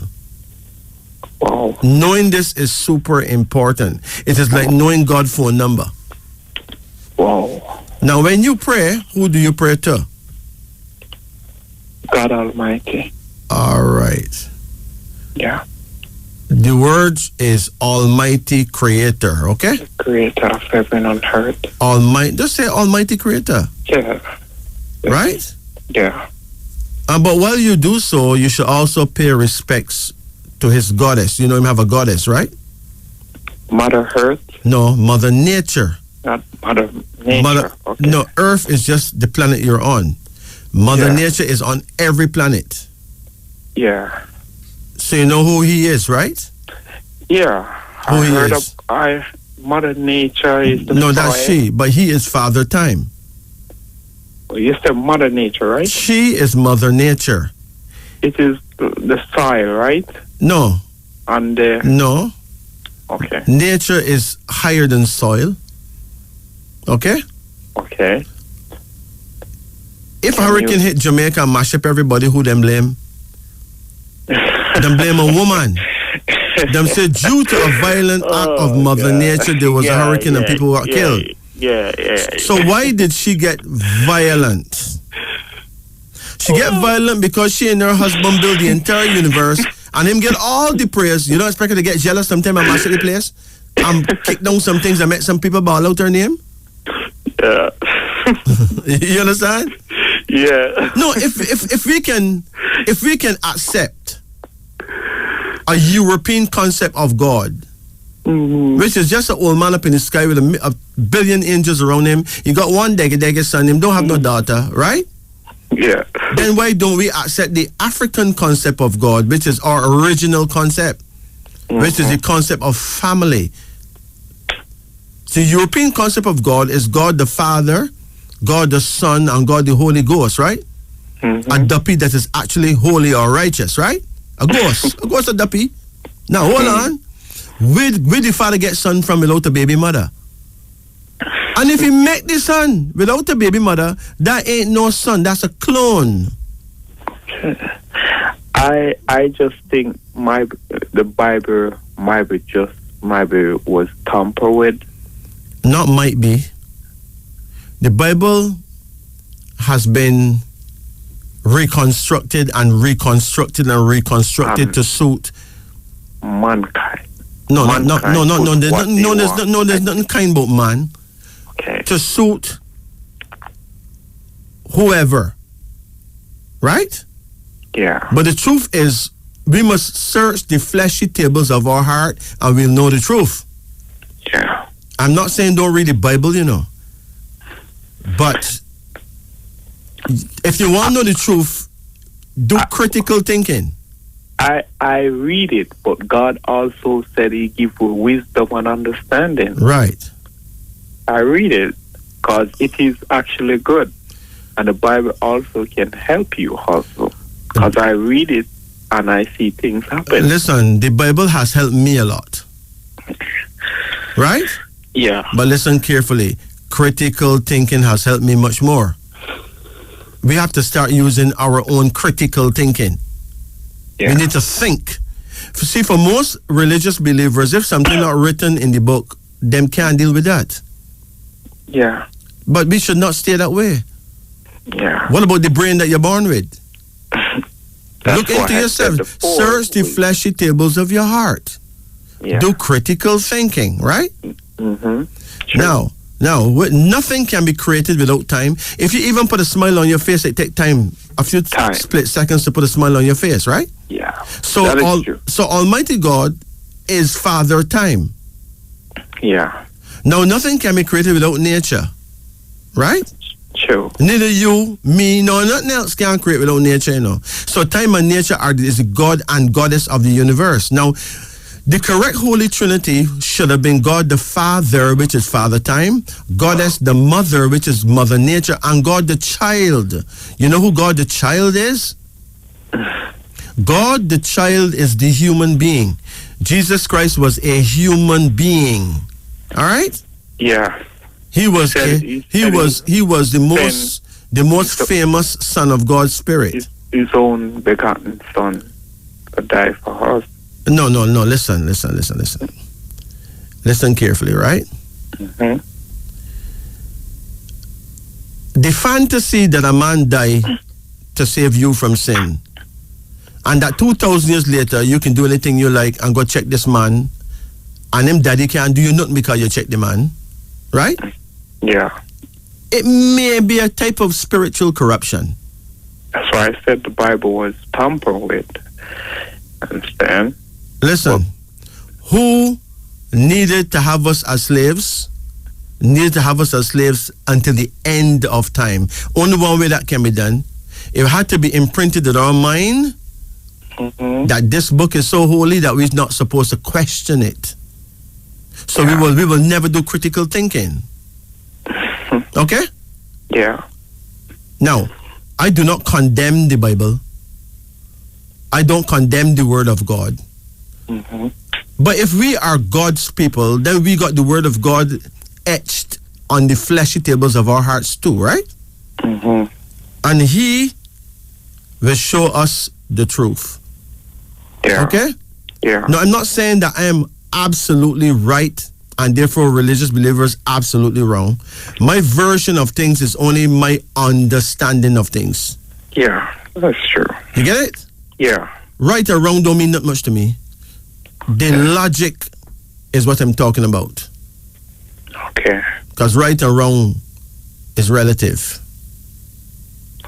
[SPEAKER 5] Wow.
[SPEAKER 1] Knowing this is super important. It is like knowing God's phone number.
[SPEAKER 5] Wow.
[SPEAKER 1] Now, when you pray, who do you pray to?
[SPEAKER 5] God Almighty.
[SPEAKER 1] All right.
[SPEAKER 5] Yeah.
[SPEAKER 1] The word is Almighty Creator, okay?
[SPEAKER 5] Creator of heaven and earth.
[SPEAKER 1] Almighty. Just say Almighty Creator.
[SPEAKER 5] Yeah.
[SPEAKER 1] Right?
[SPEAKER 5] Yeah.
[SPEAKER 1] But while you do so, you should also pay respects to his goddess. You know him have a goddess, right?
[SPEAKER 5] Mother Earth?
[SPEAKER 1] No, Mother Nature.
[SPEAKER 5] Not Mother Nature. Okay.
[SPEAKER 1] No, Earth is just the planet you're on. Mother Nature is on every planet.
[SPEAKER 5] Yeah.
[SPEAKER 1] So you know who he is, right?
[SPEAKER 5] Yeah.
[SPEAKER 1] Who he is?
[SPEAKER 5] Mother Nature is the
[SPEAKER 1] No, that's she, but he is Father Time.
[SPEAKER 5] You said Mother Nature, right?
[SPEAKER 1] She is Mother Nature.
[SPEAKER 5] It is the soil, right?
[SPEAKER 1] No.
[SPEAKER 5] And the...
[SPEAKER 1] No.
[SPEAKER 5] Okay.
[SPEAKER 1] Nature is higher than soil. Okay?
[SPEAKER 5] Okay.
[SPEAKER 1] If a hurricane hit Jamaica and mash up everybody, who them blame? Them blame a woman. Them say due to a violent act of Mother Nature, there was a hurricane and people got killed.
[SPEAKER 5] Yeah.
[SPEAKER 1] So why did she get violent? She get violent because she and her husband built the entire universe and him get all the praise. You don't expect her to get jealous sometime and mash up the place? And kick down some things and make some people ball out her name?
[SPEAKER 5] Yeah.
[SPEAKER 1] You understand?
[SPEAKER 5] Yeah.
[SPEAKER 1] No, if we can accept a European concept of God, which is just an old man up in the sky with a billion angels around him, you got one deggy son, him don't have no daughter, right?
[SPEAKER 5] Yeah.
[SPEAKER 1] Then why don't we accept the African concept of God, which is our original concept, which is the concept of family? The European concept of God is God the Father, God the Son, and God the Holy Ghost, right? A duppy that is actually holy or righteous, right? A ghost a duppy. Now hold on. Where the father get son from without a baby mother? And if he make the son without a baby mother, that ain't no son, that's a clone.
[SPEAKER 5] I just think the Bible was tampered with.
[SPEAKER 1] Not might be. The Bible has been reconstructed to suit
[SPEAKER 5] mankind.
[SPEAKER 1] No, there's nothing kind about man.
[SPEAKER 5] Okay.
[SPEAKER 1] To suit whoever. Right?
[SPEAKER 5] Yeah.
[SPEAKER 1] But the truth is, we must search the fleshy tables of our heart and we'll know the truth.
[SPEAKER 5] Yeah.
[SPEAKER 1] I'm not saying don't read the Bible, you know. But if you want to know the truth, do critical thinking.
[SPEAKER 5] I read it, but God also said he give wisdom and understanding.
[SPEAKER 1] Right.
[SPEAKER 5] I read it because it is actually good. And the Bible also can help you also. Because I read it and I see things happen.
[SPEAKER 1] Listen, the Bible has helped me a lot. Right?
[SPEAKER 5] Yeah.
[SPEAKER 1] But listen carefully. Critical thinking has helped me much more. We have to start using our own critical thinking.
[SPEAKER 5] Yeah.
[SPEAKER 1] We need to think. See, for most religious believers, if something not written in the book, them can't deal with that.
[SPEAKER 5] Yeah.
[SPEAKER 1] But we should not stay that way.
[SPEAKER 5] Yeah.
[SPEAKER 1] What about the brain that you're born with? Look into
[SPEAKER 5] I
[SPEAKER 1] yourself. Search the fleshy tables of your heart.
[SPEAKER 5] Yeah.
[SPEAKER 1] Do critical thinking, right?
[SPEAKER 5] Mm-hmm.
[SPEAKER 1] Now, nothing can be created without time. If you even put a smile on your face, it takes time, a few split seconds to put a smile on your face, right?
[SPEAKER 5] Yeah.
[SPEAKER 1] So Almighty God is Father Time.
[SPEAKER 5] Yeah.
[SPEAKER 1] Now, nothing can be created without nature, right?
[SPEAKER 5] True.
[SPEAKER 1] Neither you, me, no, nothing else can create without nature, you know. So time and nature is the God and Goddess of the universe. Now, the correct Holy Trinity should have been God the Father, which is Father Time, Goddess the Mother, which is Mother Nature, and God the Child. You know who God the Child is? God the Child is the human being. Jesus Christ was a human being. All right?
[SPEAKER 5] Yeah.
[SPEAKER 1] He was the most famous son of God's spirit.
[SPEAKER 5] His own begotten son to die for us.
[SPEAKER 1] No. Listen. Listen carefully, right?
[SPEAKER 5] Mm-hmm.
[SPEAKER 1] The fantasy that a man die to save you from sin, and that 2,000 years later you can do anything you like and go check this man, and him daddy can't do you nothing because you check the man, right?
[SPEAKER 5] Yeah.
[SPEAKER 1] It may be a type of spiritual corruption.
[SPEAKER 5] That's why I said the Bible was tampered with. Understand?
[SPEAKER 1] Listen, who needed to have us as slaves? Needed to have us as slaves until the end of time. Only one way that can be done. It had to be imprinted in our mind that this book is so holy that we're not supposed to question it. So we will never do critical thinking. Okay?
[SPEAKER 5] Yeah.
[SPEAKER 1] Now, I do not condemn the Bible. I don't condemn the Word of God.
[SPEAKER 5] Mm-hmm.
[SPEAKER 1] But if we are God's people, then we got the Word of God etched on the fleshy tables of our hearts too, right?
[SPEAKER 5] Mm-hmm.
[SPEAKER 1] And He will show us the truth.
[SPEAKER 5] Yeah.
[SPEAKER 1] Okay?
[SPEAKER 5] Yeah.
[SPEAKER 1] Now, I'm not saying that I am absolutely right and therefore religious believers absolutely wrong. My version of things is only my understanding of things.
[SPEAKER 5] Yeah, that's true.
[SPEAKER 1] You get it?
[SPEAKER 5] Yeah.
[SPEAKER 1] Right or wrong don't mean that much to me. The logic is what I'm talking about.
[SPEAKER 5] Okay.
[SPEAKER 1] Because right or wrong is relative.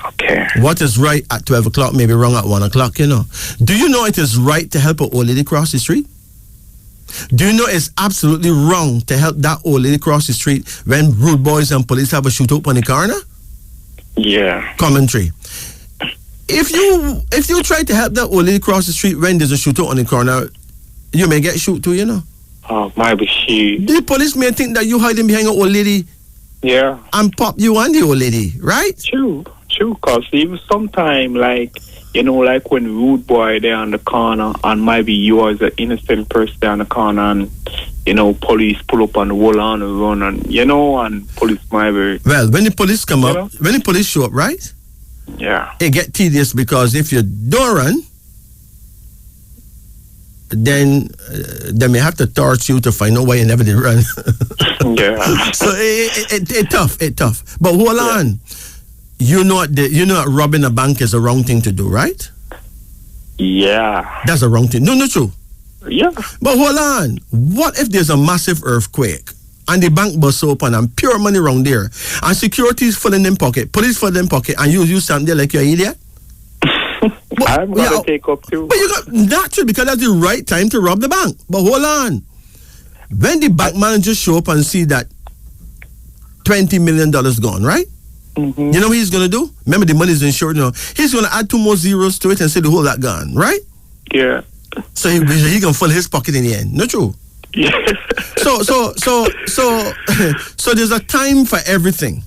[SPEAKER 5] Okay.
[SPEAKER 1] What is right at 12 o'clock may be wrong at 1 o'clock, you know. Do you know it is right to help an old lady cross the street? Do you know it's absolutely wrong to help that old lady cross the street when rude boys and police have a shootout on the corner?
[SPEAKER 5] Yeah.
[SPEAKER 1] Commentary. If you try to help that old lady cross the street when there's a shootout on the corner, you may get shoot too, you know.
[SPEAKER 5] Oh, maybe she...
[SPEAKER 1] The police may think that you hiding behind an old lady.
[SPEAKER 5] Yeah.
[SPEAKER 1] And pop you and the old lady, right?
[SPEAKER 5] True, because even sometime, like, you know, like when rude boy there on the corner and maybe you as an innocent person there on the corner and, you know, police pull up on the wall on the run and, you know, and police might be...
[SPEAKER 1] Well, when the police come up, when the police show up, right?
[SPEAKER 5] Yeah.
[SPEAKER 1] It get tedious because if you don't run, then they may have to torch you to find out why you never did run.
[SPEAKER 5] Yeah.
[SPEAKER 1] So it tough. But hold on. You know that robbing a bank is a wrong thing to do, right?
[SPEAKER 5] Yeah.
[SPEAKER 1] That's a wrong thing. No, not true.
[SPEAKER 5] Yeah.
[SPEAKER 1] But hold on. What if there's a massive earthquake and the bank busts open and pure money around there and security is full in them pocket, police full in them pocket, and you stand there like you're an idiot?
[SPEAKER 5] I'm going to take up too.
[SPEAKER 1] But you got naturally because that's the right time to rob the bank. But hold on. When the bank manager show up and see that $20 million gone, right?
[SPEAKER 5] Mm-hmm.
[SPEAKER 1] You know what he's going to do? Remember the money is insured now. He's going to add 2 more zeros to it and say the whole lot gone, right?
[SPEAKER 5] Yeah.
[SPEAKER 1] So he can fill his pocket in the end. Not true?
[SPEAKER 5] Yeah.
[SPEAKER 1] So there's a time for everything.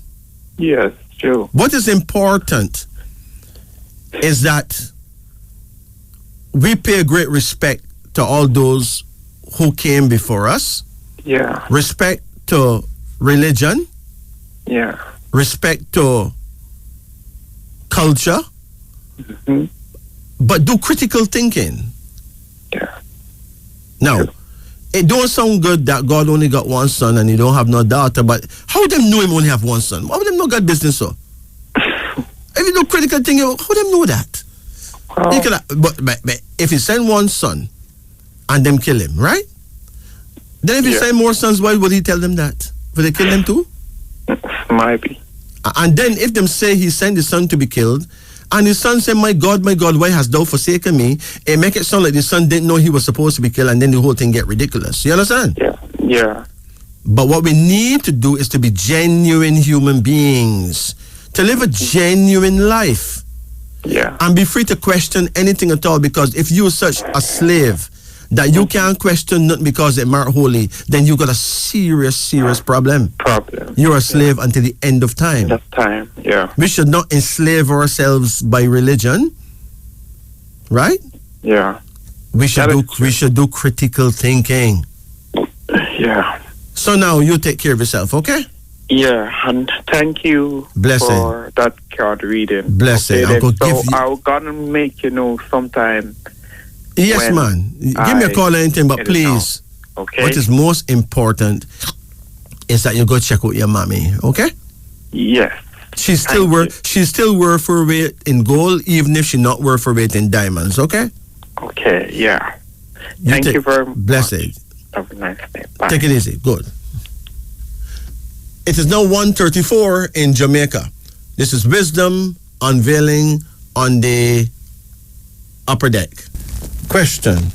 [SPEAKER 5] Yes, true.
[SPEAKER 1] What is important is that we pay great respect to all those who came before us.
[SPEAKER 5] Yeah.
[SPEAKER 1] Respect to religion.
[SPEAKER 5] Yeah.
[SPEAKER 1] Respect to culture.
[SPEAKER 5] Mm-hmm.
[SPEAKER 1] But do critical thinking.
[SPEAKER 5] Yeah.
[SPEAKER 1] Now, it don't sound good that God only got one son and he don't have no daughter, but how them know him only have one son? How them know God business so? If you do critical thinking, how them know that? But if you send one son and them kill him, right? Then if you send more sons, why would he tell them that? Will they kill them too?
[SPEAKER 5] Maybe.
[SPEAKER 1] And then if them say he sent his son to be killed, and his son said, my God, why hast thou forsaken me? It make it sound like the son didn't know he was supposed to be killed, and then the whole thing get ridiculous. You understand?
[SPEAKER 5] Yeah. Yeah.
[SPEAKER 1] But what we need to do is to be genuine human beings, to live a genuine life.
[SPEAKER 5] Yeah.
[SPEAKER 1] And be free to question anything at all, because if you're such a slave that you can't question nothing because it marked holy, then you got a serious problem. You're a slave until the end of time.
[SPEAKER 5] That time, yeah.
[SPEAKER 1] We should not enslave ourselves by religion, right?
[SPEAKER 5] Yeah.
[SPEAKER 1] We should do critical thinking.
[SPEAKER 5] Yeah.
[SPEAKER 1] So now you take care of yourself, okay?
[SPEAKER 5] Yeah, and thank you for that card reading.
[SPEAKER 1] Blessing.
[SPEAKER 5] Okay, I'm gonna make you know sometime.
[SPEAKER 1] Yes, man. Give me a call or anything, but please.
[SPEAKER 5] Okay.
[SPEAKER 1] What is most important is that you go check out your mommy, okay?
[SPEAKER 5] Yes.
[SPEAKER 1] She's still worth her weight in gold, even if she not worth her weight in diamonds, okay?
[SPEAKER 5] Okay, yeah. Thank you very much.
[SPEAKER 1] Blessed.
[SPEAKER 5] Have a nice day. Bye.
[SPEAKER 1] Take it easy. Good. It is now 1:34 in Jamaica. This is Wisdom Unveiling on the upper deck. Question.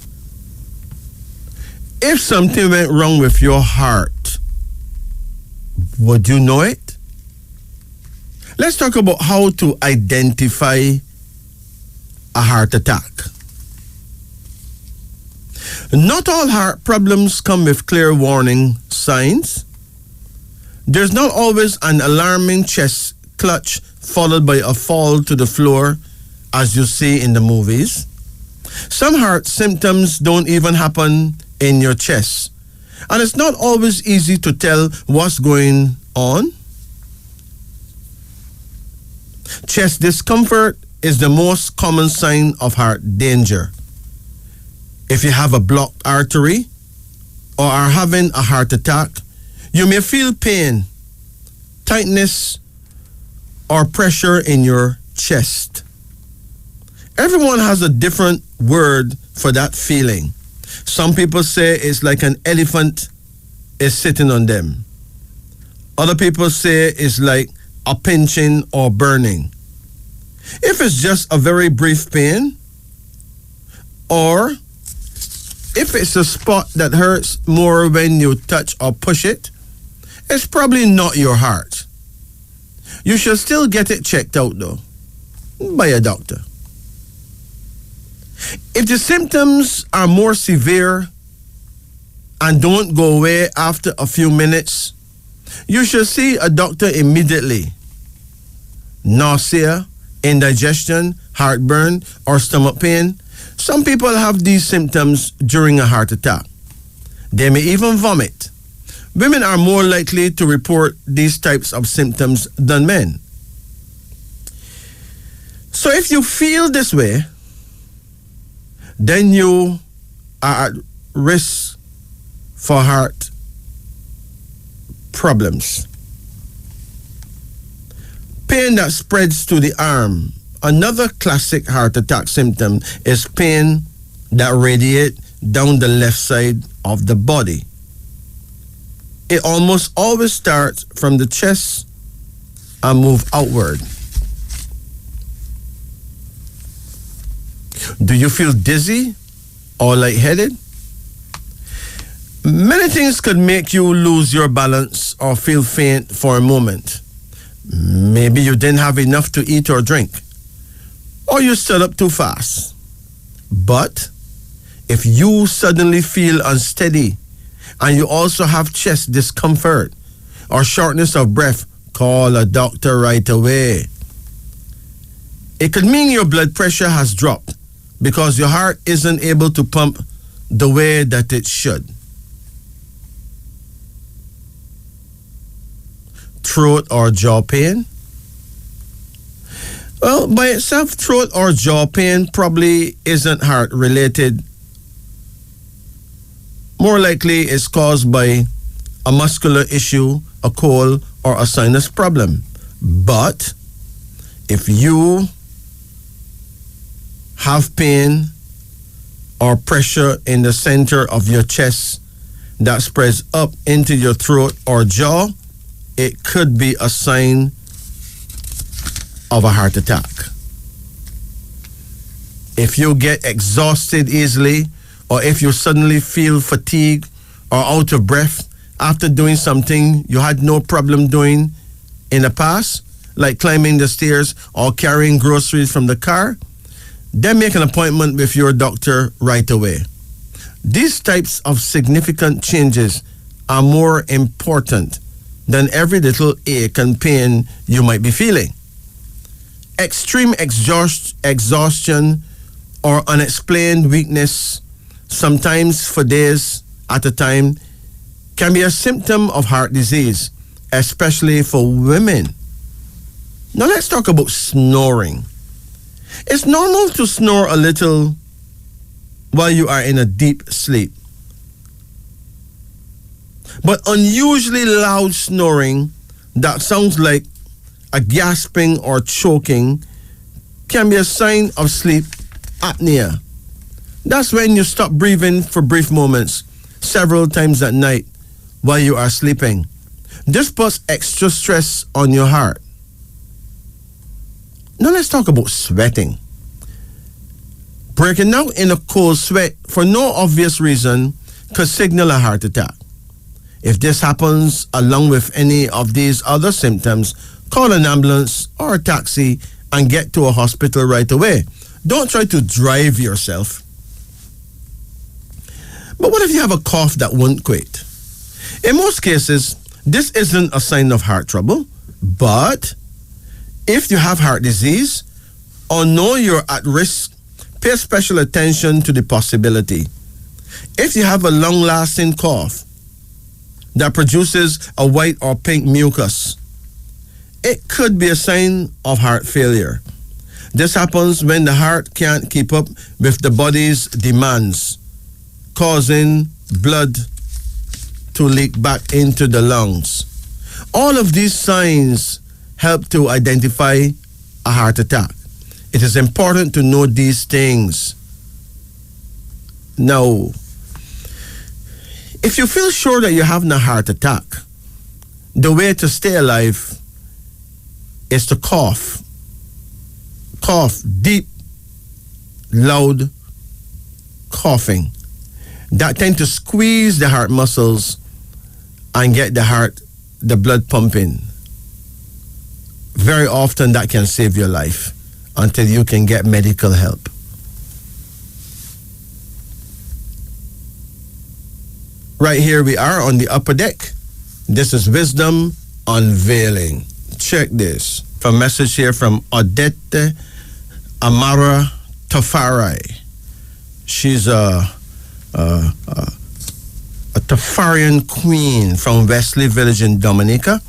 [SPEAKER 1] If something went wrong with your heart, would you know it? Let's talk about how to identify a heart attack. Not all heart problems come with clear warning signs. There's not always an alarming chest clutch followed by a fall to the floor as you see in the movies. Some heart symptoms don't even happen in your chest, and it's not always easy to tell what's going on. Chest discomfort is the most common sign of heart danger. If you have a blocked artery or are having a heart attack, you may feel pain, tightness, or pressure in your chest. Everyone has a different word for that feeling. Some people say it's like an elephant is sitting on them. Other people say it's like a pinching or burning. If it's just a very brief pain, or if it's a spot that hurts more when you touch or push it, it's probably not your heart. You should still get it checked out though, by a doctor. If the symptoms are more severe and don't go away after a few minutes, you should see a doctor immediately. Nausea, indigestion, heartburn, or stomach pain. Some people have these symptoms during a heart attack. They may even vomit. Women are more likely to report these types of symptoms than men. So if you feel this way, then you are at risk for heart problems. Pain that spreads to the arm. Another classic heart attack symptom is pain that radiates down the left side of the body. It almost always starts from the chest and move outward. Do you feel dizzy or lightheaded? Many things could make you lose your balance or feel faint for a moment. Maybe you didn't have enough to eat or drink, or you stood up too fast. But if you suddenly feel unsteady and you also have chest discomfort or shortness of breath, call a doctor right away. It could mean your blood pressure has dropped because your heart isn't able to pump the way that it should. Throat or jaw pain? Well, by itself, throat or jaw pain probably isn't heart related. More likely it's caused by a muscular issue, a cold, or a sinus problem. But if you have pain or pressure in the center of your chest that spreads up into your throat or jaw, it could be a sign of a heart attack. If you get exhausted easily, or if you suddenly feel fatigued or out of breath after doing something you had no problem doing in the past, like climbing the stairs or carrying groceries from the car, then make an appointment with your doctor right away. These types of significant changes are more important than every little ache and pain you might be feeling. Extreme exhaustion or unexplained weakness, sometimes for days at a time, can be a symptom of heart disease, especially for women. Now let's talk about snoring. It's normal to snore a little while you are in a deep sleep. But unusually loud snoring that sounds like a gasping or choking can be a sign of sleep apnea. That's when you stop breathing for brief moments, several times at night while you are sleeping. This puts extra stress on your heart. Now let's talk about sweating. Breaking out in a cold sweat for no obvious reason could signal a heart attack. If this happens along with any of these other symptoms, call an ambulance or a taxi and get to a hospital right away. Don't try to drive yourself. But what if you have a cough that won't quit? In most cases, this isn't a sign of heart trouble, but if you have heart disease or know you're at risk, pay special attention to the possibility. If you have a long-lasting cough that produces a white or pink mucus, it could be a sign of heart failure. This happens when the heart can't keep up with the body's demands, causing blood to leak back into the lungs. All of these signs help to identify a heart attack. It is important to know these things. Now, if you feel sure that you're having a heart attack, the way to stay alive is to cough. Cough, deep, loud coughing. That tend to squeeze the heart muscles and get the blood pumping. Very often that can save your life until you can get medical help. Right here we are on the upper deck. This is Wisdom Unveiling. Check this. A message here from Odette Amara Tafari. She's a Tafarian queen from Wesley Village in Dominica.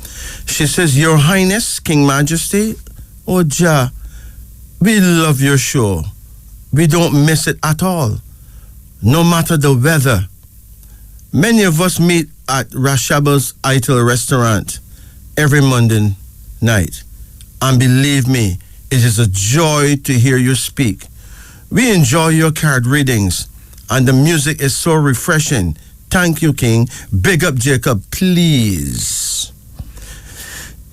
[SPEAKER 1] She says, Your Highness, King Majesty, Jah, we love your show. We don't miss it at all, no matter the weather. Many of us meet at Rashaba's Idol restaurant every Monday night. And believe me, it is a joy to hear you speak. We enjoy your card readings, and the music is so refreshing. Thank you, King. Big up, Jacob, please.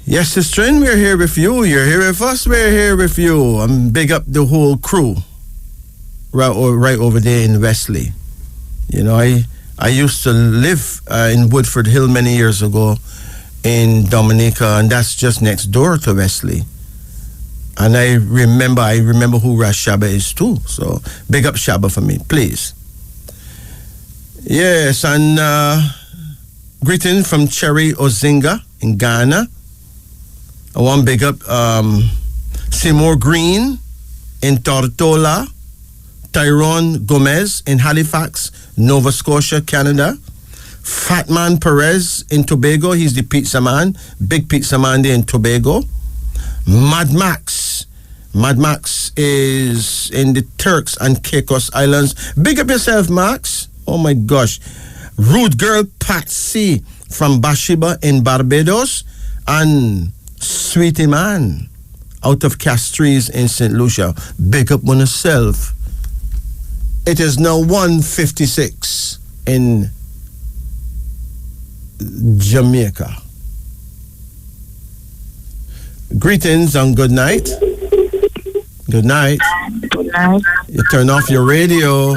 [SPEAKER 1] Yes, Sister, we're here with you. You're here with us. We're here with you. And big up the whole crew right over there in Wesley. You know, I used to live in Woodford Hill many years ago in Dominica, and that's just next door to Wesley. And I remember who Ras Shaba is too. So big up Shaba for me, please. Yes, and greeting from Cherry Ozinga in Ghana. I want to big up Seymour Green in Tortola, Tyrone Gomez in Halifax, Nova Scotia, Canada. Fatman Perez in Tobago, he's the pizza man, big pizza man there in Tobago. Mad Max is in the Turks and Caicos Islands. Big up yourself, Max. Oh my gosh. Rude Girl Patsy from Bathsheba in Barbados. And Sweetie Man out of Castries in St. Lucia. Big up on yourself. It is now 1:56 in Jamaica. Greetings and good night. Good night.
[SPEAKER 4] Good night.
[SPEAKER 1] You turn off your radio.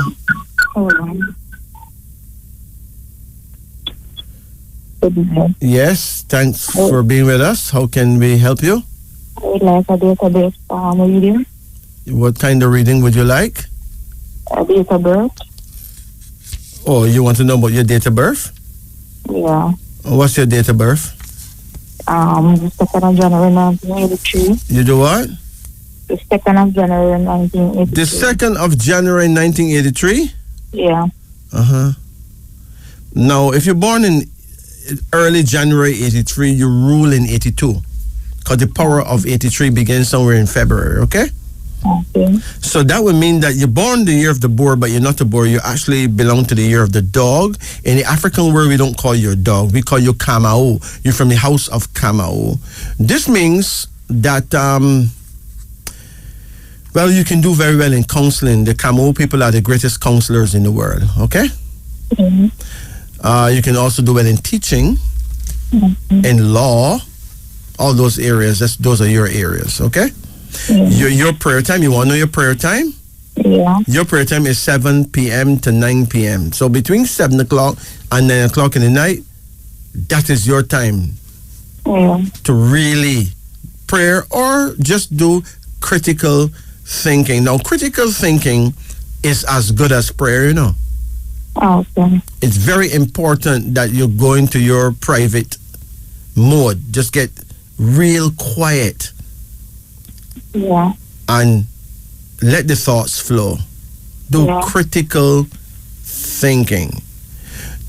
[SPEAKER 4] Hold on. Good night.
[SPEAKER 1] Yes, thanks for being with us. How can we help you?
[SPEAKER 4] I would like a database reading.
[SPEAKER 1] What kind of reading would you like?
[SPEAKER 4] A date of birth.
[SPEAKER 1] Oh, you want to know about your date of birth?
[SPEAKER 4] Yeah.
[SPEAKER 1] What's your date of birth?
[SPEAKER 4] The 2nd of January 1983.
[SPEAKER 1] You do what?
[SPEAKER 4] The 2nd of January 1983.
[SPEAKER 1] The 2nd of January 1983?
[SPEAKER 4] Yeah.
[SPEAKER 1] Uh-huh. Now, if you're born in early January 83, you rule in 82. Because the power of 83 begins somewhere in February, okay?
[SPEAKER 3] Okay.
[SPEAKER 1] So that would mean that you're born the year of the boar, but you're not a boar. You actually belong to the year of the dog. In the African world, we don't call you a dog. We call you Kamao. You're from the house of Kamao. This means that, well, you can do very well in counseling. The Kamao people are the greatest counselors in the world, okay? You can also do well in teaching, in law, all those areas. Those are your areas, okay? Your prayer time, you want to know your prayer time?
[SPEAKER 3] Yeah.
[SPEAKER 1] Your prayer time is 7 p.m. to 9 p.m. So between 7 o'clock and 9 o'clock in the night, that is your time to really pray or just do critical thinking. Now, critical thinking is as good as prayer, you know.
[SPEAKER 3] Okay.
[SPEAKER 1] It's very important that you go into your private mode. Just get real quiet.
[SPEAKER 3] Yeah.
[SPEAKER 1] And let the thoughts flow. Do critical thinking.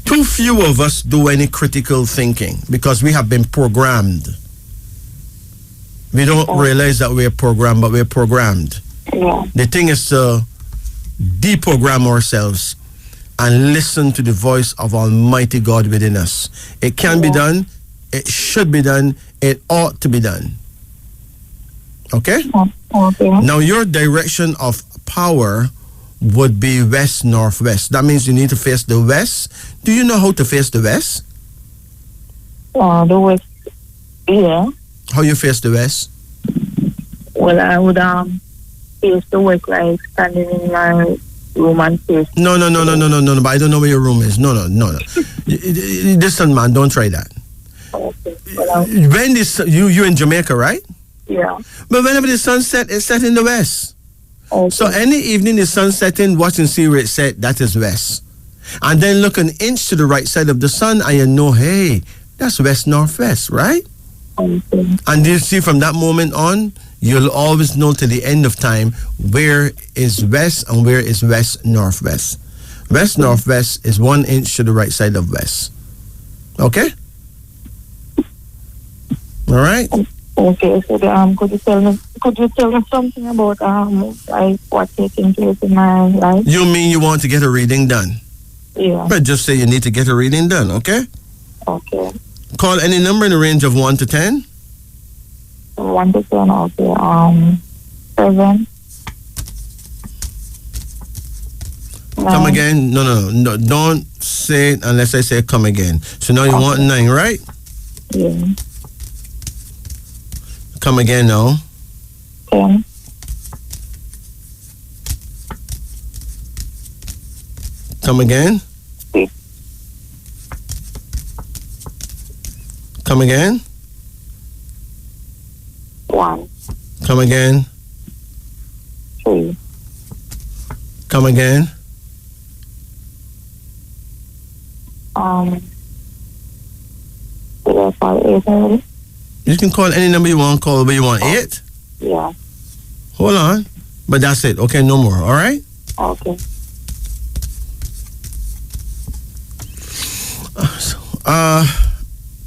[SPEAKER 1] Too few of us do any critical thinking because we have been programmed. We don't realize that we're programmed, but we're programmed.
[SPEAKER 3] Yeah.
[SPEAKER 1] The thing is to deprogram ourselves and listen to the voice of Almighty God within us. It can be done. It should be done. It ought to be done. Okay?
[SPEAKER 3] Okay.
[SPEAKER 1] Now, your direction of power would be west-northwest. That means you need to face the west. Do you know how to face the west?
[SPEAKER 3] The west, yeah.
[SPEAKER 1] How you face the west?
[SPEAKER 3] Well, I would face the west like standing in my room and face.
[SPEAKER 1] No. But I don't know where your room is. No. Listen, man, don't try that.
[SPEAKER 3] Okay. Well,
[SPEAKER 1] When this, you in Jamaica, right?
[SPEAKER 3] yeah.
[SPEAKER 1] But whenever the sun set, it's set in the west.
[SPEAKER 3] Okay.
[SPEAKER 1] So any evening the sun setting, watch and see where it's set, that is west. And then look an inch to the right side of the sun and you know, hey, that's west-northwest, right?
[SPEAKER 3] Okay.
[SPEAKER 1] And you see from that moment on, you'll always know to the end of time where is west and where is west-northwest. West-northwest is 1 inch to the right side of west. Okay? All right?
[SPEAKER 3] Okay, so could you tell me something about like what's taking place in my life?
[SPEAKER 1] You mean you want to get a reading done?
[SPEAKER 3] Yeah.
[SPEAKER 1] But just say you need to get a reading done, okay?
[SPEAKER 3] Okay.
[SPEAKER 1] Call any number in the range of 1 to 10.
[SPEAKER 3] 1 to 10, okay. 7.
[SPEAKER 1] Come again? No. Don't say it unless I say come again. So now you want 9, right?
[SPEAKER 3] Yeah.
[SPEAKER 1] Come again now.
[SPEAKER 3] 10.
[SPEAKER 1] Come again.
[SPEAKER 3] 6.
[SPEAKER 1] Come again.
[SPEAKER 3] 1.
[SPEAKER 1] Come again.
[SPEAKER 3] 3.
[SPEAKER 1] Come again.
[SPEAKER 3] Did I call 8 already?
[SPEAKER 1] You can call any number you want. Call where you want. 8.
[SPEAKER 3] Yeah.
[SPEAKER 1] Hold on. But that's it. Okay, no more. All right.
[SPEAKER 3] Okay.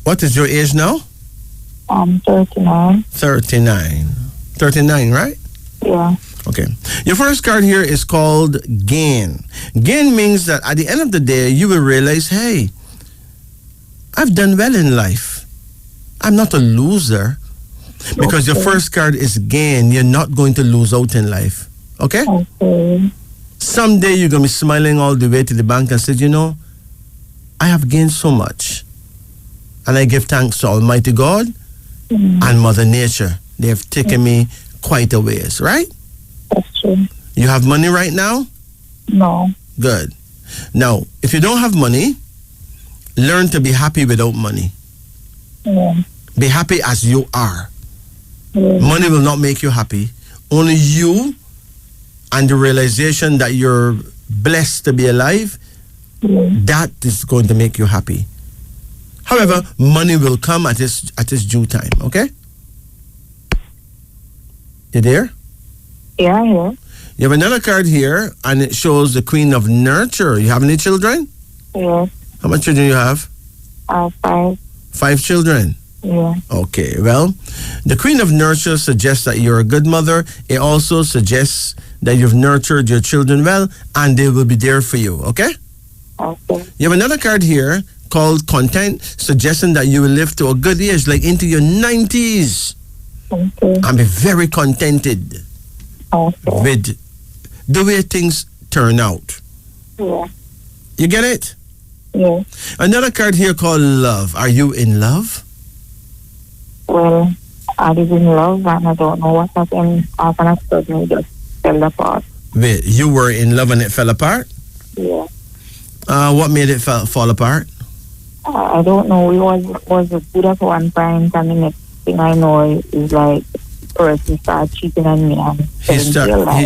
[SPEAKER 1] What is your age now?
[SPEAKER 3] 39.
[SPEAKER 1] 39. 39, right?
[SPEAKER 3] Yeah.
[SPEAKER 1] Okay. Your first card here is called gain. Gain means that at the end of the day, you will realize, hey, I've done well in life. I'm not a loser. Because your first card is gain. You're not going to lose out in life. Okay?
[SPEAKER 3] Okay.
[SPEAKER 1] Someday you're going to be smiling all the way to the bank and say, you know, I have gained so much. And I give thanks to Almighty God and Mother Nature. They have taken me quite a ways, right?
[SPEAKER 3] That's true.
[SPEAKER 1] You have money right now?
[SPEAKER 3] No.
[SPEAKER 1] Good. Now, if you don't have money, learn to be happy without money.
[SPEAKER 3] Yeah.
[SPEAKER 1] Be happy as you are.
[SPEAKER 3] Yeah.
[SPEAKER 1] Money will not make you happy. Only you and the realization that you're blessed to be alive, that is going to make you happy. However, money will come at its due time, okay? You there?
[SPEAKER 3] Yeah, yeah.
[SPEAKER 1] You have another card here, and it shows the Queen of Nurture. You have any children?
[SPEAKER 3] Yeah.
[SPEAKER 1] How much children do you have?
[SPEAKER 3] 5.
[SPEAKER 1] 5 children?
[SPEAKER 3] Yeah.
[SPEAKER 1] Okay, well, the Queen of Nurture suggests that you're a good mother. It also suggests that you've nurtured your children well and they will be there for you, okay?
[SPEAKER 3] Okay.
[SPEAKER 1] You have another card here called Content, suggesting that you will live to a good age, like into your 90s.
[SPEAKER 3] Okay.
[SPEAKER 1] And be very contented with the way things turn out.
[SPEAKER 3] Yeah.
[SPEAKER 1] You get it?
[SPEAKER 3] Yeah.
[SPEAKER 1] Another card here called Love. Are you in love?
[SPEAKER 3] Well, I was in love and I don't know what happened. After a sudden, it just fell apart.
[SPEAKER 1] Wait, you were in love and it fell apart?
[SPEAKER 3] Yeah.
[SPEAKER 1] What made it fall apart?
[SPEAKER 3] I don't know. We was good at one point, and the next thing I know is like the person started cheating on me. And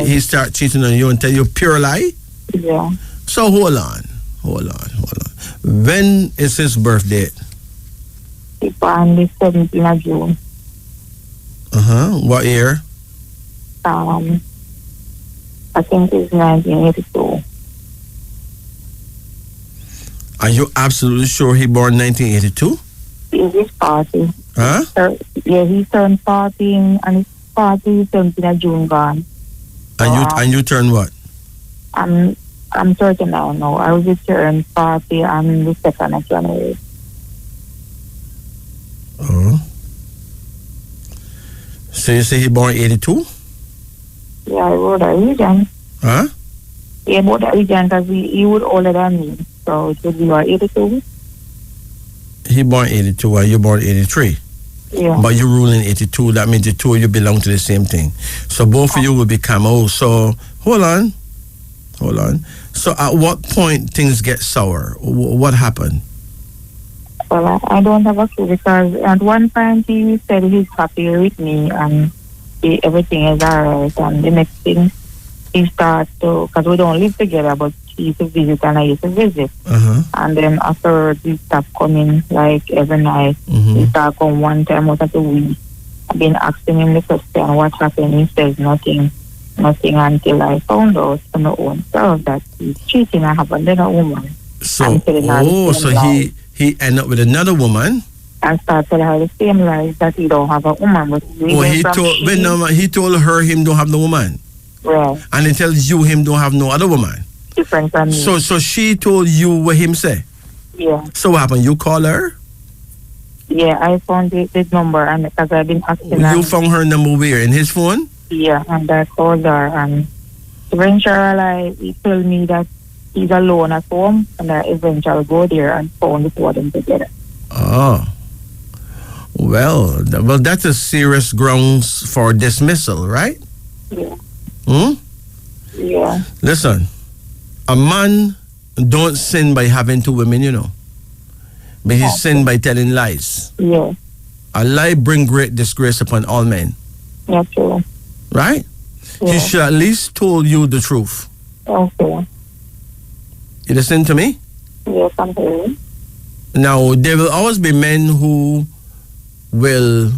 [SPEAKER 1] he start cheating on you and tell you pure lie?
[SPEAKER 3] Yeah.
[SPEAKER 1] So hold on. When is his birthday?
[SPEAKER 3] It's on the 17th of June.
[SPEAKER 1] What year?
[SPEAKER 3] I think it's 1982.
[SPEAKER 1] Are you absolutely sure he born 1982?
[SPEAKER 3] He's 40.
[SPEAKER 1] Huh?
[SPEAKER 3] Yeah, he turned 14 and he's 40, 17th of June gone.
[SPEAKER 1] And you turn what?
[SPEAKER 3] I'm 39 now. I will turn 40 on the 2nd of January.
[SPEAKER 1] Oh. So you say he born 82?
[SPEAKER 3] Yeah, I wrote a region.
[SPEAKER 1] Huh?
[SPEAKER 3] Yeah, about a region because he would older than me. So it would be what, 82?
[SPEAKER 1] He born 82 and you born 83.
[SPEAKER 3] Yeah.
[SPEAKER 1] But you ruling 82, that means the two of you belong to the same thing. So both of you will become old. So hold on. So at what point things get sour? What happened?
[SPEAKER 3] Well, I don't have a clue because at one point he said he's happy with me and everything is alright. And the next thing he starts to, because we don't live together, but he used to visit and I used to visit. And then after he stopped coming like every night, he started coming one time out of the week. I've been asking him the question, what happened? He says nothing until I found out on my own self that he's cheating and have another woman.
[SPEAKER 1] So he ended up with another woman
[SPEAKER 3] and started telling her the same lies that he don't have a woman. But
[SPEAKER 1] he told her him don't have no woman.
[SPEAKER 3] Right.
[SPEAKER 1] And he tells you him don't have no other woman.
[SPEAKER 3] Different from me.
[SPEAKER 1] So she told you what him say?
[SPEAKER 3] Yeah.
[SPEAKER 1] So what happened? You call her?
[SPEAKER 3] Yeah, I found the number and because I've been asking her.
[SPEAKER 1] You found her number where? In his phone?
[SPEAKER 3] Yeah, and I called her and eventually he told me that he's alone at home and I eventually go there and found the two of them together.
[SPEAKER 1] Oh. Well, that's a serious grounds for dismissal, right?
[SPEAKER 3] Yeah.
[SPEAKER 1] Yeah. Listen, a man don't sin by having two women, you know. But he sin by telling lies.
[SPEAKER 3] Yeah.
[SPEAKER 1] A lie bring great disgrace upon all men.
[SPEAKER 3] Yeah, true.
[SPEAKER 1] Right?
[SPEAKER 3] Yeah.
[SPEAKER 1] He should at least told you the truth.
[SPEAKER 3] Okay.
[SPEAKER 1] You listen to me?
[SPEAKER 3] Yes, I'm hearing.
[SPEAKER 1] Now, there will always be men who will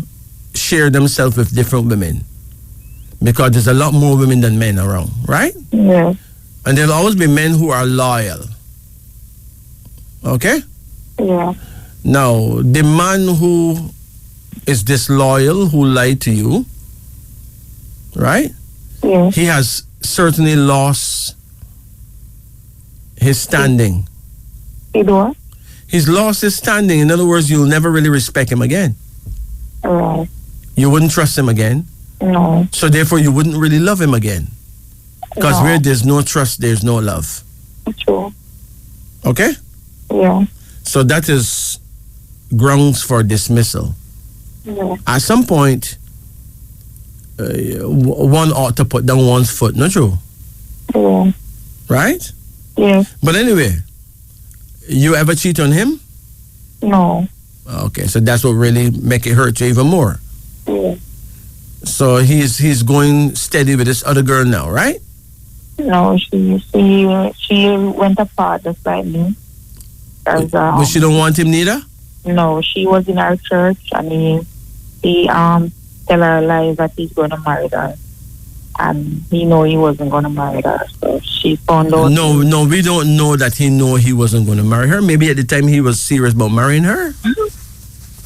[SPEAKER 1] share themselves with different women. Because there's a lot more women than men around, right?
[SPEAKER 3] Yeah.
[SPEAKER 1] And there'll always be men who are loyal. Okay?
[SPEAKER 3] Yeah.
[SPEAKER 1] Now, the man who is disloyal, who lied to you, right?
[SPEAKER 3] Yeah.
[SPEAKER 1] He has certainly lost his standing.
[SPEAKER 3] He do?
[SPEAKER 1] He's lost his standing. In other words, you'll never really respect him again.
[SPEAKER 3] Right.
[SPEAKER 1] You wouldn't trust him again.
[SPEAKER 3] No.
[SPEAKER 1] So therefore, you wouldn't really love him again. Because where there's no trust, there's no love.
[SPEAKER 3] True.
[SPEAKER 1] Okay?
[SPEAKER 3] Yeah.
[SPEAKER 1] So that is grounds for dismissal.
[SPEAKER 3] Yeah.
[SPEAKER 1] At some point, one ought to put down one's foot, not true?
[SPEAKER 3] Yeah.
[SPEAKER 1] Right?
[SPEAKER 3] Yeah.
[SPEAKER 1] But anyway, you ever cheat on him?
[SPEAKER 3] No.
[SPEAKER 1] Okay, so that's what really make it hurt you even more.
[SPEAKER 3] Yeah.
[SPEAKER 1] So he's going steady with this other girl now, right?
[SPEAKER 3] No, she went apart just like me.
[SPEAKER 1] But she don't want him neither?
[SPEAKER 3] No, she was in our church and he tell her lies that he's going to marry her. and he know he wasn't going to marry her. So she found out.
[SPEAKER 1] No, we don't know that he know he wasn't going to marry her. Maybe at the time he was serious about marrying her.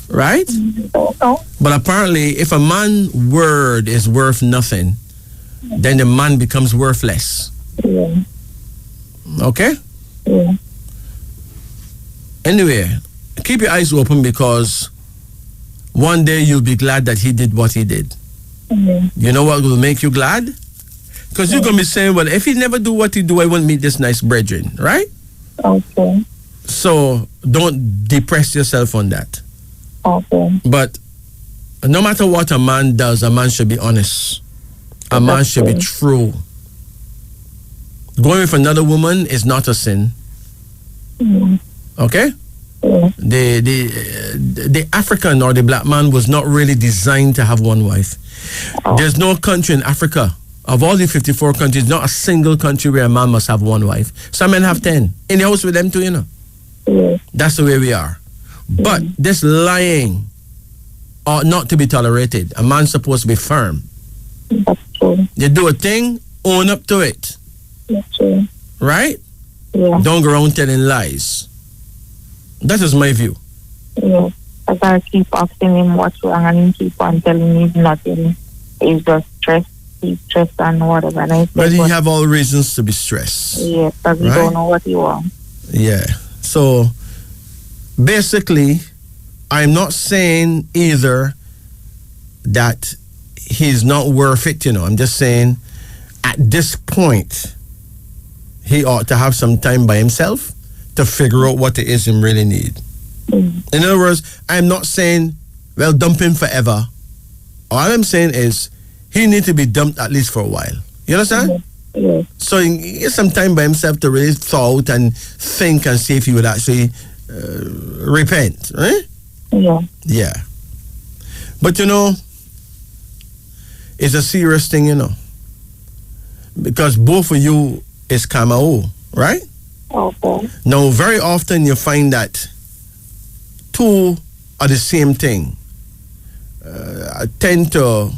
[SPEAKER 1] Right?
[SPEAKER 3] No.
[SPEAKER 1] But apparently, if a man's word is worth nothing, then the man becomes worthless.
[SPEAKER 3] Yeah.
[SPEAKER 1] Okay?
[SPEAKER 3] Yeah.
[SPEAKER 1] Anyway, keep your eyes open, because one day you'll be glad that he did what he did.
[SPEAKER 3] Mm-hmm.
[SPEAKER 1] You know what will make you glad? Because you're going to be saying, well, if he never do what he do, I won't meet this nice brethren, right?
[SPEAKER 3] Okay.
[SPEAKER 1] So don't depress yourself on that.
[SPEAKER 3] Okay.
[SPEAKER 1] But no matter what a man does, a man should be honest. A man should be true. Going with another woman is not a sin.
[SPEAKER 3] Mm-hmm.
[SPEAKER 1] Okay?
[SPEAKER 3] Yeah.
[SPEAKER 1] The African or the black man was not really designed to have one wife.
[SPEAKER 3] Oh.
[SPEAKER 1] There's no country in Africa, of all the 54 countries, not a single country where a man must have one wife. Some men have 10 in the house with them too, you know.
[SPEAKER 3] Yeah.
[SPEAKER 1] That's the way we are. But this lying ought not to be tolerated. A man's supposed to be firm.
[SPEAKER 3] That's true.
[SPEAKER 1] You do a thing, own up to it.
[SPEAKER 3] That's true.
[SPEAKER 1] Right?
[SPEAKER 3] Yeah.
[SPEAKER 1] Don't go around telling lies. That is my view.
[SPEAKER 3] Yeah. As I keep asking him what's wrong, and he keep on telling me he's nothing. He's just stressed. He's stressed and whatever. And I said,
[SPEAKER 1] But he have all reasons to be stressed.
[SPEAKER 3] Yeah, because he don't know what he wants.
[SPEAKER 1] Yeah. So basically, I'm not saying either that he's not worth it, you know. I'm just saying at this point, he ought to have some time by himself to figure out what it is he really need. In other words, I'm not saying, well, dump him forever. All I'm saying is he need to be dumped at least for a while. You understand?
[SPEAKER 3] Yeah.
[SPEAKER 1] So he get some time by himself to really thaw out and think and see if he would actually repent, right?
[SPEAKER 3] Yeah.
[SPEAKER 1] Yeah. But you know, it's a serious thing, you know, because both of you is Kamau, right?
[SPEAKER 3] Okay.
[SPEAKER 1] Now, very often you find that two are the same thing. Tend to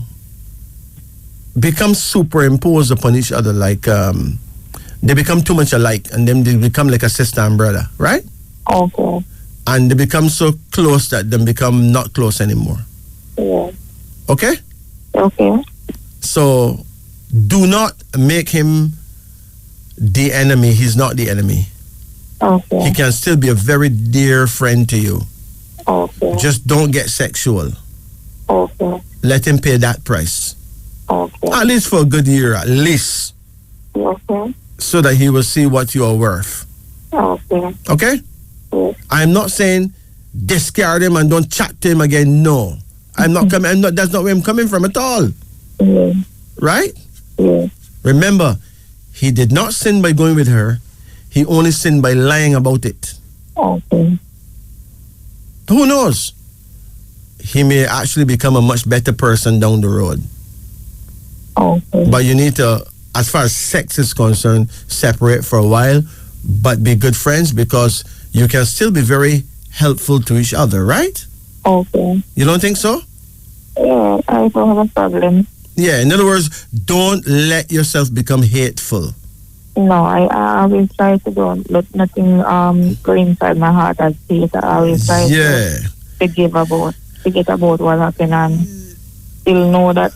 [SPEAKER 1] become superimposed upon each other, like they become too much alike, and then they become like a sister and brother, right?
[SPEAKER 3] Okay.
[SPEAKER 1] And they become so close that they become not close anymore.
[SPEAKER 3] Yeah.
[SPEAKER 1] Okay?
[SPEAKER 3] Okay.
[SPEAKER 1] So do not make him the enemy. He's not the enemy.
[SPEAKER 3] Okay.
[SPEAKER 1] He can still be a very dear friend to you.
[SPEAKER 3] Okay.
[SPEAKER 1] Just don't get sexual.
[SPEAKER 3] Okay.
[SPEAKER 1] Let him pay that price.
[SPEAKER 3] Okay.
[SPEAKER 1] At least for a good year, at least.
[SPEAKER 3] Okay.
[SPEAKER 1] So that he will see what you are worth.
[SPEAKER 3] Okay.
[SPEAKER 1] Okay?
[SPEAKER 3] Yes.
[SPEAKER 1] I'm not saying discard him and don't chat to him again. No. I'm not coming. That's not where I'm coming from at all.
[SPEAKER 3] Yeah.
[SPEAKER 1] Right?
[SPEAKER 3] Yeah.
[SPEAKER 1] Remember, he did not sin by going with her. He only sinned by lying about it.
[SPEAKER 3] Okay.
[SPEAKER 1] Who knows? He may actually become a much better person down the road.
[SPEAKER 3] Okay.
[SPEAKER 1] But you need to, as far as sex is concerned, separate for a while, but be good friends, because you can still be very helpful to each other, right?
[SPEAKER 3] Okay.
[SPEAKER 1] You don't think so?
[SPEAKER 3] Yeah, I don't have a problem.
[SPEAKER 1] Yeah, in other words, don't let yourself become hateful.
[SPEAKER 3] No, I always try to don't let nothing go inside my heart as hate. I always try to forget about what happened and still know that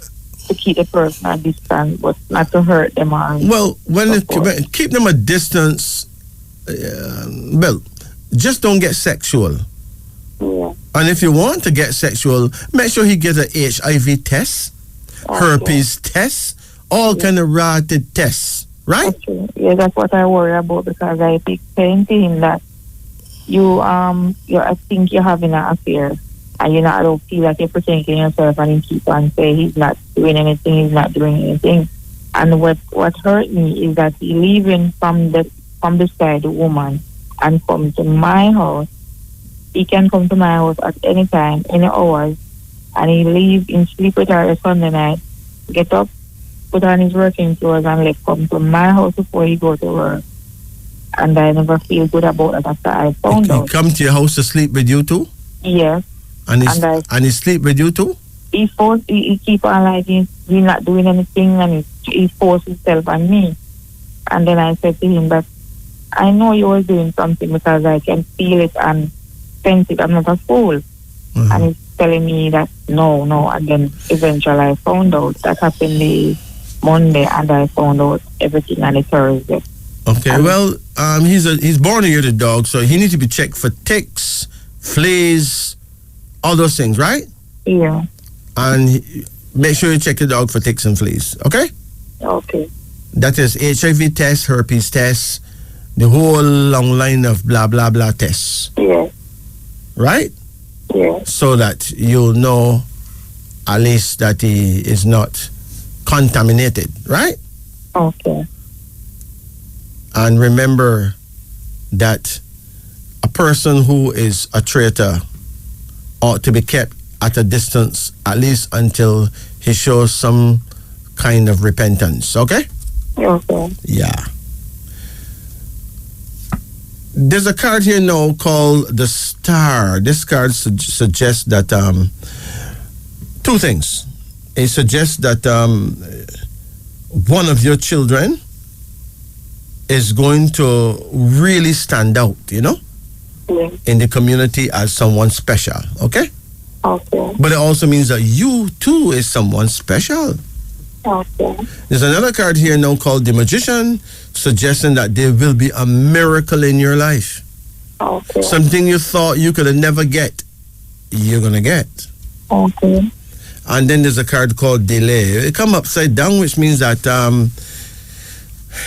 [SPEAKER 3] to keep the person at distance, but not to hurt them.
[SPEAKER 1] Well, keep them at distance. Well, just don't get sexual.
[SPEAKER 3] Yeah.
[SPEAKER 1] And if you want to get sexual, make sure he gets a HIV test, herpes test, all kind of rotted tests, right?
[SPEAKER 3] Okay. Yeah, that's what I worry about, because I keep saying to him that I think you're having an affair, and I don't feel like you're protecting yourself, and he keep on saying he's not doing anything. And what hurt me is that he leaving from the side, the woman, and come to my house. He can come to my house at any time, any hours, and he leave and sleep with her Sunday night, get up, put on his working clothes, and come to my house before he go to work. And I never feel good about it after I found out.
[SPEAKER 1] He come to your house to sleep with you too?
[SPEAKER 3] Yes.
[SPEAKER 1] And he sleep with you too?
[SPEAKER 3] he forced, he keep on like he's not doing anything, and he forced himself on me. And then I said to him that I know you were doing something because I can feel it and sense it. I'm not a fool. And he's telling me that no. And then eventually I found out that happened the Monday, and I found out everything on the Thursday.
[SPEAKER 1] Okay, well, he's born a year the dog, so he needs to be checked for ticks, fleas, all those things, right?
[SPEAKER 3] Yeah.
[SPEAKER 1] And make sure you check your dog for ticks and fleas, okay?
[SPEAKER 3] Okay.
[SPEAKER 1] That is HIV test, herpes test, the whole long line of blah, blah, blah tests.
[SPEAKER 3] Yeah.
[SPEAKER 1] Right?
[SPEAKER 3] Yeah.
[SPEAKER 1] So that you'll know at least that he is not contaminated, right?
[SPEAKER 3] Okay.
[SPEAKER 1] And remember that a person who is a traitor ought to be kept at a distance at least until he shows some kind of repentance, okay?
[SPEAKER 3] Okay.
[SPEAKER 1] Yeah. There's a card here now called the Star. This card suggests that two things. It suggests that one of your children is going to really stand out, you know, in the community as someone special, okay?
[SPEAKER 3] Okay.
[SPEAKER 1] But it also means that you too is someone special.
[SPEAKER 3] Okay.
[SPEAKER 1] There's another card here now called the Magician, suggesting that there will be a miracle in your life.
[SPEAKER 3] Okay.
[SPEAKER 1] Something you thought you could never get, you're going to get.
[SPEAKER 3] Okay.
[SPEAKER 1] And then there's a card called Delay. It come upside down, which means that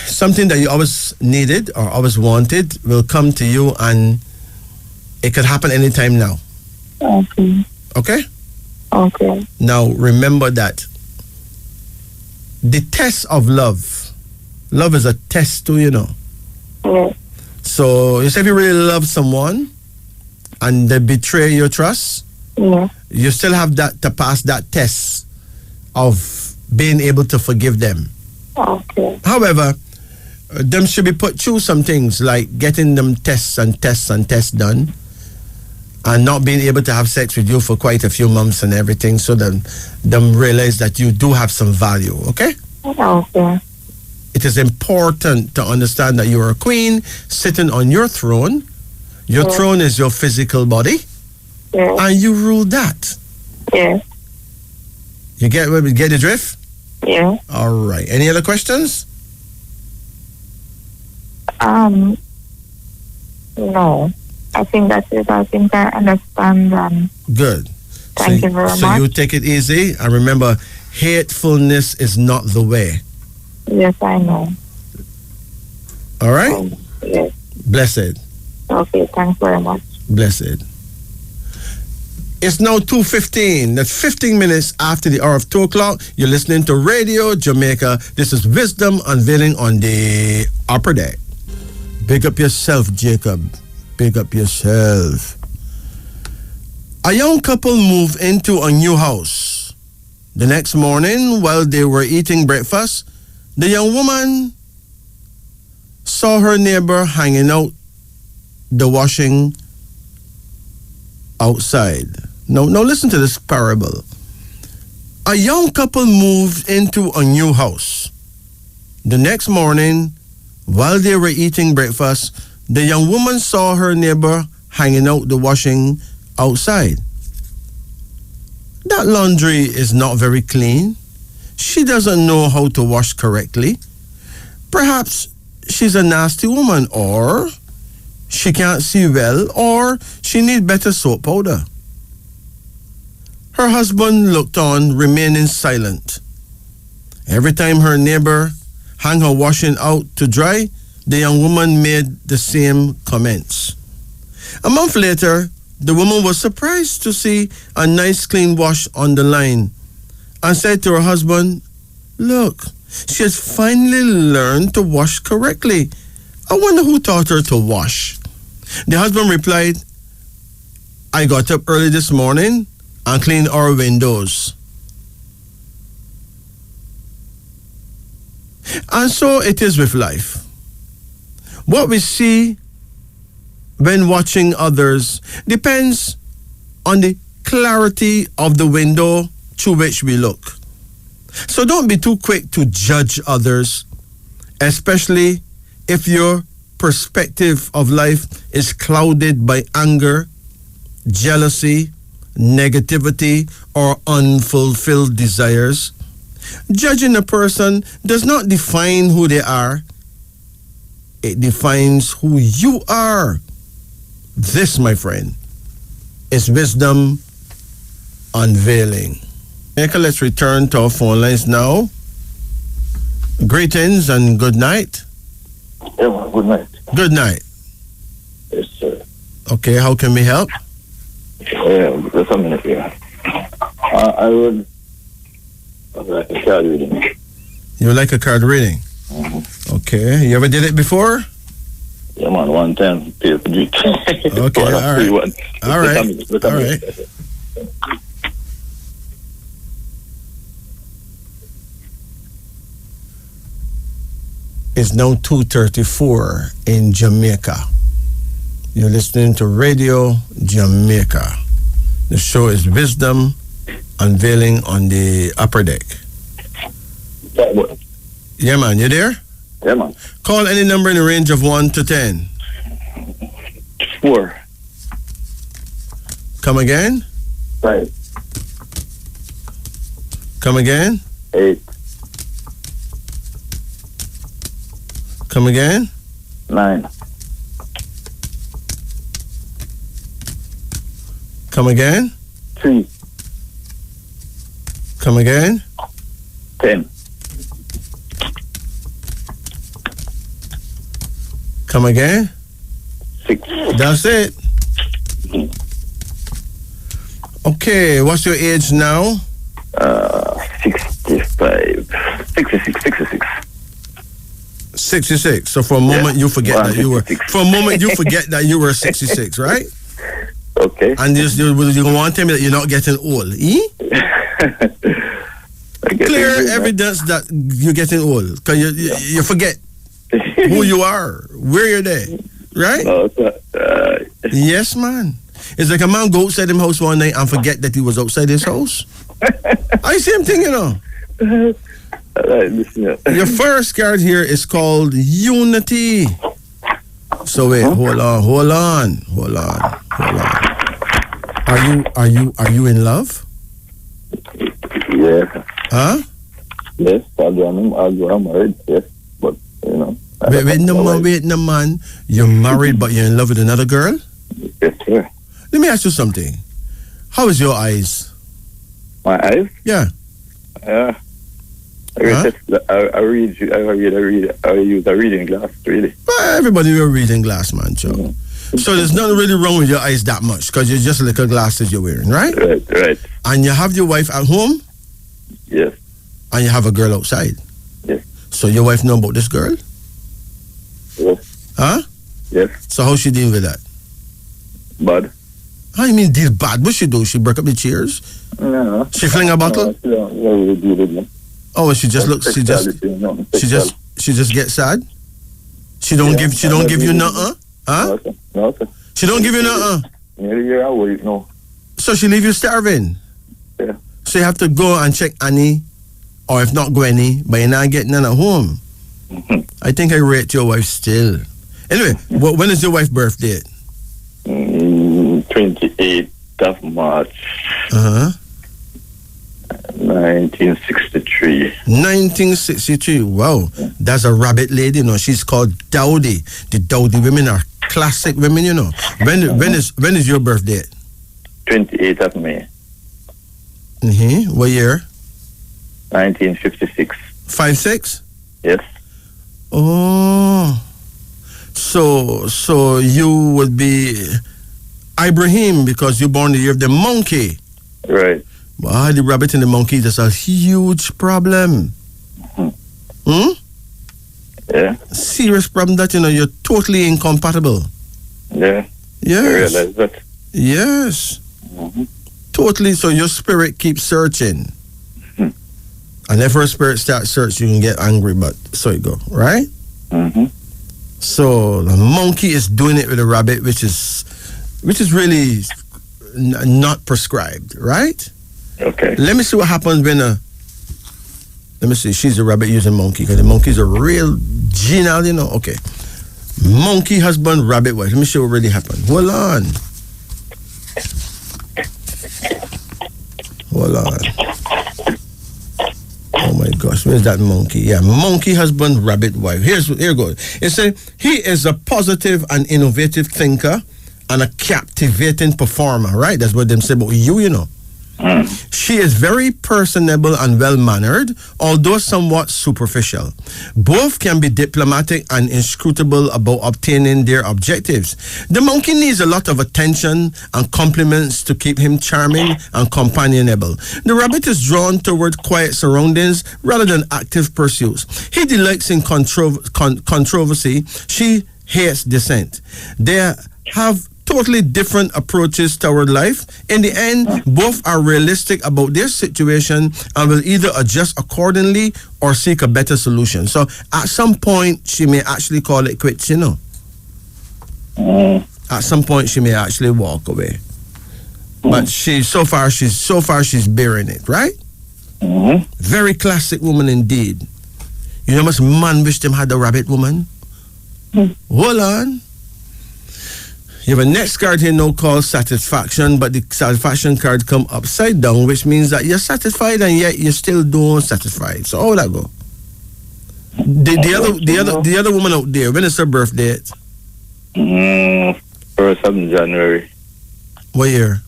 [SPEAKER 1] something that you always needed or always wanted will come to you, and it could happen anytime now.
[SPEAKER 3] Okay.
[SPEAKER 1] Okay?
[SPEAKER 3] Okay.
[SPEAKER 1] Now, remember that the test of love is a test too, you know.
[SPEAKER 3] Yeah.
[SPEAKER 1] So, you say if you really love someone and they betray your trust,
[SPEAKER 3] Yeah.
[SPEAKER 1] you still have that to pass that test of being able to forgive them.
[SPEAKER 3] Okay.
[SPEAKER 1] However, them should be put through some things like getting them tests done, and not being able to have sex with you for quite a few months and everything, so that them realize that you do have some value, okay?
[SPEAKER 3] Okay.
[SPEAKER 1] It is important to understand that you are a queen sitting on your throne. Your throne is your physical body, and you rule that.
[SPEAKER 3] Yeah.
[SPEAKER 1] You get the drift?
[SPEAKER 3] Yeah.
[SPEAKER 1] All right. Any other questions?
[SPEAKER 3] No. I think that's it. I think I understand.
[SPEAKER 1] Good.
[SPEAKER 3] Thank you very
[SPEAKER 1] much.
[SPEAKER 3] much.
[SPEAKER 1] So you take it easy, and remember, hatefulness is not the way.
[SPEAKER 3] Yes, I know.
[SPEAKER 1] All right?
[SPEAKER 3] Yes.
[SPEAKER 1] Blessed.
[SPEAKER 3] Okay, thanks very much.
[SPEAKER 1] Blessed. It's now 2:15. That's 15 minutes after the hour of 2 o'clock. You're listening to Radio Jamaica. This is Wisdom Unveiling on the Upper Deck. Big up yourself, Jacob. Big up yourself. A young couple moved into a new house. The next morning, while they were eating breakfast, the young woman saw her neighbor hanging out the washing outside. Now listen to this parable. A young couple moved into a new house. The next morning, while they were eating breakfast, the young woman saw her neighbor hanging out the washing outside. That laundry is not very clean. She doesn't know how to wash correctly. Perhaps she's a nasty woman, or she can't see well, or she needs better soap powder. Her husband looked on, remaining silent. Every time her neighbor hung her washing out to dry, the young woman made the same comments. A month later, the woman was surprised to see a nice clean wash on the line and said to her husband, "Look, she has finally learned to wash correctly. I wonder who taught her to wash." The husband replied, "I got up early this morning and cleaned our windows." And so it is with life. What we see when watching others depends on the clarity of the window through which we look. So don't be too quick to judge others, especially if your perspective of life is clouded by anger, jealousy, negativity, or unfulfilled desires. Judging a person does not define who they are. It defines who you are. This, my friend, is wisdom unveiling. Michael, let's return to our phone lines now. Greetings and good night.
[SPEAKER 6] Yeah, well, good night.
[SPEAKER 1] Good night.
[SPEAKER 6] Yes, sir.
[SPEAKER 1] Okay, how can we help?
[SPEAKER 6] Yeah, just a minute here. I would like a card reading.
[SPEAKER 1] You would like a card reading?
[SPEAKER 6] Mm-hmm.
[SPEAKER 1] Okay, you ever did it before?
[SPEAKER 6] Yeah, man, one time. Pay for drink.
[SPEAKER 1] Okay, all right. All right. It's now 2:34 in Jamaica. You're listening to Radio Jamaica. The show is Wisdom Unveiling on the upper deck. Yeah, man, you there?
[SPEAKER 6] Yeah, man.
[SPEAKER 1] Call any number in the range of 1 to 10.
[SPEAKER 6] 4.
[SPEAKER 1] Come again?
[SPEAKER 6] 5.
[SPEAKER 1] Come again?
[SPEAKER 6] 8.
[SPEAKER 1] Come again?
[SPEAKER 6] 9.
[SPEAKER 1] Come again?
[SPEAKER 6] 3.
[SPEAKER 1] Come again?
[SPEAKER 6] 10.
[SPEAKER 1] Come again?
[SPEAKER 6] 6.
[SPEAKER 1] That's it. Okay, what's your age now?
[SPEAKER 6] 65. 66.
[SPEAKER 1] 66. So for a moment you forget that you were
[SPEAKER 6] 66.
[SPEAKER 1] for a moment you forget that you were 66, right?
[SPEAKER 6] Okay.
[SPEAKER 1] And you want to tell me that you're not getting old, Clear evidence that you're getting old, because you forget who you are, where you're there, right? Yes, man. It's like a man go outside his house one night and forget that he was outside his house. I same thing, you know. Your first card here is called Unity. So wait, hold on. Are you in love?
[SPEAKER 6] Yeah.
[SPEAKER 1] Huh?
[SPEAKER 6] Yes, I'm married. Yes, but you know.
[SPEAKER 1] Wait, no man. You're married, but you're in love with another girl?
[SPEAKER 6] Yes, sir.
[SPEAKER 1] Let me ask you something. How is your eyes?
[SPEAKER 6] My eyes?
[SPEAKER 1] Yeah.
[SPEAKER 6] Yeah. I use a reading glass, really.
[SPEAKER 1] Well, everybody will reading glass, man, Joe. Mm-hmm. So there's nothing really wrong with your eyes that much, because you're just like a glasses you're wearing, right?
[SPEAKER 6] Right.
[SPEAKER 1] And you have your wife at home?
[SPEAKER 6] Yes.
[SPEAKER 1] And you have a girl outside?
[SPEAKER 6] Yes.
[SPEAKER 1] So your wife know about this girl?
[SPEAKER 6] Yes.
[SPEAKER 1] Huh?
[SPEAKER 6] Yes.
[SPEAKER 1] So how she deal with that?
[SPEAKER 6] Bad.
[SPEAKER 1] How you mean deal bad? What she do? She break up the chairs?
[SPEAKER 6] No.
[SPEAKER 1] She fling a bottle?
[SPEAKER 6] No,
[SPEAKER 1] oh, she just looks. She just gets sad. She don't give you nothing. Huh?
[SPEAKER 6] No, sir.
[SPEAKER 1] She don't give you nothing.
[SPEAKER 6] No.
[SPEAKER 1] So she leave you starving.
[SPEAKER 6] Yeah.
[SPEAKER 1] So you have to go and check Annie, or if not go any, but you're not getting none at home.
[SPEAKER 6] Mm-hmm.
[SPEAKER 1] I think I rate your wife still. Anyway, when is your wife's birthday?
[SPEAKER 6] 28th of March. 1963.
[SPEAKER 1] 1963. Wow, that's a rabbit lady. You know, she's called Dowdy. The Dowdy women are classic women. You know. When is your birthday?
[SPEAKER 6] 28th of May.
[SPEAKER 1] What year?
[SPEAKER 6] 1956.
[SPEAKER 1] 56?
[SPEAKER 6] Yes.
[SPEAKER 1] Oh, so you would be Ibrahim because you're born the year of the monkey.
[SPEAKER 6] Right.
[SPEAKER 1] Wow, the rabbit and the monkey, that's a huge problem.
[SPEAKER 6] Yeah.
[SPEAKER 1] Serious problem that, you're totally incompatible.
[SPEAKER 6] Yeah.
[SPEAKER 1] Yes.
[SPEAKER 6] I realize that.
[SPEAKER 1] Yes. Totally, so your spirit keeps searching. And if her spirit starts searching, you can get angry, but so you go, right? So the monkey is doing it with a rabbit, which is really not prescribed, right?
[SPEAKER 6] Okay.
[SPEAKER 1] Let me see what happens when let me see, she's a rabbit using monkey, because the monkey's a real genial, you know. Okay. Monkey husband, rabbit wife. Let me show what really happened. Hold on. Oh my gosh, where's that monkey? Yeah, monkey husband, rabbit wife. Here goes. It says, he is a positive and innovative thinker and a captivating performer, right? That's what them say about you, you know. She is very personable and well-mannered, although somewhat superficial. Both can be diplomatic and inscrutable about obtaining their objectives. The monkey needs a lot of attention and compliments to keep him charming and companionable. The rabbit is drawn toward quiet surroundings rather than active pursuits. He delights in controversy. She hates dissent. They have totally different approaches toward life. In the end, both are realistic about their situation and will either adjust accordingly or seek a better solution. So at some point, she may actually call it quits, you know. At some point, she may actually walk away. But she's bearing it, right? Very classic woman indeed. You know how much man wish them had a rabbit woman? Hold on. You have a next card here now called satisfaction, but the satisfaction card come upside down, which means that you're satisfied and yet you still don't satisfied. So how will that go? The other woman out there, when is her birthday?
[SPEAKER 6] 1st of January.
[SPEAKER 1] What year?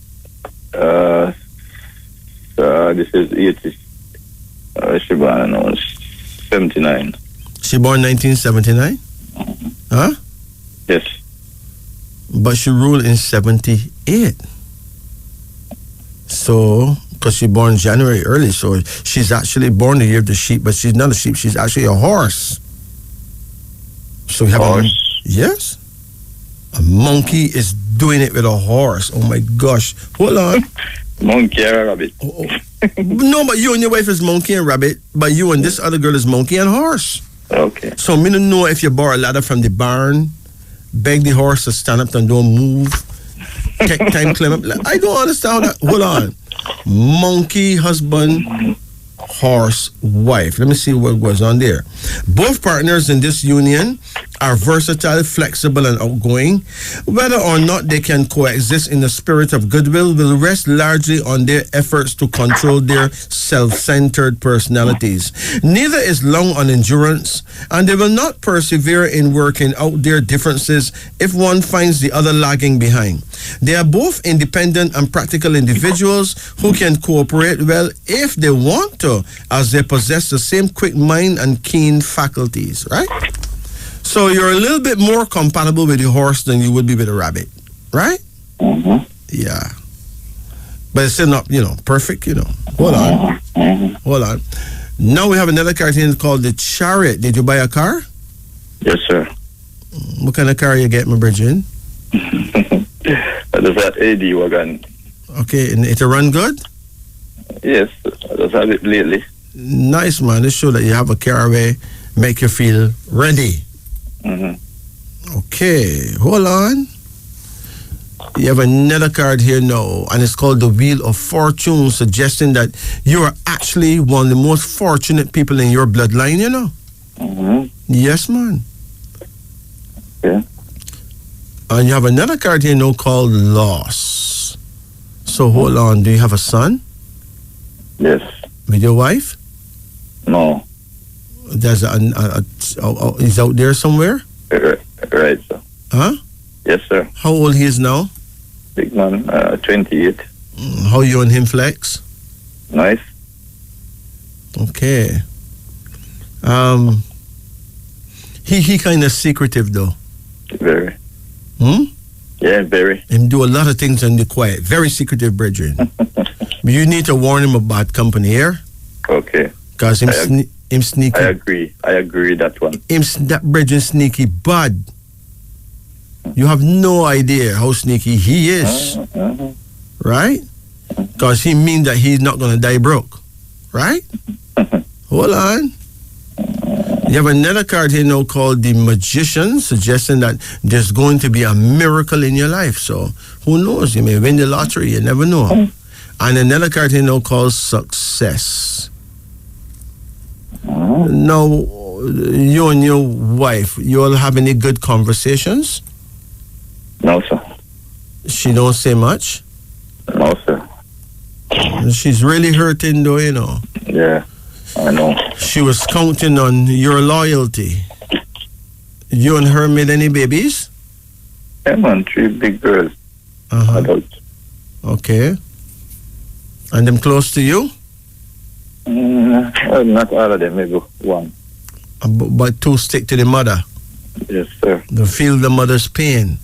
[SPEAKER 6] This is 80. She born 79.
[SPEAKER 1] She born 1979? Huh?
[SPEAKER 6] Yes.
[SPEAKER 1] But she ruled in 78. So, because she born January early, so she's actually born the year of the sheep, but she's not a sheep, she's actually a horse. So we have
[SPEAKER 6] horse?
[SPEAKER 1] Yes. A monkey is doing it with a horse. Oh my gosh. Hold on.
[SPEAKER 6] Monkey or rabbit?
[SPEAKER 1] No, but you and your wife is monkey and rabbit, but you and this other girl is monkey and horse.
[SPEAKER 6] Okay.
[SPEAKER 1] So me don't know if you borrow a ladder from the barn, beg the horse to stand up and don't move, take time climb up. I don't understand how that. Hold on. Monkey husband, horse wife. Let me see what goes on there. Both partners in this union are versatile, flexible, and outgoing. Whether or not they can coexist in the spirit of goodwill will rest largely on their efforts to control their self-centered personalities. Neither is long on endurance, and they will not persevere in working out their differences if one finds the other lagging behind. They are both independent and practical individuals who can cooperate well if they want to, as they possess the same quick mind and keen faculties, right? So you're a little bit more compatible with the horse than you would be with a rabbit, right?
[SPEAKER 6] Mm-hmm.
[SPEAKER 1] Yeah. But it's still not, perfect, Hold on. Hold on. Now we have another card here called the Chariot. Did you buy a car?
[SPEAKER 6] Yes, sir.
[SPEAKER 1] What kind of car you get, my Bridget?
[SPEAKER 6] I just had AD wagon.
[SPEAKER 1] Okay, and it run good?
[SPEAKER 6] Yes, I just had it lately.
[SPEAKER 1] Nice, man. This show that you have a car where make you feel ready.
[SPEAKER 6] Mm-hmm.
[SPEAKER 1] Okay, hold on. You have another card here now, and it's called the Wheel of Fortune, suggesting that you are actually one of the most fortunate people in your bloodline,
[SPEAKER 6] Mm-hmm.
[SPEAKER 1] Yes, man.
[SPEAKER 6] Yeah.
[SPEAKER 1] And you have another card here now called Loss. So hold on, do you have a son?
[SPEAKER 6] Yes.
[SPEAKER 1] With your wife?
[SPEAKER 6] No.
[SPEAKER 1] There's he's out there somewhere?
[SPEAKER 6] Right, sir.
[SPEAKER 1] Huh?
[SPEAKER 6] Yes, sir.
[SPEAKER 1] How old he is now?
[SPEAKER 6] Big man, 28.
[SPEAKER 1] How you and him flex?
[SPEAKER 6] Nice.
[SPEAKER 1] Okay. He kind of secretive though.
[SPEAKER 6] Very. Yeah, very.
[SPEAKER 1] Him do a lot of things in the quiet. Very secretive, brethren. You need to warn him about company here.
[SPEAKER 6] Okay.
[SPEAKER 1] Because him sneaky.
[SPEAKER 6] I agree that one.
[SPEAKER 1] That brethren sneaky bad. You have no idea how sneaky he is. Right? Because he means that he's not going to die broke. Right? Hold on. You have another card here now called the Magician, suggesting that there's going to be a miracle in your life. So who knows? You may win the lottery. You never know. And another card here now called success. Now, you and your wife, you all have any good conversations?
[SPEAKER 6] No, sir.
[SPEAKER 1] She don't say much?
[SPEAKER 6] No, sir.
[SPEAKER 1] She's really hurting though, you know.
[SPEAKER 6] Yeah, I know.
[SPEAKER 1] She was counting on your loyalty. You and her made any babies?
[SPEAKER 6] Yeah, man, 3 big girls. Adults.
[SPEAKER 1] Okay. And them close to you?
[SPEAKER 6] Well, not all of them, maybe one.
[SPEAKER 1] But 2 stick to the mother?
[SPEAKER 6] Yes, sir.
[SPEAKER 1] They feel the mother's pain.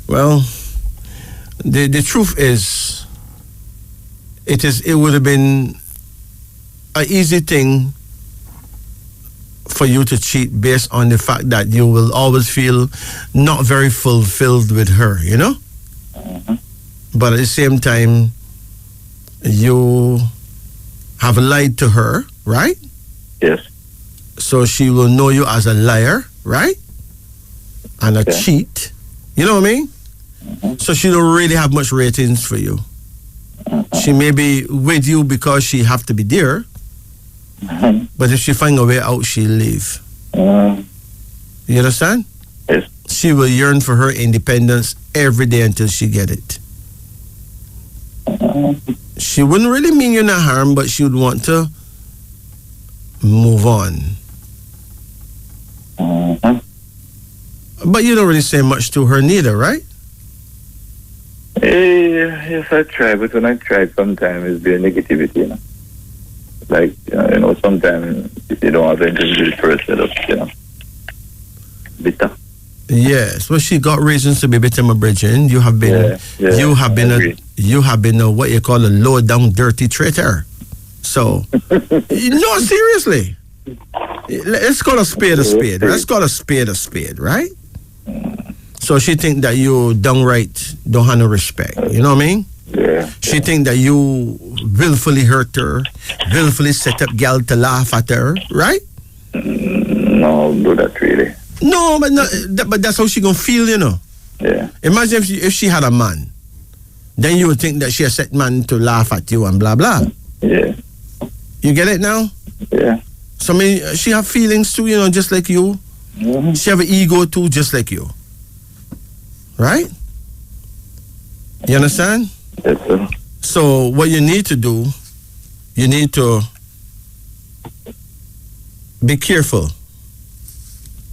[SPEAKER 1] Well, the truth is, it would have been an easy thing for you to cheat based on the fact that you will always feel not very fulfilled with her, you know? But at the same time, you have lied to her, right?
[SPEAKER 6] Yes.
[SPEAKER 1] So she will know you as a liar, right? And a cheat. You know what I mean? So she don't really have much ratings for you. She may be with you because she have to be there. But if she find a way out, she'll leave. You understand?
[SPEAKER 6] Yes.
[SPEAKER 1] She will yearn for her independence every day until she get it. She wouldn't really mean you no harm, but she would want to move on. But you don't really say much to her neither, right?
[SPEAKER 6] Yes, I try, but when I try, sometimes it's the negativity, you know. Like, you know, sometimes if you don't have anything to do with first setup, you know. Bitter.
[SPEAKER 1] Yes, well, she got reasons to be bitter, my brethren. You have been, you have been a what you call a low down dirty traitor. So, no, seriously, let's call a spade a spade. Let's call a spade, right? So she think that you downright don't have no respect. You know what I mean?
[SPEAKER 6] Yeah.
[SPEAKER 1] She think that you willfully hurt her, willfully set up gal to laugh at her, right?
[SPEAKER 6] No, do that really.
[SPEAKER 1] No, but that's how she gonna feel, you know.
[SPEAKER 6] Yeah.
[SPEAKER 1] Imagine if she had a man, then you would think that she a set man to laugh at you and blah blah.
[SPEAKER 6] Yeah.
[SPEAKER 1] You get it now?
[SPEAKER 6] Yeah.
[SPEAKER 1] So I mean, she have feelings too, you know, just like you. She have an ego too, just like you. Right? You understand?
[SPEAKER 6] Yes, sir.
[SPEAKER 1] So what you need to do, you need to be careful,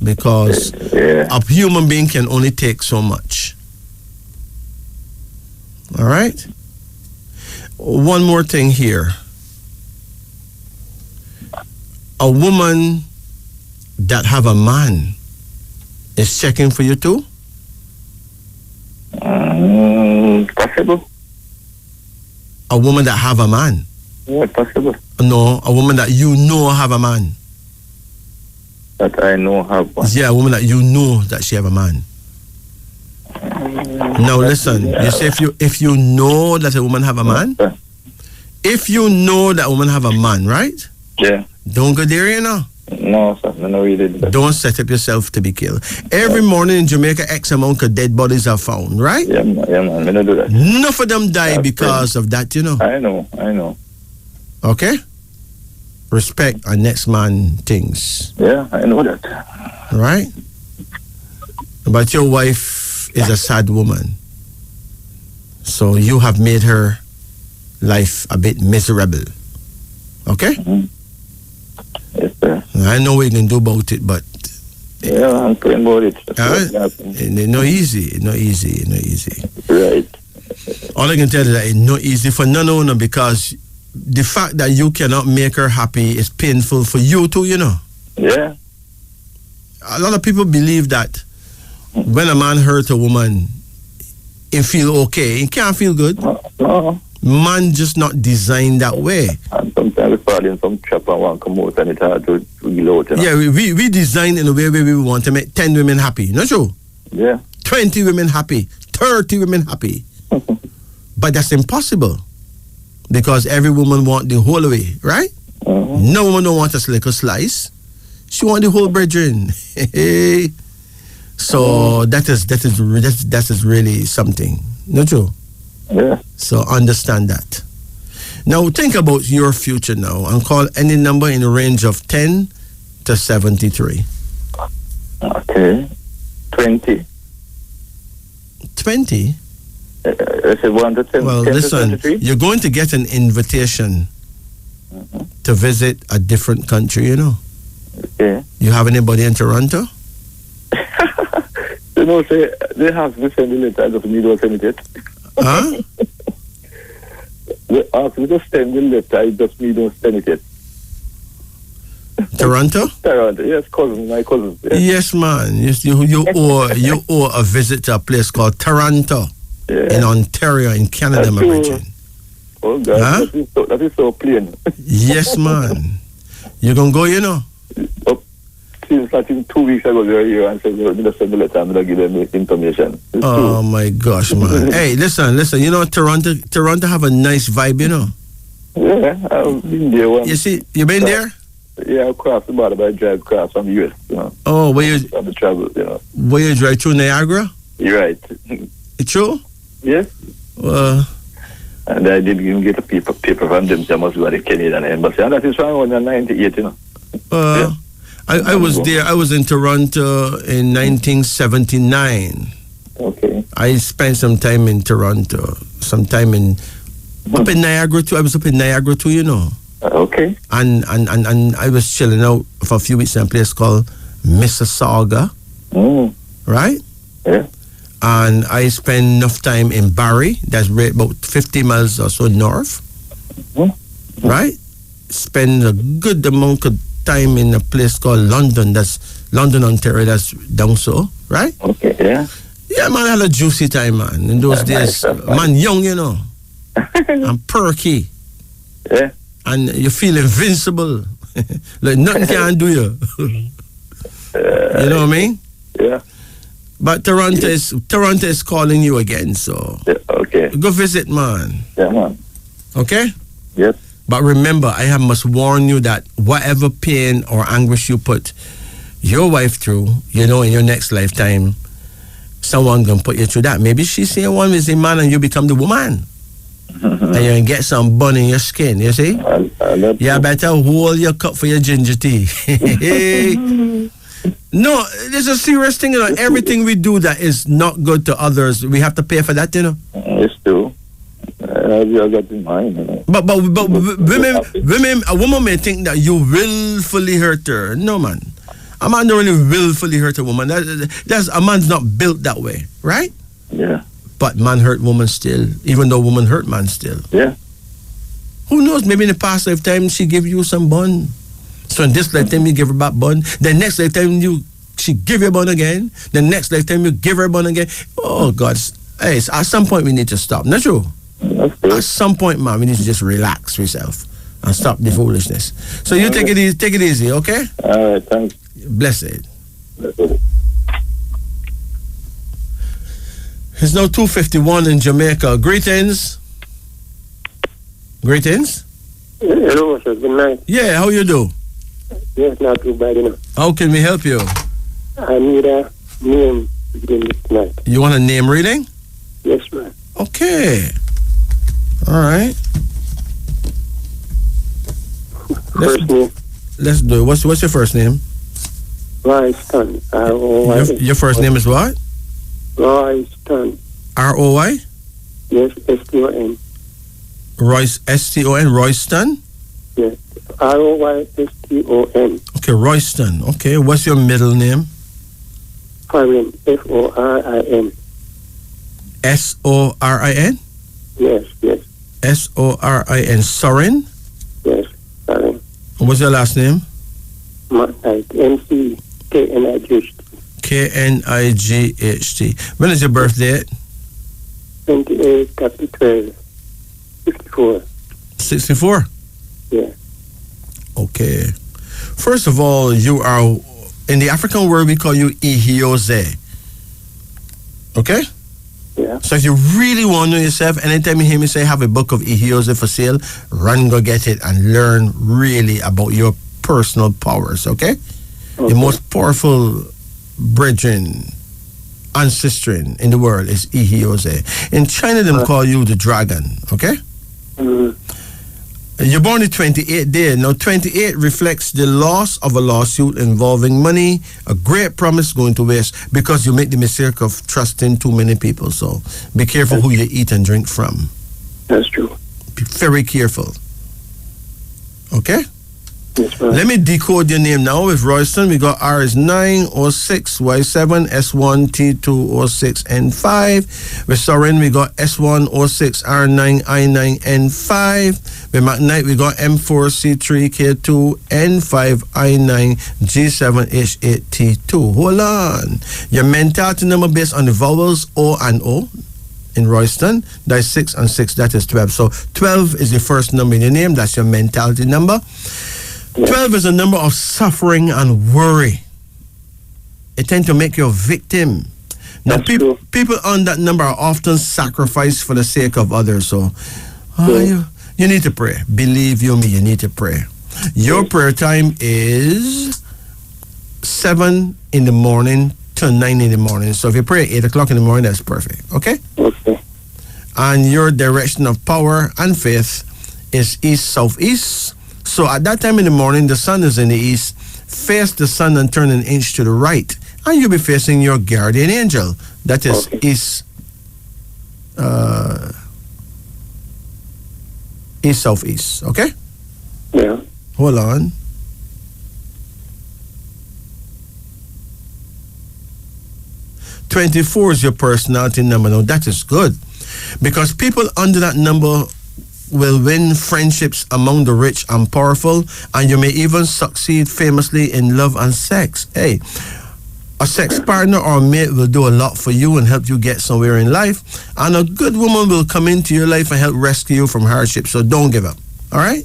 [SPEAKER 1] because a human being can only take so much. All right? One more thing here. A woman that have a man is checking for you too?
[SPEAKER 6] Possible.
[SPEAKER 1] A woman that have a man?
[SPEAKER 6] Yeah, possible.
[SPEAKER 1] No, a woman that you know have a man.
[SPEAKER 6] That I know have one.
[SPEAKER 1] Yeah, a woman that you know that she have a man. Now listen, you say if you know that a woman have a man, if you know that a woman have a man, right?
[SPEAKER 6] Yeah.
[SPEAKER 1] Don't go there, you know.
[SPEAKER 6] No, sir, no, really.
[SPEAKER 1] Don't set up yourself to be killed. Every morning in Jamaica, X amount of dead bodies are found, right?
[SPEAKER 6] Yeah, man, I don't do that.
[SPEAKER 1] Enough of them die because of that, you know.
[SPEAKER 6] I know.
[SPEAKER 1] Okay? Respect our next man things.
[SPEAKER 6] Yeah, I know that.
[SPEAKER 1] Right? But your wife is a sad woman. So you have made her life a bit miserable. Okay?
[SPEAKER 6] Yes, sir.
[SPEAKER 1] I know what you can do about it, but...
[SPEAKER 6] Yeah, I'm praying about it.
[SPEAKER 1] It's not easy.
[SPEAKER 6] Right.
[SPEAKER 1] All I can tell you that it's not easy for none of them, because the fact that you cannot make her happy is painful for you too, you know.
[SPEAKER 6] Yeah.
[SPEAKER 1] A lot of people believe that when a man hurt a woman, he feel okay. He can't feel good.
[SPEAKER 6] No.
[SPEAKER 1] Man just not designed that way.
[SPEAKER 6] And sometimes we fall in some trap and want to come out and it's hard to reload. You know?
[SPEAKER 1] Yeah, we design in a way where we want to make 10 women happy. Not true?
[SPEAKER 6] Yeah.
[SPEAKER 1] 20 women happy. 30 women happy. But that's impossible. Because every woman want the whole way, right? No woman don't want a little slice. She want the whole brethren. So that is really something. Not true?
[SPEAKER 6] Yeah.
[SPEAKER 1] So understand that. Now think about your future now and call any number in the range of 10 to 73.
[SPEAKER 6] Okay. 20.
[SPEAKER 1] 20?
[SPEAKER 6] I said 1 to 10.
[SPEAKER 1] Well,
[SPEAKER 6] 10
[SPEAKER 1] listen,
[SPEAKER 6] to 23?
[SPEAKER 1] you're going to get an invitation to visit a different country, you know.
[SPEAKER 6] Okay.
[SPEAKER 1] You have anybody in Toronto?
[SPEAKER 6] You know, say, they have to send the letter, I just need to send it yet.
[SPEAKER 1] Huh?
[SPEAKER 6] They ask me to send the letter, I just need to send it yet.
[SPEAKER 1] Toronto?
[SPEAKER 6] Toronto, yes, my cousin. Yes,
[SPEAKER 1] Yes, man. You owe a visit to a place called Toronto
[SPEAKER 6] yeah.
[SPEAKER 1] in Ontario, in Canada,
[SPEAKER 6] That's
[SPEAKER 1] my
[SPEAKER 6] true.
[SPEAKER 1] brethren.
[SPEAKER 6] Oh, God,
[SPEAKER 1] Huh?
[SPEAKER 6] that is so plain.
[SPEAKER 1] Yes, man. You're going to go, you know?
[SPEAKER 6] Since I think 2 weeks ago, they were here and said, we're going to send the letter, I'm going to give them the information. It's
[SPEAKER 1] Oh,
[SPEAKER 6] true.
[SPEAKER 1] my gosh, man. Hey, listen. You know, Toronto have a nice vibe, you know?
[SPEAKER 6] Yeah, I've been there once.
[SPEAKER 1] You see, you been there?
[SPEAKER 6] Yeah, I crossed the border by drive across from the US, you know.
[SPEAKER 1] Oh, where you
[SPEAKER 6] travel, you know.
[SPEAKER 1] drive through Niagara?
[SPEAKER 6] You're right.
[SPEAKER 1] It's true?
[SPEAKER 6] Yes. And I did even get a paper from them, so I must go to the Canadian Embassy. And that is from 1998, you know. Yeah.
[SPEAKER 1] I was there. I was in Toronto in 1979.
[SPEAKER 6] Okay.
[SPEAKER 1] I spent some time in Toronto, up in Niagara too. I was up in Niagara too, you know.
[SPEAKER 6] Okay.
[SPEAKER 1] And I was chilling out for a few weeks in a place called Mississauga, right?
[SPEAKER 6] Yeah.
[SPEAKER 1] And I spent enough time in Barrie, that's about 50 miles or so north, right? Spend a good amount of time in a place called London, that's London, Ontario, that's down so, right?
[SPEAKER 6] Okay, yeah.
[SPEAKER 1] Yeah, man, I had a juicy time, man. In those days, man, young, you know, and perky.
[SPEAKER 6] Yeah.
[SPEAKER 1] And you feel invincible. Like nothing can do you. You know what I mean?
[SPEAKER 6] Yeah.
[SPEAKER 1] But Toronto is calling you again, so
[SPEAKER 6] Yeah, okay.
[SPEAKER 1] go visit, man.
[SPEAKER 6] Yeah, man.
[SPEAKER 1] Okay?
[SPEAKER 6] Yes.
[SPEAKER 1] But remember, I must warn you that whatever pain or anguish you put your wife through, you know, in your next lifetime, someone gonna put you through that. Maybe she's saying one is the man and you become the woman. And you can get some bun in your skin, you see? You better hold your cup for your ginger tea. No, there's a serious thing, you know. Everything we do that is not good to others, we have to pay for that, you know.
[SPEAKER 6] It's true. I got in mind, you know.
[SPEAKER 1] But women, a woman may think that you willfully hurt her. No, man. A man don't really willfully hurt a woman. That's a man's not built that way, right?
[SPEAKER 6] Yeah.
[SPEAKER 1] But man hurt woman still, even though woman hurt man still.
[SPEAKER 6] Yeah.
[SPEAKER 1] Who knows? Maybe in the past lifetime she give you some bun. So in this lifetime you give her back bun. The next lifetime she give you bun again. The next lifetime you give her bun again. Oh God! Hey, at some point we need to stop. Not true. At some point, man, we need to just relax yourself and stop the foolishness. So you take it easy, okay?
[SPEAKER 6] All right, thanks.
[SPEAKER 1] Blessed. It's now 2:51 in Jamaica. Greetings.
[SPEAKER 7] Hello, sir. Good night.
[SPEAKER 1] Yeah, how you do?
[SPEAKER 7] Yes, not too bad, you know.
[SPEAKER 1] How can we help you?
[SPEAKER 7] I need a name reading this night.
[SPEAKER 1] You want a name reading?
[SPEAKER 7] Yes, ma'am.
[SPEAKER 1] Okay. All right.
[SPEAKER 7] First name?
[SPEAKER 1] Let's do it. What's your first name?
[SPEAKER 7] Royston. R-O-Y.
[SPEAKER 1] Your first name is what?
[SPEAKER 7] Royston.
[SPEAKER 1] R-O-Y?
[SPEAKER 7] Yes, S-T-O-N.
[SPEAKER 1] Royce, S-T-O-N, Royston?
[SPEAKER 7] Yes, R-O-Y-S-T-O-N.
[SPEAKER 1] Okay, Royston. Okay, what's your middle name?
[SPEAKER 7] Forin, F-O-R-I-N.
[SPEAKER 1] S-O-R-I-N?
[SPEAKER 7] Yes.
[SPEAKER 1] S-O-R-I-N. Sorin?
[SPEAKER 7] Yes, Forin.
[SPEAKER 1] What's your last name?
[SPEAKER 7] M-C-K-N-I-G-H-T.
[SPEAKER 1] K-N-I-G-H-T. When is your birthday?
[SPEAKER 7] 28, chapter 12, 64.
[SPEAKER 1] 64?
[SPEAKER 7] Yeah.
[SPEAKER 1] Okay. First of all, you are, in the African word, we call you Ihioze. Okay?
[SPEAKER 7] Yeah.
[SPEAKER 1] So if you really want to know yourself, anytime you hear me say have a book of Ihioze for sale, run, go get it and learn really about your personal powers, okay? The most powerful brethren ancestry in the world is Ihiose. In China, them call you the dragon, okay? You're born the 28th day. Now, 28 reflects the loss of a lawsuit involving money, a great promise going to waste because you make the mistake of trusting too many people. So be careful who you eat and drink from.
[SPEAKER 7] That's true.
[SPEAKER 1] Be very careful. Okay?
[SPEAKER 7] Yes, ma'am.
[SPEAKER 1] Let me decode your name now. With Royston, we got R is 906, Y7, S1, T2, 06, N5. With Soren, we got S1, 06, R9, I9, N5. With McKnight, we got M4, C3, K2, N5, I9, G7, H8, T2. Hold on. Your mentality number based on the vowels O and O. In Royston, that's 6 and 6, that is 12. So 12 is the first number in your name, that's your mentality number. 12 is a number of suffering and worry. It tends to make you a victim. Now, people on that number are often sacrificed for the sake of others. So, you need to pray. Believe you me, you need to pray. Your prayer time is 7 in the morning to 9 in the morning. So if you pray at 8 o'clock in the morning, that's perfect. Okay?
[SPEAKER 7] Okay.
[SPEAKER 1] And your direction of power and faith is east-southeast. So at that time in the morning, the sun is in the east. Face the sun and turn an inch to the right. And you'll be facing your guardian angel. That is east, east-southeast. Okay?
[SPEAKER 7] Yeah.
[SPEAKER 1] Hold on. "24 is your personality number. Now that is good. Because people under that number will win friendships among the rich and powerful, and you may even succeed famously in love and sex. Hey, a sex partner or mate will do a lot for you and help you get somewhere in life, and a good woman will come into your life and help rescue you from hardship. So don't give up. All right?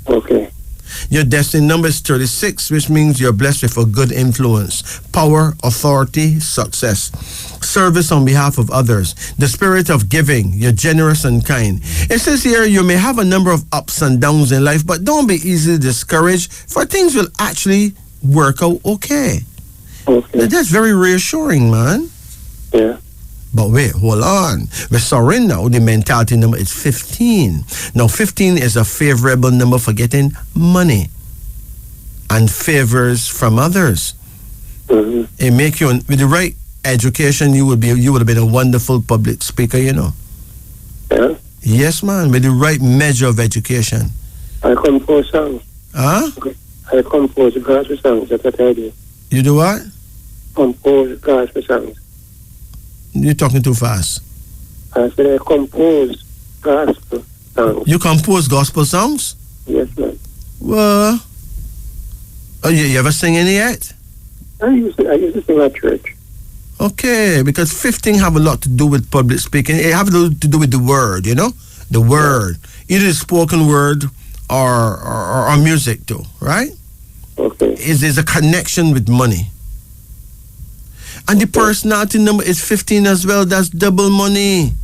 [SPEAKER 7] Okay.
[SPEAKER 1] Your destiny number is 36, which means you're blessed with a good influence, power, authority, success, service on behalf of others, the spirit of giving. You're generous and kind. It says here you may have a number of ups and downs in life, but don't be easily discouraged, for things will actually work out okay.
[SPEAKER 7] Okay.
[SPEAKER 1] That's very reassuring, man.
[SPEAKER 7] Yeah.
[SPEAKER 1] But wait, hold on. We're sorry now, the mentality number is 15. Now, 15 is a favorable number for getting money and favors from others.
[SPEAKER 7] Mm-hmm.
[SPEAKER 1] It make you, with the right education, you would have been a wonderful public speaker, you know.
[SPEAKER 7] Yeah.
[SPEAKER 1] Yes, man, with the right measure of education.
[SPEAKER 7] I compose songs.
[SPEAKER 1] Huh?
[SPEAKER 7] I compose gospel songs. That's what I do.
[SPEAKER 1] You do what?
[SPEAKER 7] Compose gospel songs.
[SPEAKER 1] You're talking too fast.
[SPEAKER 7] I said I compose gospel songs.
[SPEAKER 1] You compose gospel songs?
[SPEAKER 7] Yes, ma'am.
[SPEAKER 1] Well, you ever sing any yet?
[SPEAKER 7] I used to sing at church.
[SPEAKER 1] Okay, because 15 have a lot to do with public speaking. It have a lot to do with the word, you know? The word. Either spoken word or music too, right?
[SPEAKER 7] Okay.
[SPEAKER 1] There's a connection with money. And the personality number is 15 as well. That's double money.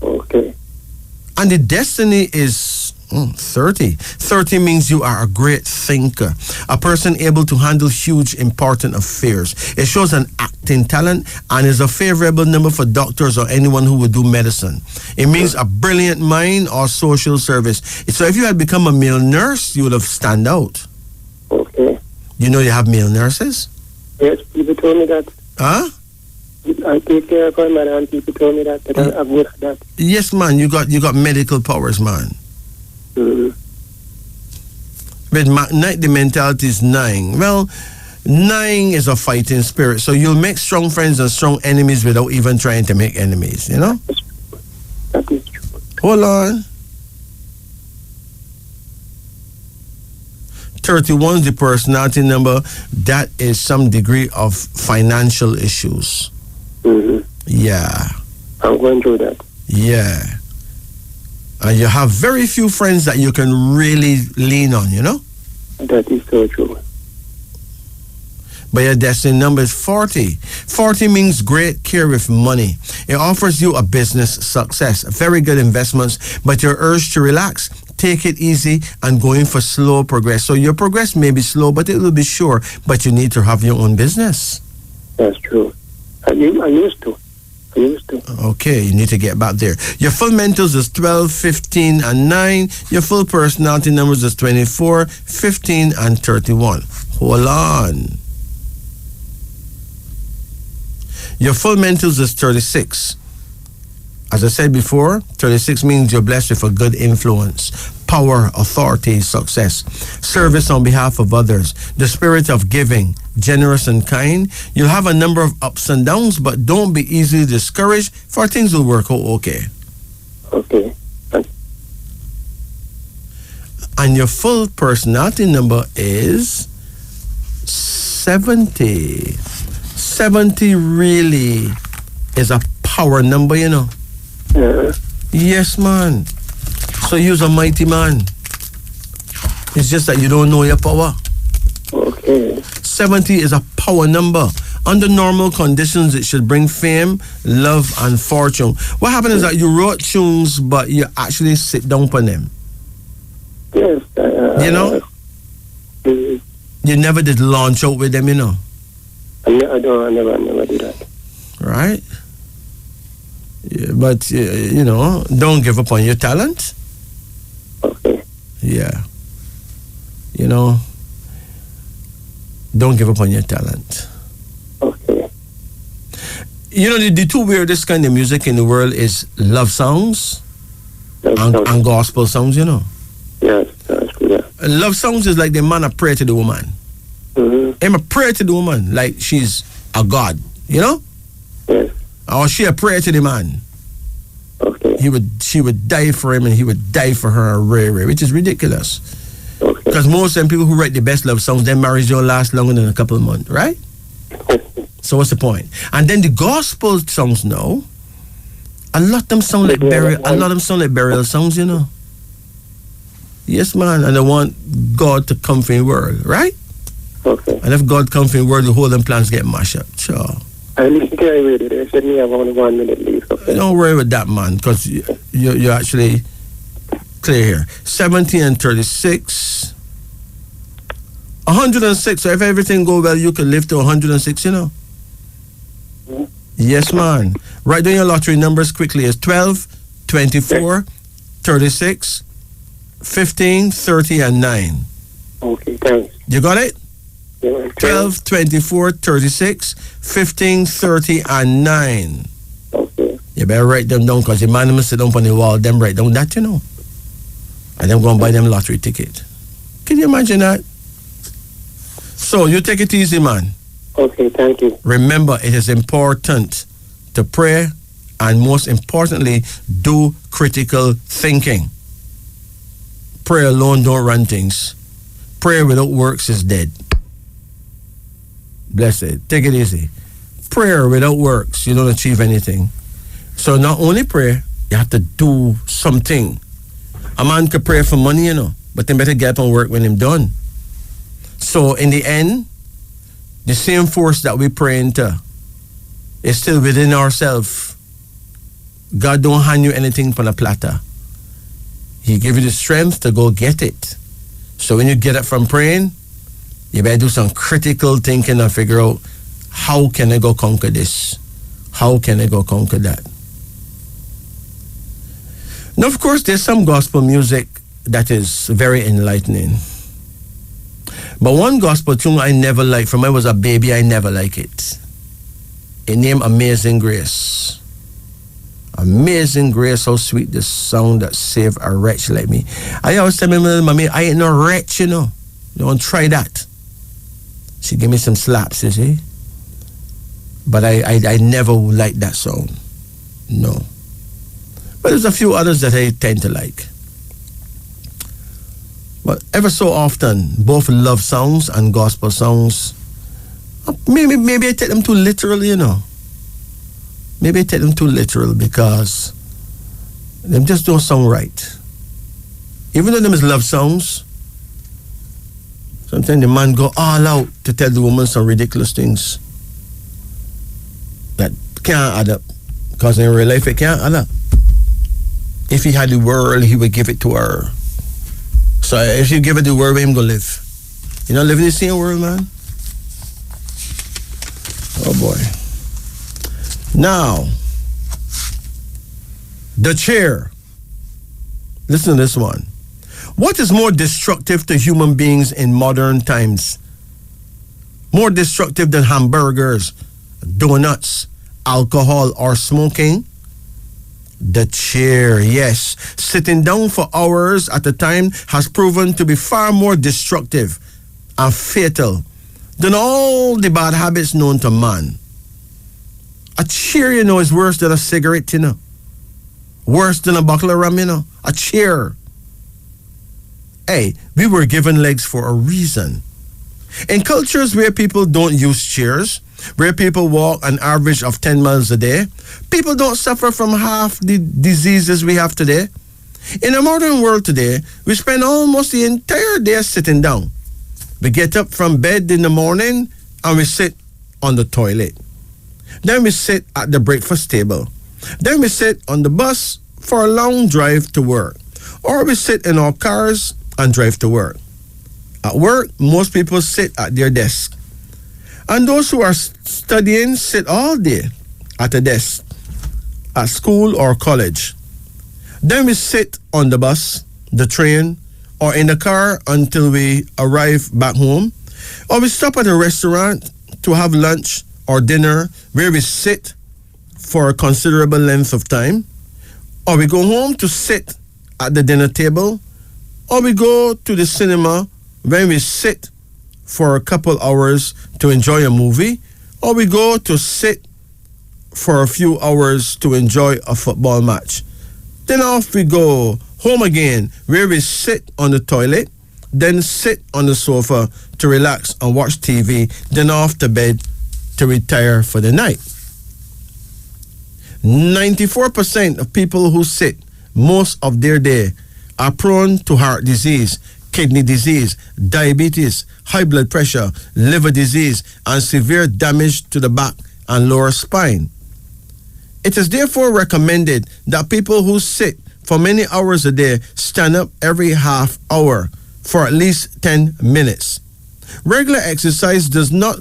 [SPEAKER 7] Okay.
[SPEAKER 1] And the destiny is 30. 30 means you are a great thinker, a person able to handle huge, important affairs. It shows an acting talent and is a favorable number for doctors or anyone who would do medicine. It means a brilliant mind or social service. So if you had become a male nurse, you would have stand out.
[SPEAKER 7] Okay.
[SPEAKER 1] You know you have male nurses?
[SPEAKER 7] Yes, people told me that.
[SPEAKER 1] Huh?
[SPEAKER 7] I take care of my and people told me that I'm good at that.
[SPEAKER 1] Yes, man. You got medical powers, man.
[SPEAKER 7] Mm-hmm.
[SPEAKER 1] With McKnight, the mentality is 9. Well, 9 is a fighting spirit, so you'll make strong friends and strong enemies without even trying to make enemies, you know?
[SPEAKER 7] That is true.
[SPEAKER 1] Hold on. 31 is the personality number. That is some degree of financial issues.
[SPEAKER 7] Mm-hmm.
[SPEAKER 1] Yeah.
[SPEAKER 7] I'm going through that.
[SPEAKER 1] Yeah. And you have very few friends that you can really lean on, you know?
[SPEAKER 7] That is so true.
[SPEAKER 1] But your destiny number is 40. 40 means great care with money. It offers you a business success, very good investments, but your urge to relax, take it easy, and going for slow progress. So your progress may be slow, but it will be sure. But you need to have your own business.
[SPEAKER 7] That's true. I used to.
[SPEAKER 1] Okay, you need to get back there. Your full mentals is 12, 15, and 9. Your full personality numbers is 24, 15, and 31. Hold on. Your full mentals is 36. As I said before, 36 means you're blessed with a good influence, power, authority, success, service on behalf of others, the spirit of giving, generous and kind. You'll have a number of ups and downs, but don't be easily discouraged, for things will work out okay.
[SPEAKER 7] Okay.
[SPEAKER 1] And your full personality number is 70. 70 really is a power number, you know. Yes, man. So you're a mighty man. It's just that you don't know your power.
[SPEAKER 7] Okay.
[SPEAKER 1] 70 is a power number. Under normal conditions, it should bring fame, love, and fortune. What happened is that you wrote tunes, but you actually sit down on them.
[SPEAKER 7] Yes.
[SPEAKER 1] You know? You never did launch out with them, you know?
[SPEAKER 7] I never did that.
[SPEAKER 1] Right? Yeah, but, you know, don't give up on your talent.
[SPEAKER 7] Okay.
[SPEAKER 1] Yeah. You know, don't give up on your talent.
[SPEAKER 7] Okay.
[SPEAKER 1] You know, the two weirdest kind of music in the world is love songs and gospel songs, you know.
[SPEAKER 7] Yes, that's good. Yeah.
[SPEAKER 1] Love songs is like the man a prayer to the woman.
[SPEAKER 7] Mm-hmm.
[SPEAKER 1] Him a prayer to the woman like she's a god, you know?
[SPEAKER 7] Yes.
[SPEAKER 1] Or she a prayer to the man.
[SPEAKER 7] Okay.
[SPEAKER 1] She would die for him and he would die for her, which is ridiculous.
[SPEAKER 7] Okay.
[SPEAKER 1] Because most of them people who write the best love songs, their marriage don't last longer than a couple of months, right? So what's the point? And then the gospel songs now, a lot of them sound like burial songs, you know. Yes, man, and they want God to come from the world, right?
[SPEAKER 7] Okay.
[SPEAKER 1] And if God comes from the world, the whole them plans get mashed up. Sure.
[SPEAKER 7] I need to carry with it. They said me have only 1 minute leave. Okay.
[SPEAKER 1] Don't worry with that, man, because you're actually clear here. 70 and 36. 106. So if everything go well, you can live to 106, you know.
[SPEAKER 7] Mm-hmm.
[SPEAKER 1] Yes, man. Write down your lottery numbers quickly. It's 12, 24, 36, 15, 30, and 9.
[SPEAKER 7] Okay, thanks.
[SPEAKER 1] You got it?
[SPEAKER 7] Yeah,
[SPEAKER 1] 12, 24, 36, 15, 30, and 9.
[SPEAKER 7] Okay.
[SPEAKER 1] You better write them down because the man must sit down on the wall, them write down that, you know. And them go and buy them lottery ticket. Can you imagine that? So you take it easy, man.
[SPEAKER 7] Okay, thank you.
[SPEAKER 1] Remember, it is important to pray and most importantly, do critical thinking. Prayer alone don't run things. Prayer without works is dead. Blessed. Take it easy. Prayer without works, you don't achieve anything. So not only pray, you have to do something. A man could pray for money, you know, but then better get up and work when him done. So in the end, the same force that we pray into is still within ourselves. God don't hand you anything from a platter. He give you the strength to go get it. So when you get up from praying, you better do some critical thinking and figure out, how can I go conquer this? How can I go conquer that? Now, of course, there's some gospel music that is very enlightening. But one gospel tune I never liked, from when I was a baby, I never liked it. It named Amazing Grace. Amazing Grace, how sweet the sound that saved a wretch like me. I always tell my little mommy, I ain't no wretch, you know. Don't try that. She gave me some slaps, you see. But I never liked that song. No. But there's a few others that I tend to like. But ever so often, both love songs and gospel songs, maybe I take them too literal, you know. Maybe I take them too literal because they just don't sound right. Even though them is love songs, sometimes the man go all out to tell the woman some ridiculous things that can't add up. Because in real life, it can't add up. If he had the world, he would give it to her. So if you give it the world, where him go live? You not live in the same world, man? Oh boy. Now, the chair. Listen to this one. What is more destructive to human beings in modern times? More destructive than hamburgers, donuts, alcohol, or smoking? The chair, yes. Sitting down for hours at a time has proven to be far more destructive and fatal than all the bad habits known to man. A chair, is worse than a cigarette, Worse than a bottle of rum, A chair. Hey, we were given legs for a reason. In cultures where people don't use chairs, where people walk an average of 10 miles a day, people don't suffer from half the diseases we have today. In a modern world today, we spend almost the entire day sitting down. We get up from bed in the morning and we sit on the toilet. Then we sit at the breakfast table. Then we sit on the bus for a long drive to work. Or we sit in our cars and drive to work. At work, most people sit at their desk. And those who are studying sit all day at a desk, at school or college. Then we sit on the bus, the train, or in the car until we arrive back home. Or we stop at a restaurant to have lunch or dinner where we sit for a considerable length of time. Or we go home to sit at the dinner table. Or we go to the cinema when we sit for a couple hours to enjoy a movie. Or we go to sit for a few hours to enjoy a football match. Then off we go home again, where we sit on the toilet, then sit on the sofa to relax and watch TV, then off to bed to retire for the night. 94% of people who sit most of their day are prone to heart disease, kidney disease, diabetes, high blood pressure, liver disease, and severe damage to the back and lower spine. It is therefore recommended that people who sit for many hours a day stand up every half hour for at least 10 minutes. Regular exercise does not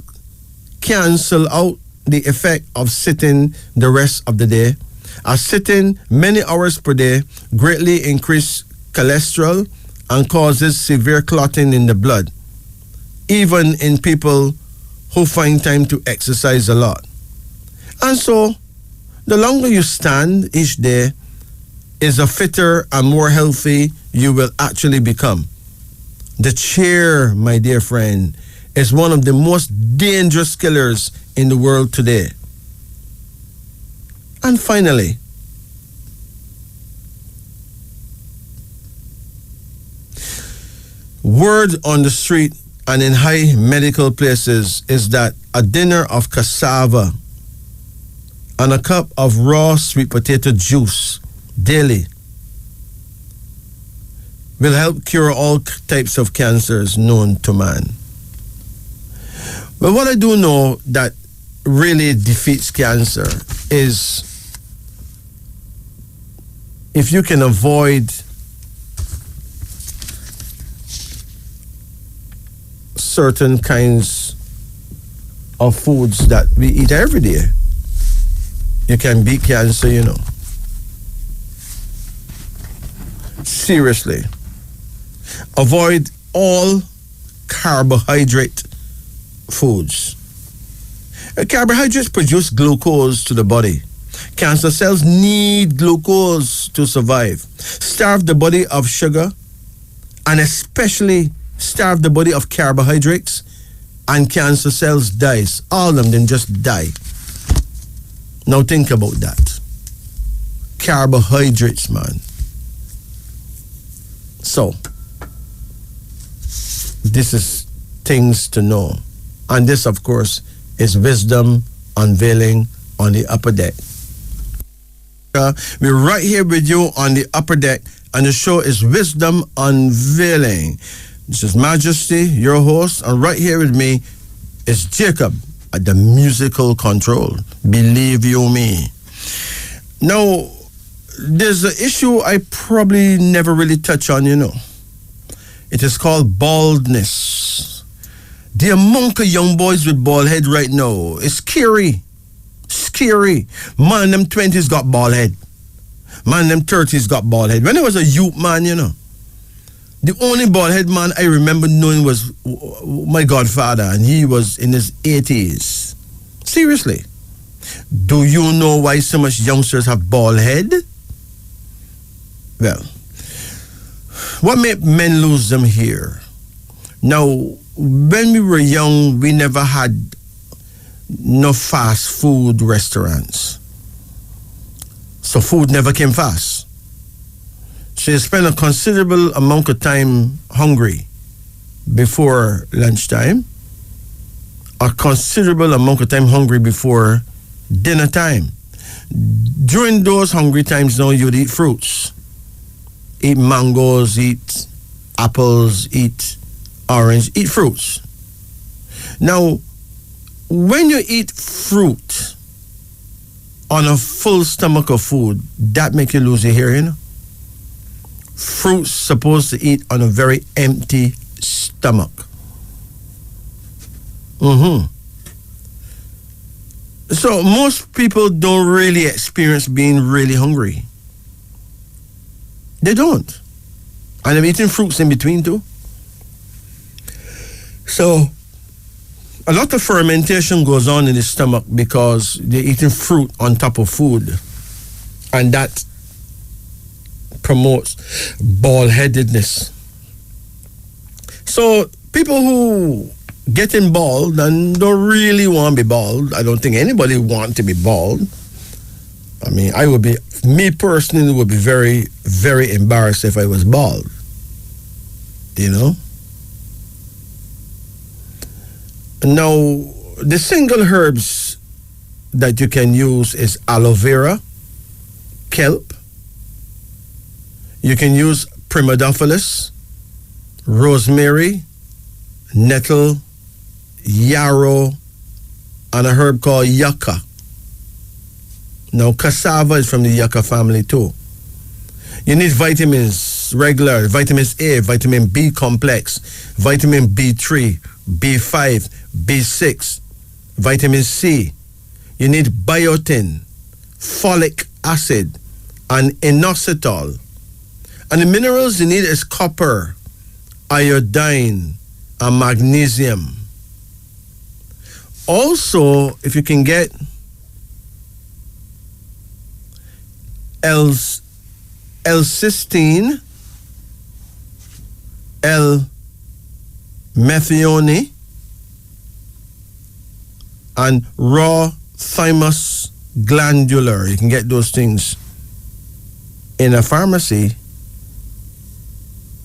[SPEAKER 1] cancel out the effect of sitting the rest of the day, as sitting many hours per day greatly increases cholesterol and causes severe clotting in the blood, even in people who find time to exercise a lot. And so, the longer you stand each day, is the fitter and more healthy you will actually become. The chair, my dear friend, is one of the most dangerous killers in the world today. And finally, word on the street and in high medical places is that a dinner of cassava and a cup of raw sweet potato juice daily will help cure all types of cancers known to man. But what I do know that really defeats cancer is if you can avoid certain kinds of foods that we eat every day, you can beat cancer, Seriously. Avoid all carbohydrate foods. Carbohydrates produce glucose to the body. Cancer cells need glucose to survive. Starve the body of sugar, and especially starve the body of carbohydrates, and cancer cells dies. All of them just die. Now think about that. Carbohydrates, man. So, this is things to know. And this, of course, is Wisdom Unveiling on the Upper Deck. We're right here with you on the Upper Deck, and the show is Wisdom Unveiling. This is Majesty, your host, and right here with me is Jacob at the musical control. Believe you me. Now, there's an issue I probably never really touch on, It is called baldness. The amount of young boys with bald head right now is scary. scary. Man, them 20s got bald head. Man, them 30s got bald head. When I was a youth man, you know, the only bald head man I remember knowing was my godfather, and he was in his 80s. Seriously. Do you know why so much youngsters have bald head? Well, what made men lose them here? Now, when we were young, we never had no fast food restaurants. So food never came fast. So you spend a considerable amount of time hungry before lunchtime, a considerable amount of time hungry before dinner time. During those hungry times now, you'd eat fruits. Eat mangoes, eat apples, eat orange, eat fruits. Now, when you eat fruit on a full stomach of food, that make you lose your hearing. Fruit's supposed to eat on a very empty stomach. So most people don't really experience being really hungry. They don't. And I'm eating fruits in between too. So a lot of fermentation goes on in the stomach because they're eating fruit on top of food. And that promotes bald-headedness. So people who getting bald and don't really want to be bald, I don't think anybody wants to be bald. I mean, me personally would be very, very embarrassed if I was bald. You know? Now, the single herbs that you can use is aloe vera, kelp. You can use primadophilus, rosemary, nettle, yarrow, and a herb called yucca. Now, cassava is from the yucca family too. You need vitamins, regular, vitamins A, vitamin B complex, vitamin B3, B5, B6, vitamin C. You need biotin, folic acid, and inositol. And the minerals you need is copper, iodine, and magnesium. Also, if you can get L-cysteine, L-methionine, and raw thymus glandular. You can get those things in a pharmacy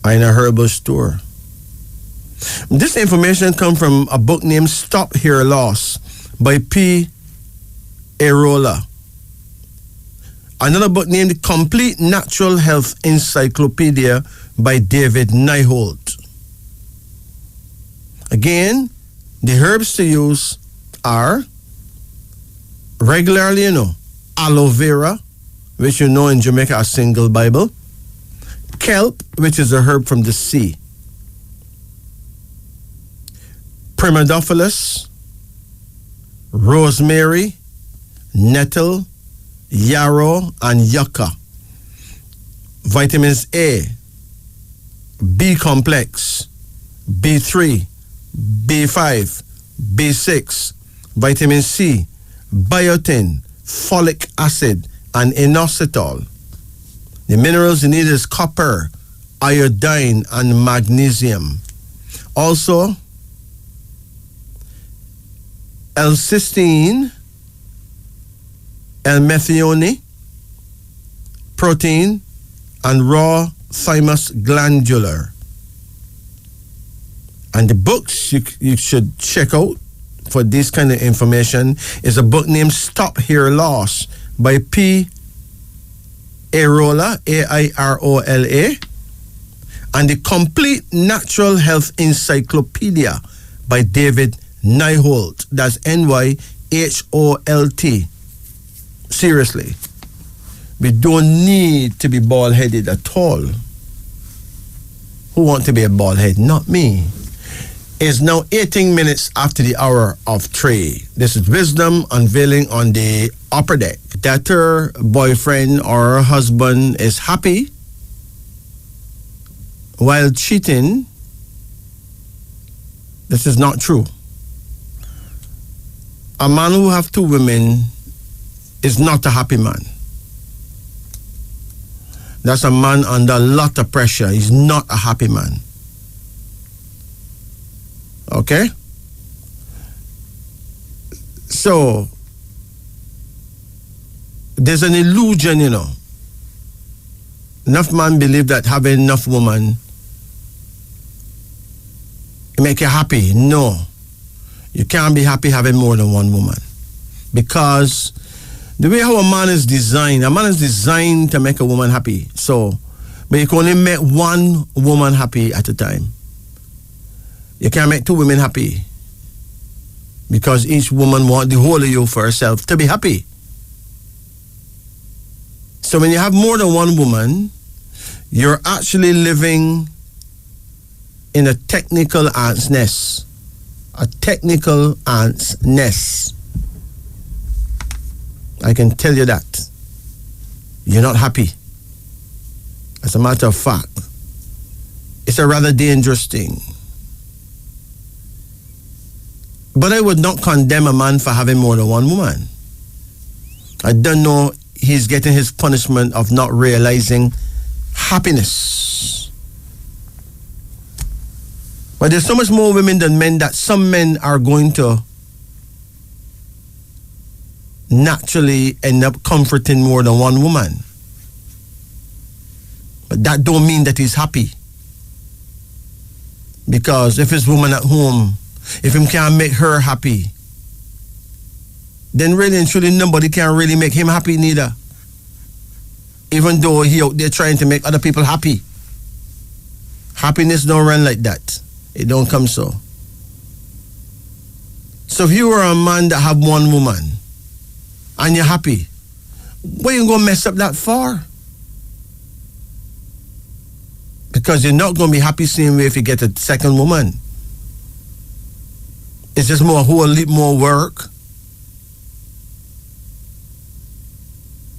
[SPEAKER 1] or in a herbal store. This information comes from a book named Stop Hair Loss by P. Arola. Another book named The Complete Natural Health Encyclopedia by David Nyholt. Again, the herbs to use are regularly, aloe vera, which in Jamaica a single Bible, kelp, which is a herb from the sea, primadophilus, rosemary, nettle, yarrow, and yucca. Vitamins A, B complex, B3, B5, B6, vitamin C, biotin, folic acid, and inositol. The minerals you need is copper, iodine, and magnesium. Also, L-cysteine, L-methionine, protein, and raw thymus glandular. And the books you should check out for this kind of information is a book named Stop Hair Loss by P. Arola, A-I-R-O-L-A, and The Complete Natural Health Encyclopedia by David Nyholt. That's N-Y-H-O-L-T. Seriously. We don't need to be bald-headed at all. Who wants to be a bald head? Not me. It's now 18 minutes after the hour of 3. This is Wisdom unveiling on the upper deck. That her boyfriend or her husband is happy while cheating. This is not true. A man who have 2 women is not a happy man. That's a man under a lot of pressure. He's not a happy man. Okay? So, there's an illusion, you know. Enough man believe that having enough woman make you happy. No. You can't be happy having more than one woman. Because the way how a man is designed to make a woman happy. So, but you can only make one woman happy at a time. You can't make 2 women happy. Because each woman wants the whole of you for herself to be happy. So when you have more than one woman, you're actually living in a technical ant's nest. A technical ant's nest. I can tell you that. You're not happy. As a matter of fact, it's a rather dangerous thing. But I would not condemn a man for having more than one woman. I don't know he's getting his punishment of not realizing happiness. But there's so much more women than men that some men are going to naturally end up comforting more than one woman. But that don't mean that he's happy. Because if his woman at home, if him can't make her happy, then really and truly nobody can really make him happy neither. Even though he out there trying to make other people happy. Happiness don't run like that. It don't come so. So if you were a man that have one woman and you're happy, why you gonna mess up that for? Because you're not gonna be happy same way if you get a second woman. It's just a whole heap more work,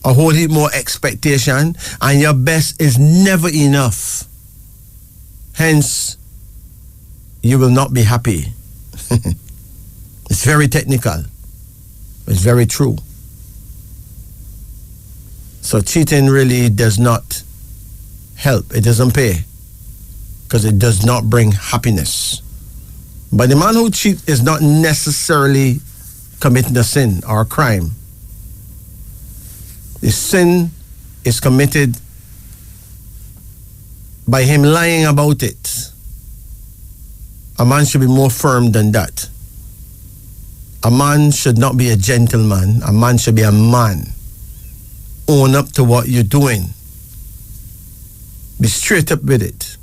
[SPEAKER 1] a whole heap more expectation, and your best is never enough. Hence, you will not be happy. It's very technical. It's very true. So cheating really does not help. It doesn't pay because it does not bring happiness. But the man who cheats is not necessarily committing a sin or a crime. The sin is committed by him lying about it. A man should be more firm than that. A man should not be a gentleman. A man should be a man. Own up to what you're doing. Be straight up with it.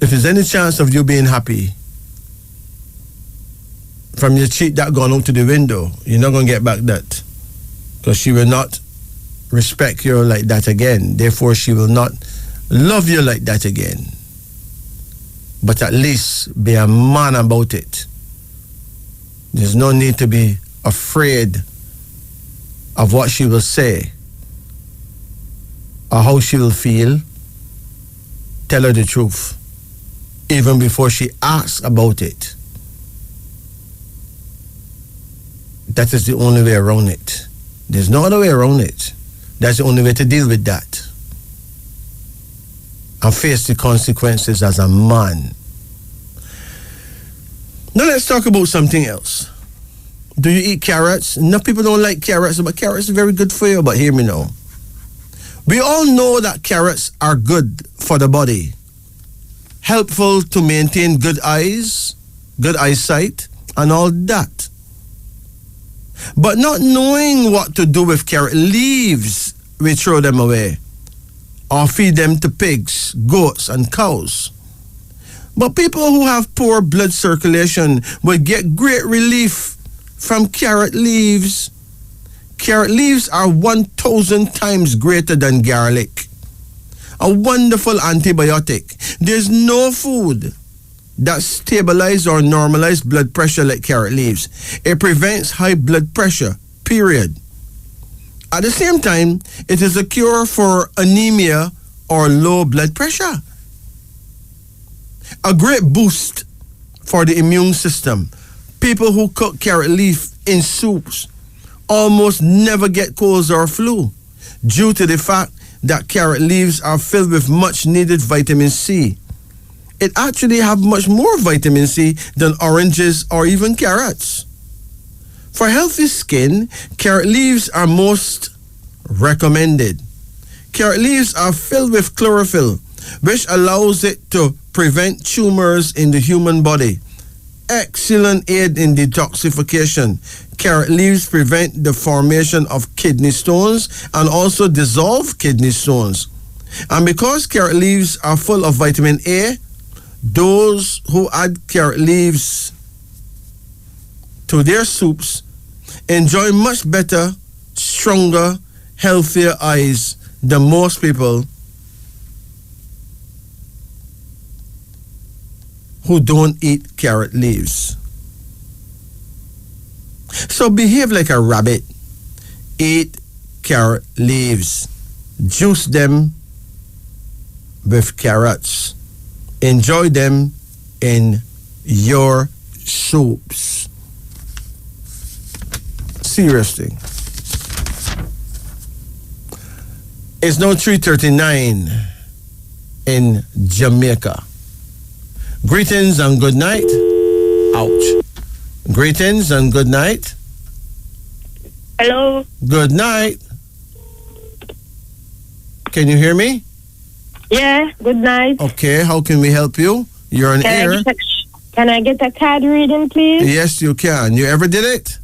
[SPEAKER 1] If there's any chance of you being happy from your cheat that gone out to the window, you're not going to get back that. Because she will not respect you like that again. Therefore, she will not love you like that again. But at least be a man about it. There's no need to be afraid of what she will say or how she will feel. Tell her the truth. Even before she asks about it. That is the only way around it. There's no other way around it. That's the only way to deal with that. And face the consequences as a man. Now let's talk about something else. Do you eat carrots? No, people don't like carrots, but carrots are very good for you. But hear me now. We all know that carrots are good for the body. Helpful to maintain good eyes, good eyesight, and all that. But not knowing what to do with carrot leaves, we throw them away. Or feed them to pigs, goats, and cows. But people who have poor blood circulation will get great relief from carrot leaves. Carrot leaves are 1,000 times greater than garlic. A wonderful antibiotic. There's no food that stabilize or normalize blood pressure like carrot leaves. It prevents high blood pressure, period. At the same time, it is a cure for anemia or low blood pressure. A great boost for the immune system. People who cook carrot leaf in soups almost never get colds or flu due to the fact that carrot leaves are filled with much needed vitamin C. It actually have much more vitamin C than oranges or even carrots. For healthy skin, carrot leaves are most recommended. Carrot leaves are filled with chlorophyll, which allows it to prevent tumors in the human body. Excellent aid in detoxification. Carrot leaves prevent the formation of kidney stones and also dissolve kidney stones. And because carrot leaves are full of vitamin A, those who add carrot leaves to their soups enjoy much better, stronger, healthier eyes than most people who don't eat carrot leaves. So behave like a rabbit. Eat carrot leaves. Juice them with carrots. Enjoy them in your soups. Seriously. It's now 3:39 in Jamaica. Greetings and good night. Ouch. Greetings and good night.
[SPEAKER 8] Hello.
[SPEAKER 1] Good night. Can you hear me?
[SPEAKER 8] Yeah, good night.
[SPEAKER 1] Okay, how can we help you? You're on air.
[SPEAKER 8] Can I get a card reading, please?
[SPEAKER 1] Yes, you can. You ever did it?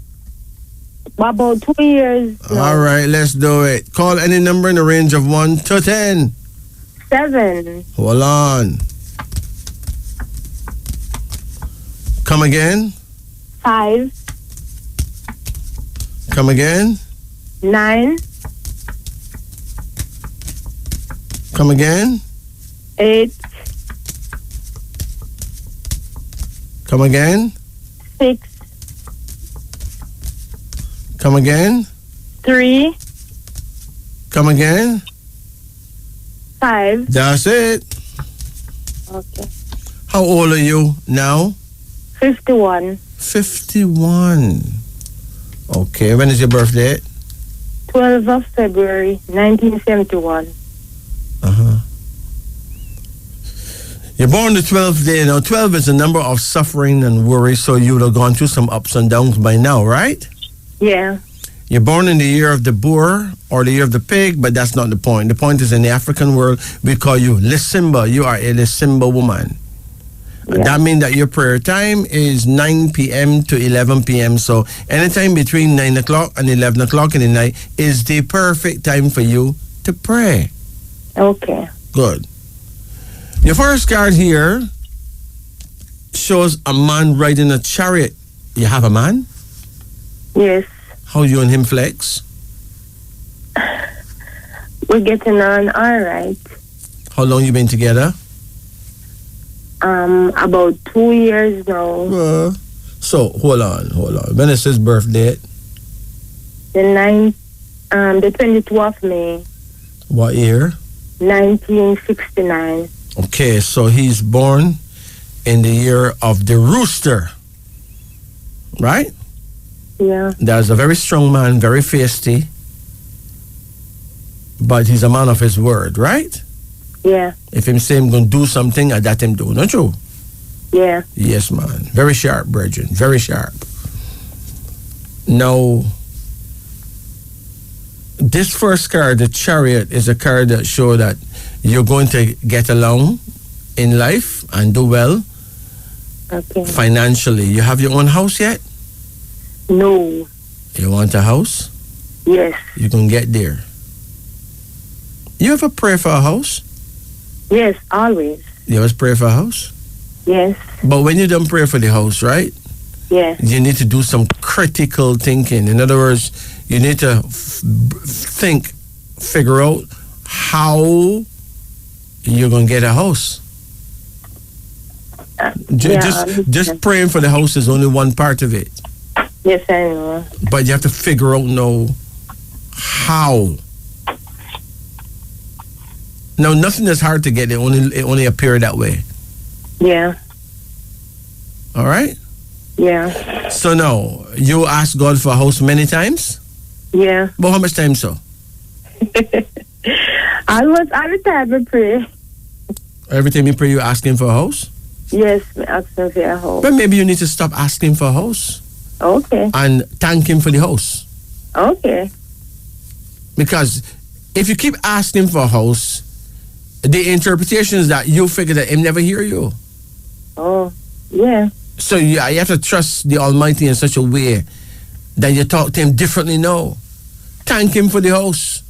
[SPEAKER 8] About 2 years now.
[SPEAKER 1] All right, let's do it. Call any number in the range of 1 to 10.
[SPEAKER 8] 7.
[SPEAKER 1] Hold on. Come again.
[SPEAKER 8] 5.
[SPEAKER 1] Come again.
[SPEAKER 8] 9.
[SPEAKER 1] Come again.
[SPEAKER 8] 8.
[SPEAKER 1] Come again.
[SPEAKER 8] 6.
[SPEAKER 1] Come again.
[SPEAKER 8] 3.
[SPEAKER 1] Come again.
[SPEAKER 8] 5.
[SPEAKER 1] That's it.
[SPEAKER 8] Okay.
[SPEAKER 1] How old are you now?
[SPEAKER 8] 51.
[SPEAKER 1] 51. Okay, when is your birthday?
[SPEAKER 8] 12 of February, 1971.
[SPEAKER 1] Uh-huh. You're born the 12th day. Now, 12 is a number of suffering and worry, so you would have gone through some ups and downs by now, right?
[SPEAKER 8] Yeah.
[SPEAKER 1] You're born in the year of the boar or the year of the pig, but that's not the point. The point is in the African world, we call you Lisimba. You are a Lisimba woman. Yeah. That means that your prayer time is 9 p.m. to 11 p.m. So anytime between 9 o'clock and 11 o'clock in the night is the perfect time for you to pray.
[SPEAKER 8] Okay.
[SPEAKER 1] Good. Your first card here shows a man riding a chariot. You have a man?
[SPEAKER 8] Yes.
[SPEAKER 1] How you and him flex?
[SPEAKER 8] We're getting on all right.
[SPEAKER 1] How long you been together?
[SPEAKER 8] About 2 years now.
[SPEAKER 1] So hold on. When is his birthday?
[SPEAKER 8] The 22nd of May.
[SPEAKER 1] What year?
[SPEAKER 8] 1969.
[SPEAKER 1] Okay, so he's born in the year of the rooster, right?
[SPEAKER 8] Yeah.
[SPEAKER 1] There's a very strong man, very feisty, but he's a man of his word, right?
[SPEAKER 8] Yeah.
[SPEAKER 1] If him say him gonna do something, I that him do, don't you?
[SPEAKER 8] Yeah.
[SPEAKER 1] Yes, man. Very sharp, Virgin. Very sharp. Now, this first card, the chariot, is a card that shows that you're going to get along in life and do well.
[SPEAKER 8] Okay.
[SPEAKER 1] Financially. You have your own house yet?
[SPEAKER 8] No.
[SPEAKER 1] You want a house?
[SPEAKER 8] Yes.
[SPEAKER 1] You can get there. You ever pray for a house?
[SPEAKER 8] Yes, always.
[SPEAKER 1] You always pray for a house?
[SPEAKER 8] Yes.
[SPEAKER 1] But when you don't pray for the house, right?
[SPEAKER 8] Yeah.
[SPEAKER 1] You need to do some critical thinking. In other words, you need to figure out how you're going to get a house. Just praying for the house is only one part of it.
[SPEAKER 8] Yes, I know.
[SPEAKER 1] But you have to figure out now how. Now, nothing is hard to get. It only appear that way.
[SPEAKER 8] Yeah.
[SPEAKER 1] All right?
[SPEAKER 8] Yeah.
[SPEAKER 1] So now, you ask God for a house many times?
[SPEAKER 8] Yeah.
[SPEAKER 1] But how much time so?
[SPEAKER 8] Almost all the time I pray.
[SPEAKER 1] Every time you pray, you asking for a house?
[SPEAKER 8] Yes, I ask for a house.
[SPEAKER 1] But maybe you need to stop asking for a house.
[SPEAKER 8] Okay.
[SPEAKER 1] And thank him for the house.
[SPEAKER 8] Okay.
[SPEAKER 1] Because if you keep asking for a house, the interpretation is that you figure that him never hear you.
[SPEAKER 8] Oh, yeah.
[SPEAKER 1] So you have to trust the Almighty in such a way that you talk to him differently now. Thank him for the house.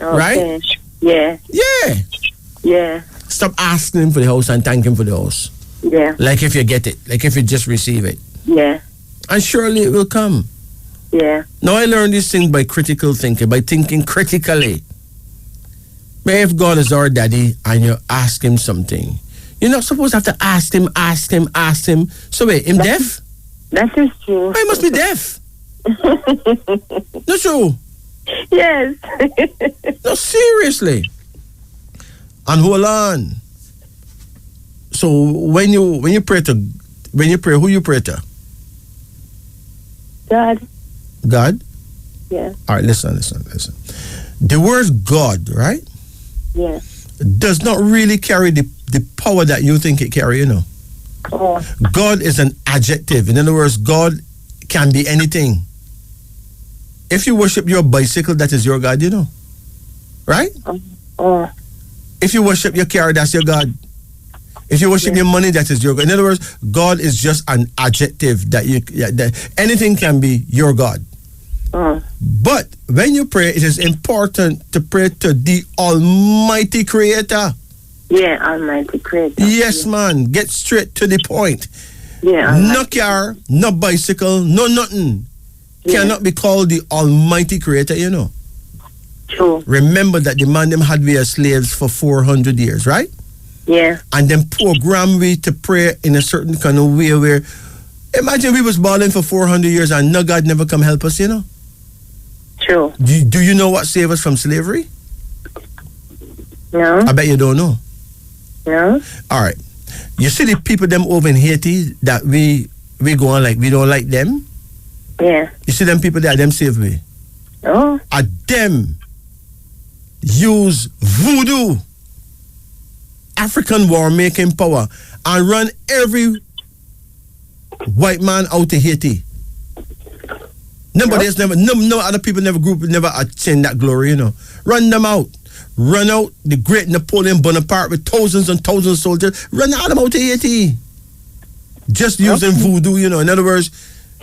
[SPEAKER 8] Okay.
[SPEAKER 1] Right?
[SPEAKER 8] Yeah.
[SPEAKER 1] Yeah.
[SPEAKER 8] Yeah.
[SPEAKER 1] Stop asking him for the house and thank him for the house.
[SPEAKER 8] Yeah.
[SPEAKER 1] Like if you get it. Like if you just receive it.
[SPEAKER 8] Yeah.
[SPEAKER 1] And surely it will come.
[SPEAKER 8] Yeah.
[SPEAKER 1] Now I learned this thing by critical thinking, by thinking critically. But if God is our daddy and you ask him something, you're not supposed to have to ask him. So wait, him deaf?
[SPEAKER 8] That is true.
[SPEAKER 1] Why he must be deaf? Not true.
[SPEAKER 8] Yes.
[SPEAKER 1] No, seriously. And hold on. So when you pray, who you pray to?
[SPEAKER 8] God.
[SPEAKER 1] God?
[SPEAKER 8] Yeah.
[SPEAKER 1] All right, listen. The word God, right?
[SPEAKER 8] Yeah.
[SPEAKER 1] Does not really carry the power that you think it carry, you know.
[SPEAKER 8] Oh.
[SPEAKER 1] God is an adjective. In other words, God can be anything. If you worship your bicycle, that is your God, you know. Right?
[SPEAKER 8] Oh.
[SPEAKER 1] If you worship your car, that's your God. If you worship your money, that is your God. In other words, God is just an adjective that anything can be your God. But when you pray, it is important to pray to the Almighty Creator.
[SPEAKER 8] Yeah, Almighty Creator.
[SPEAKER 1] Yes, man. Get straight to the point.
[SPEAKER 8] Yeah.
[SPEAKER 1] No car, no bicycle, no nothing cannot be called the Almighty Creator, you know.
[SPEAKER 8] True.
[SPEAKER 1] Remember that the man them had we as slaves for 400 years, right?
[SPEAKER 8] Yeah.
[SPEAKER 1] And then program we to pray in a certain kind of way where, imagine we was balling for 400 years and no God never come help us, you know.
[SPEAKER 8] True.
[SPEAKER 1] Do you know what saved us from slavery?
[SPEAKER 8] No.
[SPEAKER 1] I bet you don't know.
[SPEAKER 8] No.
[SPEAKER 1] All right. You see the people them over in Haiti that we go on like we don't like them?
[SPEAKER 8] Yeah.
[SPEAKER 1] You see them people that them save me?
[SPEAKER 8] Oh.
[SPEAKER 1] And them use voodoo, African war making power, and run every white man out of Haiti. Nobody else never, no other people never group never attained that glory, you know. Run them out. Run out the great Napoleon Bonaparte with thousands and thousands of soldiers. Run all them out of Haiti. Just using voodoo, you know. In other words,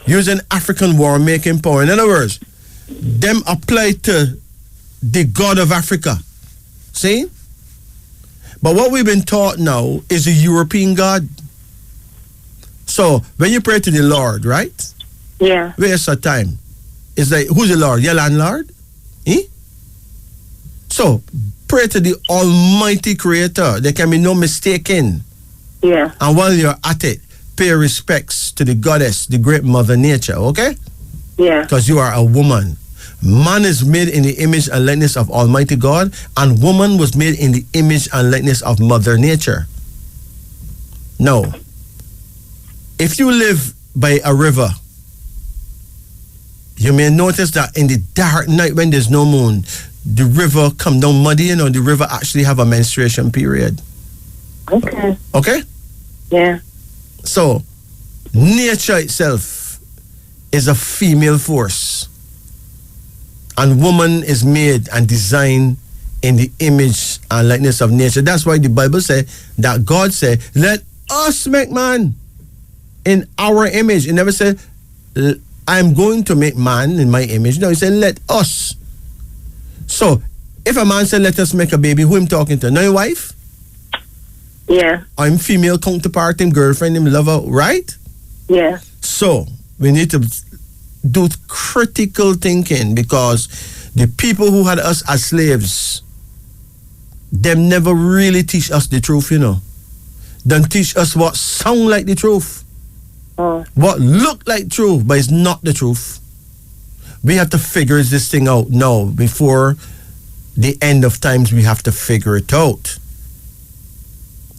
[SPEAKER 1] using African war making power. In other words, them apply to the God of Africa. See? But what we've been taught now is a European God. So when you pray to the Lord, right?
[SPEAKER 8] Yeah.
[SPEAKER 1] Where's the time? It's like, who's the Lord? Your landlord? Eh? So pray to the Almighty Creator. There can be no mistaking.
[SPEAKER 8] Yeah.
[SPEAKER 1] And while you're at it, pay respects to the goddess, the great Mother Nature, okay?
[SPEAKER 8] Yeah.
[SPEAKER 1] Because you are a woman. Man is made in the image and likeness of Almighty God, and woman was made in the image and likeness of Mother Nature. Now, if you live by a river, you may notice that in the dark night when there's no moon, the river come down muddy, you know, the river actually have a menstruation period.
[SPEAKER 8] Okay.
[SPEAKER 1] Okay?
[SPEAKER 8] Yeah.
[SPEAKER 1] So, nature itself is a female force. And woman is made and designed in the image and likeness of nature. That's why the Bible said that God said, let us make man in our image. It never said, I'm going to make man in my image. No, he said, let us. So, if a man said, let us make a baby, who him talking to? No, your wife?
[SPEAKER 8] Yeah.
[SPEAKER 1] I'm female counterpart, him girlfriend, him lover, right?
[SPEAKER 8] Yeah.
[SPEAKER 1] So, we need to do critical thinking, because the people who had us as slaves, them never really teach us the truth, you know. Then teach us what sound like the truth. What look like truth, but it's not the truth. We have to figure this thing out now. Before the end of times, we have to figure it out.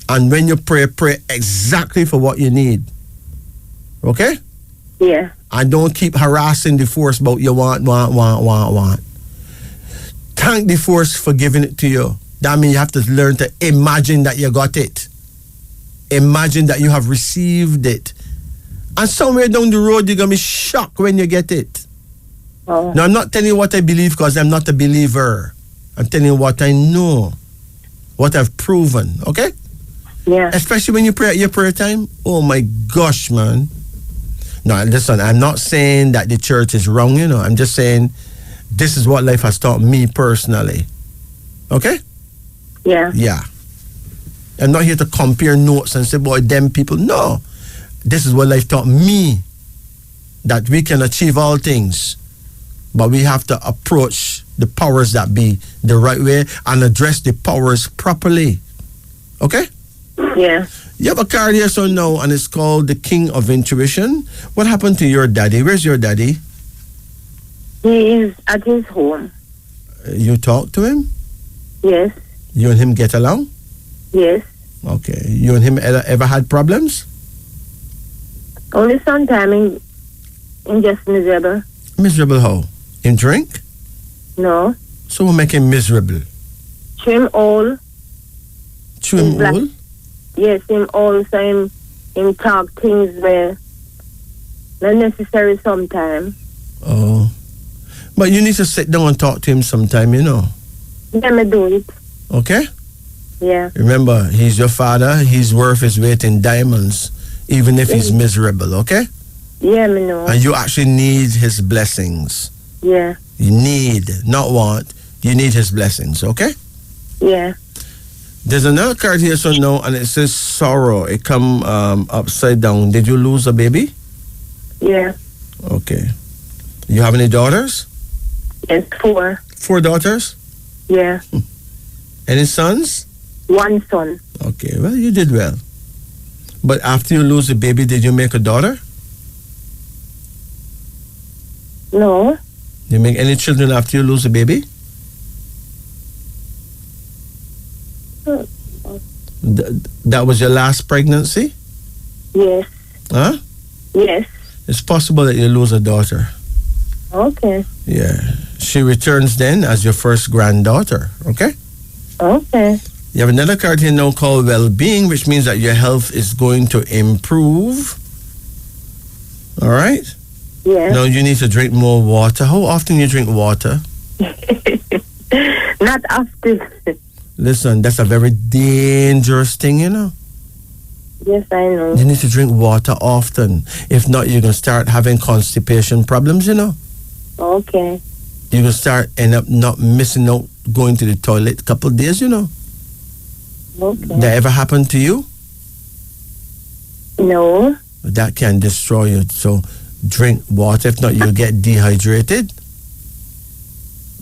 [SPEAKER 1] And when you pray, pray exactly for what you need. Okay?
[SPEAKER 8] Yeah.
[SPEAKER 1] And don't keep harassing the force about you want. Thank the force for giving it to you. That means you have to learn to imagine that you got it. Imagine that you have received it. And somewhere down the road, you're going to be shocked when you get it. Now, I'm not telling you what I believe because I'm not a believer. I'm telling you what I know. What I've proven. Okay?
[SPEAKER 8] Yeah.
[SPEAKER 1] Especially when you pray at your prayer time. Oh, my gosh, man. No, listen, I'm not saying that the church is wrong, you know. I'm just saying this is what life has taught me personally. Okay?
[SPEAKER 8] Yeah.
[SPEAKER 1] Yeah. I'm not here to compare notes and say, boy, them people. No. This is what life taught me. That we can achieve all things. But we have to approach the powers that be the right way and address the powers properly. Okay?
[SPEAKER 8] Yeah.
[SPEAKER 1] You have a card here, so now, and it's called the King of Intuition. What happened to your daddy? Where's your daddy?
[SPEAKER 8] He is at his home.
[SPEAKER 1] You talk to him?
[SPEAKER 8] Yes.
[SPEAKER 1] You and him get along?
[SPEAKER 8] Yes.
[SPEAKER 1] Okay. You and him ever had problems?
[SPEAKER 8] Only sometime in just miserable.
[SPEAKER 1] Miserable how? In drink?
[SPEAKER 8] No.
[SPEAKER 1] So what make him miserable?
[SPEAKER 8] Him all.
[SPEAKER 1] Chew him all?
[SPEAKER 8] Yes, him all. So him talk things where not necessary sometime.
[SPEAKER 1] Oh. But you need to sit down and talk to him sometime, you know.
[SPEAKER 8] Let me do it.
[SPEAKER 1] Okay?
[SPEAKER 8] Yeah.
[SPEAKER 1] Remember, he's your father. He's worth his weight in diamonds, even if he's miserable, okay?
[SPEAKER 8] Yeah, me know.
[SPEAKER 1] And you actually need his blessings.
[SPEAKER 8] Yeah.
[SPEAKER 1] You need, not want, you need his blessings, okay?
[SPEAKER 8] Yeah.
[SPEAKER 1] There's another card here, so no, and it says sorrow. It come upside down. Did you lose a baby?
[SPEAKER 8] Yeah.
[SPEAKER 1] Okay. You have any daughters?
[SPEAKER 8] Yes, 4.
[SPEAKER 1] 4 daughters?
[SPEAKER 8] Yeah.
[SPEAKER 1] Any sons?
[SPEAKER 8] 1 son.
[SPEAKER 1] Okay, well, you did well. But after you lose a baby, did you make a daughter?
[SPEAKER 8] No.
[SPEAKER 1] You make any children after you lose a baby? That was your last pregnancy?
[SPEAKER 8] Yes.
[SPEAKER 1] Huh?
[SPEAKER 8] Yes.
[SPEAKER 1] It's possible that you lose a daughter.
[SPEAKER 8] Okay.
[SPEAKER 1] Yeah. She returns then as your first granddaughter, okay?
[SPEAKER 8] Okay.
[SPEAKER 1] You have another card here now called well-being, which means that your health is going to improve. All right?
[SPEAKER 8] Yeah.
[SPEAKER 1] Now you need to drink more water. How often you drink water?
[SPEAKER 8] Not often.
[SPEAKER 1] Listen, that's a very dangerous thing, you know.
[SPEAKER 8] Yes, I know.
[SPEAKER 1] You need to drink water often. If not, you're going to start having constipation problems, you know.
[SPEAKER 8] Okay.
[SPEAKER 1] You're going to end up not missing out going to the toilet a couple of days, you know.
[SPEAKER 8] Okay.
[SPEAKER 1] That ever happened to you?
[SPEAKER 8] No.
[SPEAKER 1] That can destroy you. So drink water. If not, you'll get dehydrated.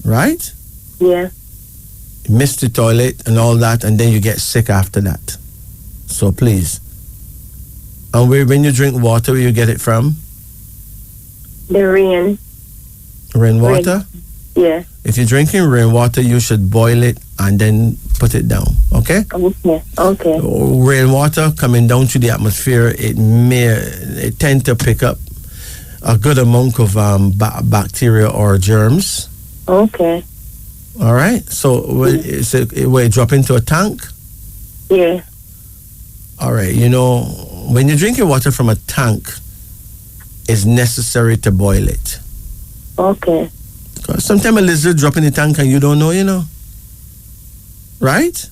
[SPEAKER 1] Right?
[SPEAKER 8] Yeah.
[SPEAKER 1] Miss the toilet and all that, and then you get sick after that. So please. And when you drink water, where you get it from?
[SPEAKER 8] The rain.
[SPEAKER 1] Rainwater?
[SPEAKER 8] Yeah.
[SPEAKER 1] If you're drinking rainwater, you should boil it and then put it down. Okay?
[SPEAKER 8] Okay. Okay.
[SPEAKER 1] Rainwater coming down to the atmosphere, it tend to pick up a good amount of bacteria or germs.
[SPEAKER 8] Okay.
[SPEAKER 1] All right. So will it drop into a tank?
[SPEAKER 8] Yeah.
[SPEAKER 1] All right. You know, when you're drinking water from a tank, it's necessary to boil it.
[SPEAKER 8] Okay.
[SPEAKER 1] Because sometimes a lizard drop in the tank and you don't know, you know. Right?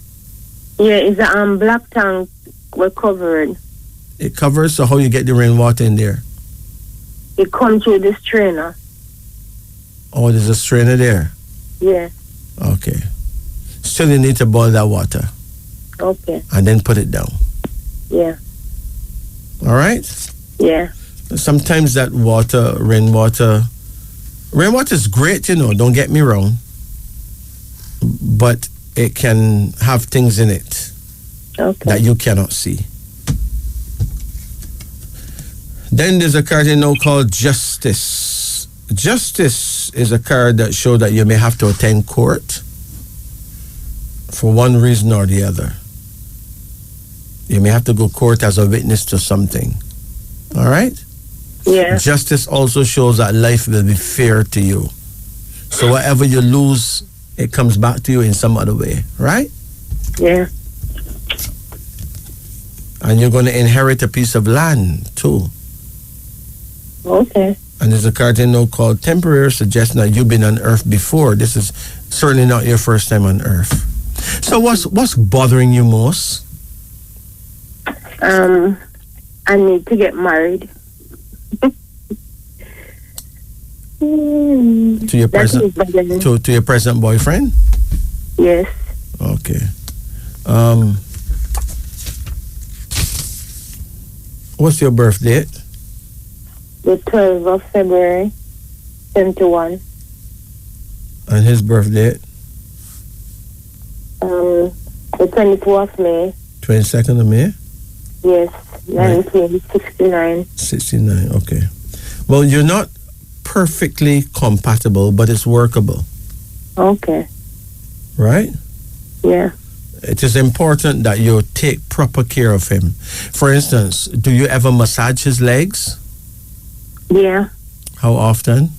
[SPEAKER 8] Yeah, it's a black tank. We're covered.
[SPEAKER 1] It covers, so how you get the rainwater in there?
[SPEAKER 8] It comes through the strainer.
[SPEAKER 1] Oh, there's a strainer there.
[SPEAKER 8] Yeah.
[SPEAKER 1] Okay. Still, you need to boil that water.
[SPEAKER 8] Okay.
[SPEAKER 1] And then put it down.
[SPEAKER 8] Yeah.
[SPEAKER 1] All right?
[SPEAKER 8] Yeah.
[SPEAKER 1] Sometimes that rainwater is great, you know, don't get me wrong. But it can have things in it that you cannot see. Then there's a card you know called Justice. Justice is a card that shows that you may have to attend court for one reason or the other. You may have to go court as a witness to something. All right?
[SPEAKER 8] Yeah.
[SPEAKER 1] Justice also shows that life will be fair to you. So whatever you lose, it comes back to you in some other way. Right?
[SPEAKER 8] Yeah.
[SPEAKER 1] And you're going to inherit a piece of land too.
[SPEAKER 8] Okay.
[SPEAKER 1] And there's a card you know called Temporary, suggesting that you've been on Earth before. This is certainly not your first time on Earth. So what's bothering you most?
[SPEAKER 8] I need to get married.
[SPEAKER 1] To your present to your present boyfriend?
[SPEAKER 8] Yes.
[SPEAKER 1] Okay. What's your birth date?
[SPEAKER 8] The 12th of February, 71.
[SPEAKER 1] And his birth date?
[SPEAKER 8] The 24th of May.
[SPEAKER 1] 22nd of May?
[SPEAKER 8] Yes, 1969.
[SPEAKER 1] 69, okay. Well, you're not perfectly compatible, but it's workable.
[SPEAKER 8] Okay.
[SPEAKER 1] Right?
[SPEAKER 8] Yeah.
[SPEAKER 1] It is important that you take proper care of him. For instance, do you ever massage his legs?
[SPEAKER 8] Yeah.
[SPEAKER 1] How often?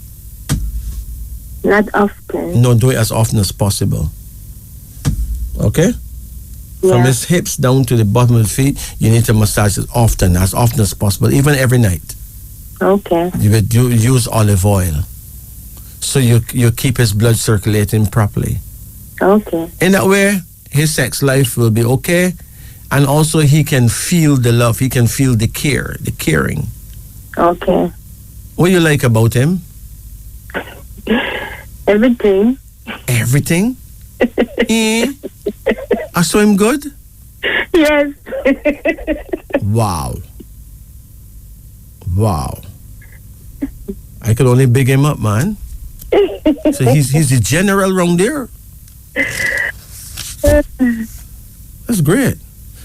[SPEAKER 8] Not often.
[SPEAKER 1] No, do it as often as possible. Okay?
[SPEAKER 8] Yeah.
[SPEAKER 1] From his hips down to the bottom of the feet, you need to massage it as often as possible, even every night.
[SPEAKER 8] Okay.
[SPEAKER 1] You would use olive oil, so you keep his blood circulating properly.
[SPEAKER 8] Okay.
[SPEAKER 1] In that way, his sex life will be okay, and also he can feel the love, he can feel the care, the caring.
[SPEAKER 8] Okay.
[SPEAKER 1] What do you like about him?
[SPEAKER 8] Everything.
[SPEAKER 1] Everything? I saw him good?
[SPEAKER 8] Yes.
[SPEAKER 1] Wow. Wow. I could only big him up, man. So he's the general around there. That's great.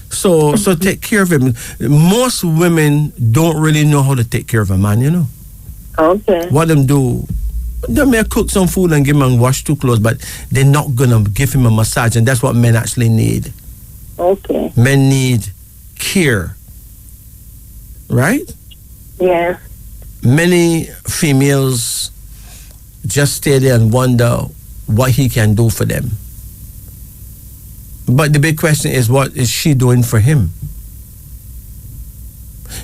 [SPEAKER 1] So take care of him. Most women don't really know how to take care of a man, you know.
[SPEAKER 8] Okay.
[SPEAKER 1] What them do, they may cook some food and give him and wash two clothes, but they're not gonna give him a massage, and that's what men actually need.
[SPEAKER 8] Okay.
[SPEAKER 1] Men need care, right?
[SPEAKER 8] Yeah.
[SPEAKER 1] Many females just stay there and wonder what he can do for them. But the big question is, what is she doing for him?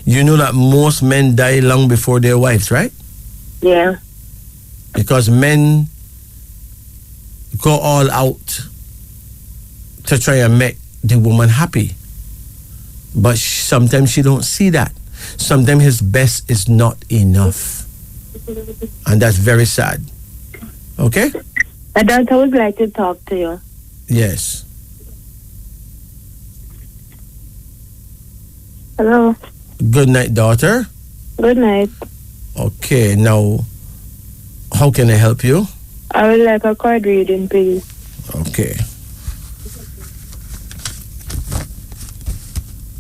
[SPEAKER 1] You know that most men die long before their wives, right?
[SPEAKER 8] Yeah.
[SPEAKER 1] Because men go all out to try and make the woman happy. But sometimes she don't see that. Sometimes his best is not enough. And that's very sad. Okay?
[SPEAKER 8] I don't always like to talk to you.
[SPEAKER 1] Yes.
[SPEAKER 8] Hello.
[SPEAKER 1] Good night, daughter.
[SPEAKER 8] Good night.
[SPEAKER 1] Okay, now, how can I help you?
[SPEAKER 8] I would like a card reading, please.
[SPEAKER 1] Okay.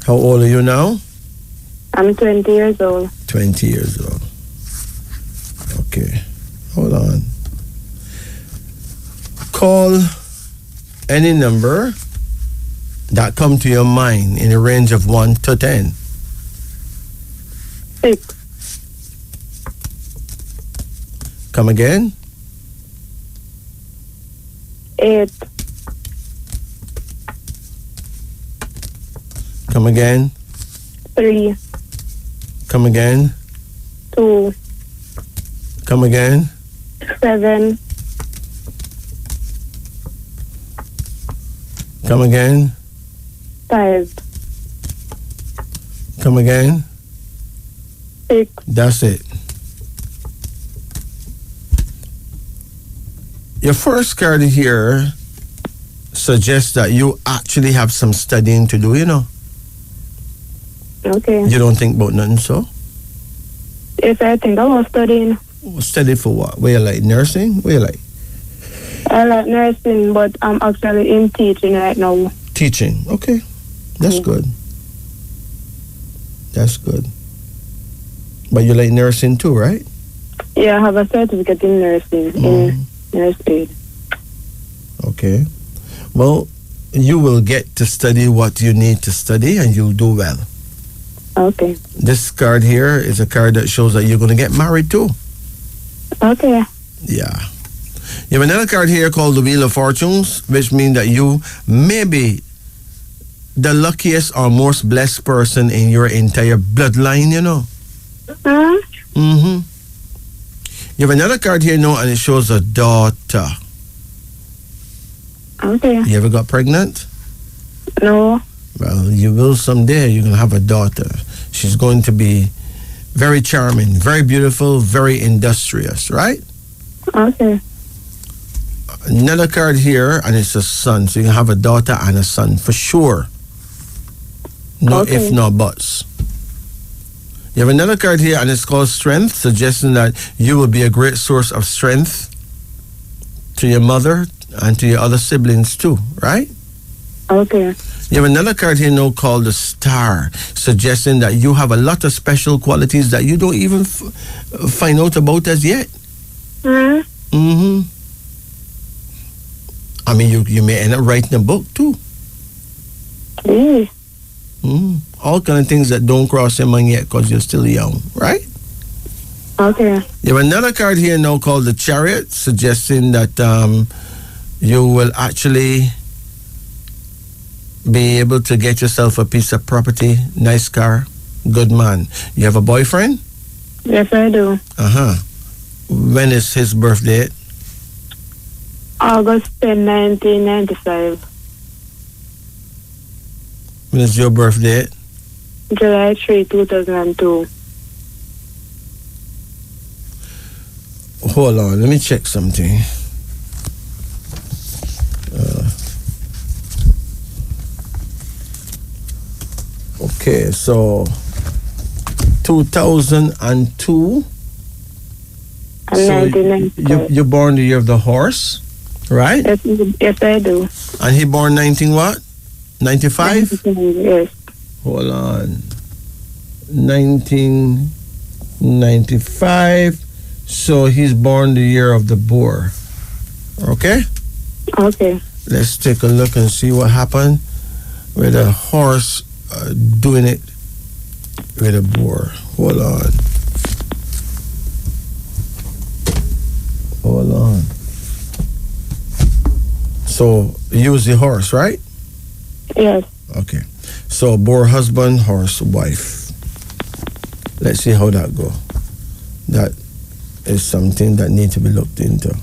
[SPEAKER 1] How old are you now?
[SPEAKER 8] I'm 20 years old.
[SPEAKER 1] 20 years old. Okay. Hold on. Call any number that come to your mind in a range of 1 to 10.
[SPEAKER 8] 6.
[SPEAKER 1] Come again?
[SPEAKER 8] 8.
[SPEAKER 1] Come again?
[SPEAKER 8] 3.
[SPEAKER 1] Come again?
[SPEAKER 8] 2.
[SPEAKER 1] Come again?
[SPEAKER 8] 7.
[SPEAKER 1] Come again?
[SPEAKER 8] 5.
[SPEAKER 1] Come again?
[SPEAKER 8] 6.
[SPEAKER 1] That's it. Your first card here suggests that you actually have some studying to do, you know.
[SPEAKER 8] Okay.
[SPEAKER 1] You don't think about nothing, so?
[SPEAKER 8] Yes, I think I was studying.
[SPEAKER 1] Study for what? Where you like nursing? Where you like?
[SPEAKER 8] I like nursing, but I'm actually in teaching right now.
[SPEAKER 1] Teaching. Okay. That's good. That's good. But you like nursing too, right?
[SPEAKER 8] Yeah, I have a certificate in nursing, in nurse aid.
[SPEAKER 1] Okay. Well, you will get to study what you need to study and you'll do well.
[SPEAKER 8] Okay.
[SPEAKER 1] This card here is a card that shows that you're going to get married too.
[SPEAKER 8] Okay.
[SPEAKER 1] Yeah. You have another card here called the Wheel of Fortunes, which means that you may be the luckiest or most blessed person in your entire bloodline, you know. You have another card here now, and it shows a daughter.
[SPEAKER 8] Okay.
[SPEAKER 1] You ever got pregnant?
[SPEAKER 8] No.
[SPEAKER 1] Well, you will someday. You're going to have a daughter. She's going to be very charming, very beautiful, very industrious, right?
[SPEAKER 8] Okay.
[SPEAKER 1] Another card here, and it's a son. So you can have a daughter and a son for sure. No if, no buts. You have another card here, and it's called Strength, suggesting that you will be a great source of strength to your mother and to your other siblings too, right?
[SPEAKER 8] Okay.
[SPEAKER 1] You have another card here now called the Star, suggesting that you have a lot of special qualities that you don't even find out about as yet. I mean, you may end up writing a book too. All kind of things that don't cross your mind yet because you're still young, right?
[SPEAKER 8] Okay.
[SPEAKER 1] You have another card here now called the Chariot, suggesting that you will actually be able to get yourself a piece of property, nice car, good man. You have a boyfriend?
[SPEAKER 8] Yes, I do.
[SPEAKER 1] When is his birthday?
[SPEAKER 8] August 10, 1995.
[SPEAKER 1] When is your birthday?
[SPEAKER 8] July 3, 2002.
[SPEAKER 1] Hold on, let me check something. Okay, so 2002. So you're born the year of the horse, right?
[SPEAKER 8] Yes, I do.
[SPEAKER 1] And he born 19 what? 95?
[SPEAKER 8] Yes.
[SPEAKER 1] Hold on. 1995. So he's born the year of the boar. Okay?
[SPEAKER 8] Okay.
[SPEAKER 1] Let's take a look and see what happened with a horse doing it with a boar. Hold on. Hold on. So use the horse, right?
[SPEAKER 8] Yes.
[SPEAKER 1] Okay. So boar husband, horse wife. Let's see how that go. That is something that needs to be looked into.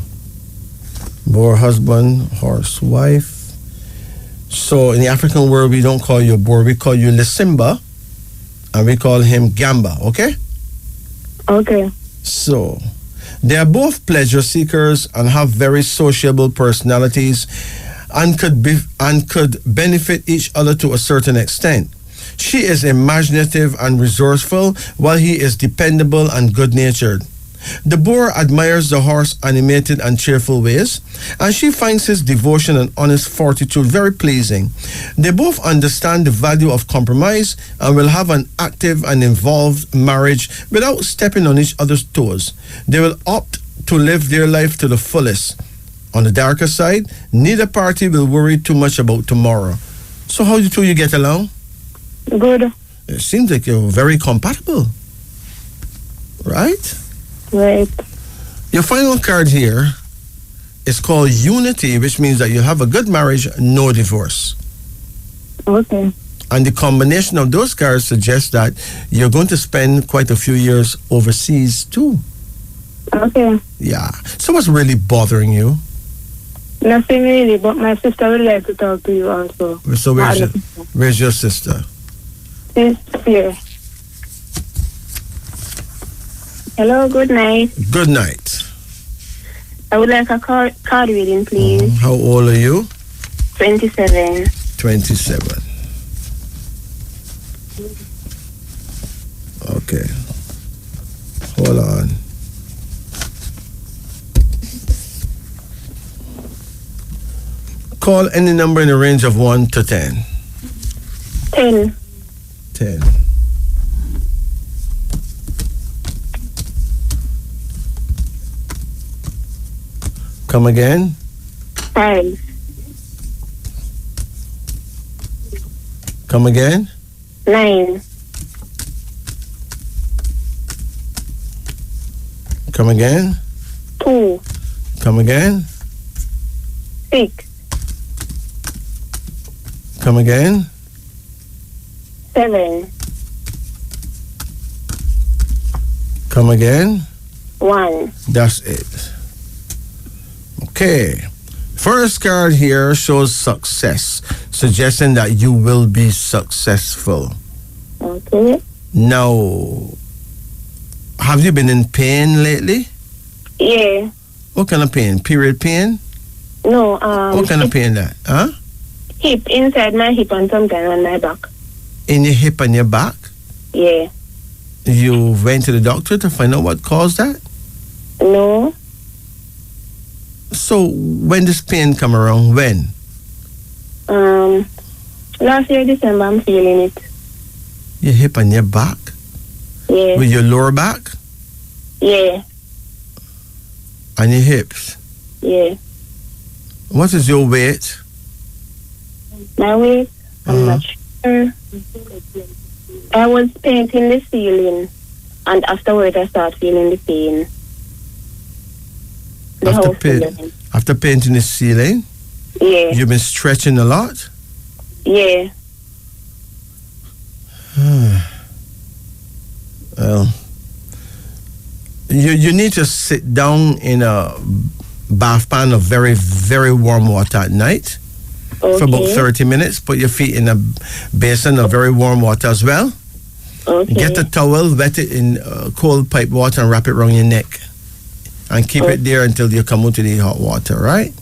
[SPEAKER 1] Boar husband, horse wife. So in the African world, we don't call you a boar, we call you Lisimba, and we call him Gamba, okay?
[SPEAKER 8] Okay.
[SPEAKER 1] So they are both pleasure seekers and have very sociable personalities and could benefit each other to a certain extent. She is imaginative and resourceful, while he is dependable and good-natured. The boar admires the horse's animated and cheerful ways, and she finds his devotion and honest fortitude very pleasing. They both understand the value of compromise and will have an active and involved marriage without stepping on each other's toes. They will opt to live their life to the fullest. On the darker side, neither party will worry too much about tomorrow. So how do you get along?
[SPEAKER 8] Good.
[SPEAKER 1] It seems like you're very compatible. Right?
[SPEAKER 8] Right.
[SPEAKER 1] Your final card here is called Unity, which means that you have a good marriage, no divorce.
[SPEAKER 8] Okay.
[SPEAKER 1] And the combination of those cards suggests that you're going to spend quite a few years overseas too.
[SPEAKER 8] Okay.
[SPEAKER 1] Yeah. So what's really bothering you?
[SPEAKER 8] Nothing really, but my sister would like to talk to you also.
[SPEAKER 1] So where's your sister?
[SPEAKER 8] She's here. Hello, good night.
[SPEAKER 1] Good night.
[SPEAKER 8] I would like a card reading, please.
[SPEAKER 1] How old are you?
[SPEAKER 8] 27.
[SPEAKER 1] 27. Okay. Hold on. Call any number in the range of 1 to 10.
[SPEAKER 8] 10.
[SPEAKER 1] 10. Come again.
[SPEAKER 8] 5.
[SPEAKER 1] Come again.
[SPEAKER 8] 9.
[SPEAKER 1] Come again.
[SPEAKER 8] 2.
[SPEAKER 1] Come again.
[SPEAKER 8] 6.
[SPEAKER 1] Come again.
[SPEAKER 8] 7.
[SPEAKER 1] Come again.
[SPEAKER 8] 1.
[SPEAKER 1] That's it. Okay. First card here shows success, suggesting that you will be successful.
[SPEAKER 8] Okay.
[SPEAKER 1] Now, have you been in pain lately?
[SPEAKER 8] Yeah.
[SPEAKER 1] What kind of pain? Period pain?
[SPEAKER 8] No,
[SPEAKER 1] What kind of pain that? Huh?
[SPEAKER 8] hip, inside my hip and sometimes on my back.
[SPEAKER 1] In your hip and your back?
[SPEAKER 8] Yeah.
[SPEAKER 1] You went to the doctor to find out what caused that?
[SPEAKER 8] No.
[SPEAKER 1] So when this pain come around, when?
[SPEAKER 8] Last year December I'm feeling it.
[SPEAKER 1] Your hip and your back?
[SPEAKER 8] Yeah.
[SPEAKER 1] With your lower back?
[SPEAKER 8] Yeah.
[SPEAKER 1] And your hips?
[SPEAKER 8] Yeah.
[SPEAKER 1] What is your weight?
[SPEAKER 8] My weight, I'm not sure. I was painting the ceiling, and afterwards I start feeling the pain.
[SPEAKER 1] After painting the ceiling?
[SPEAKER 8] Yeah.
[SPEAKER 1] You've been stretching a lot?
[SPEAKER 8] Yeah.
[SPEAKER 1] Well, you need to sit down in a bath pan of very, very warm water at night for about 30 minutes. Put your feet in a basin of very warm water as well.
[SPEAKER 8] Okay.
[SPEAKER 1] Get a towel, wet it in cold pipe water and wrap it around your neck. And keep it there until you come out to the hot water, right?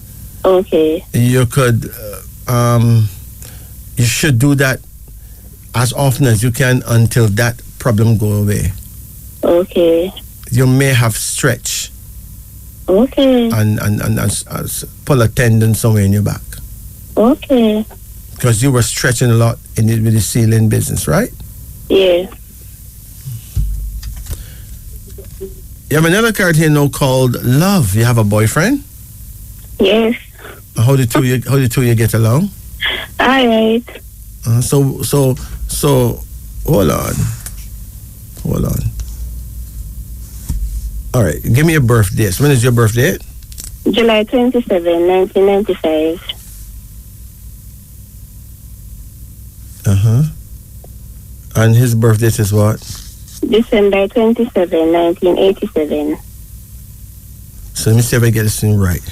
[SPEAKER 8] Okay.
[SPEAKER 1] You could, you should do that as often as you can until that problem go away.
[SPEAKER 8] Okay.
[SPEAKER 1] You may have stretch.
[SPEAKER 8] Okay.
[SPEAKER 1] And pull a tendon somewhere in your back.
[SPEAKER 8] Okay.
[SPEAKER 1] Because you were stretching a lot with the ceiling business, right?
[SPEAKER 8] Yeah.
[SPEAKER 1] You have another card here now called Love. You have a boyfriend?
[SPEAKER 8] Yes.
[SPEAKER 1] How the two you get along?
[SPEAKER 8] All right.
[SPEAKER 1] So hold on. All right, give me your birth date. When is your birth date?
[SPEAKER 8] July 27, 1995.
[SPEAKER 1] And his birth date is what?
[SPEAKER 8] December 27, 1987.
[SPEAKER 1] So let me see if I get this thing right.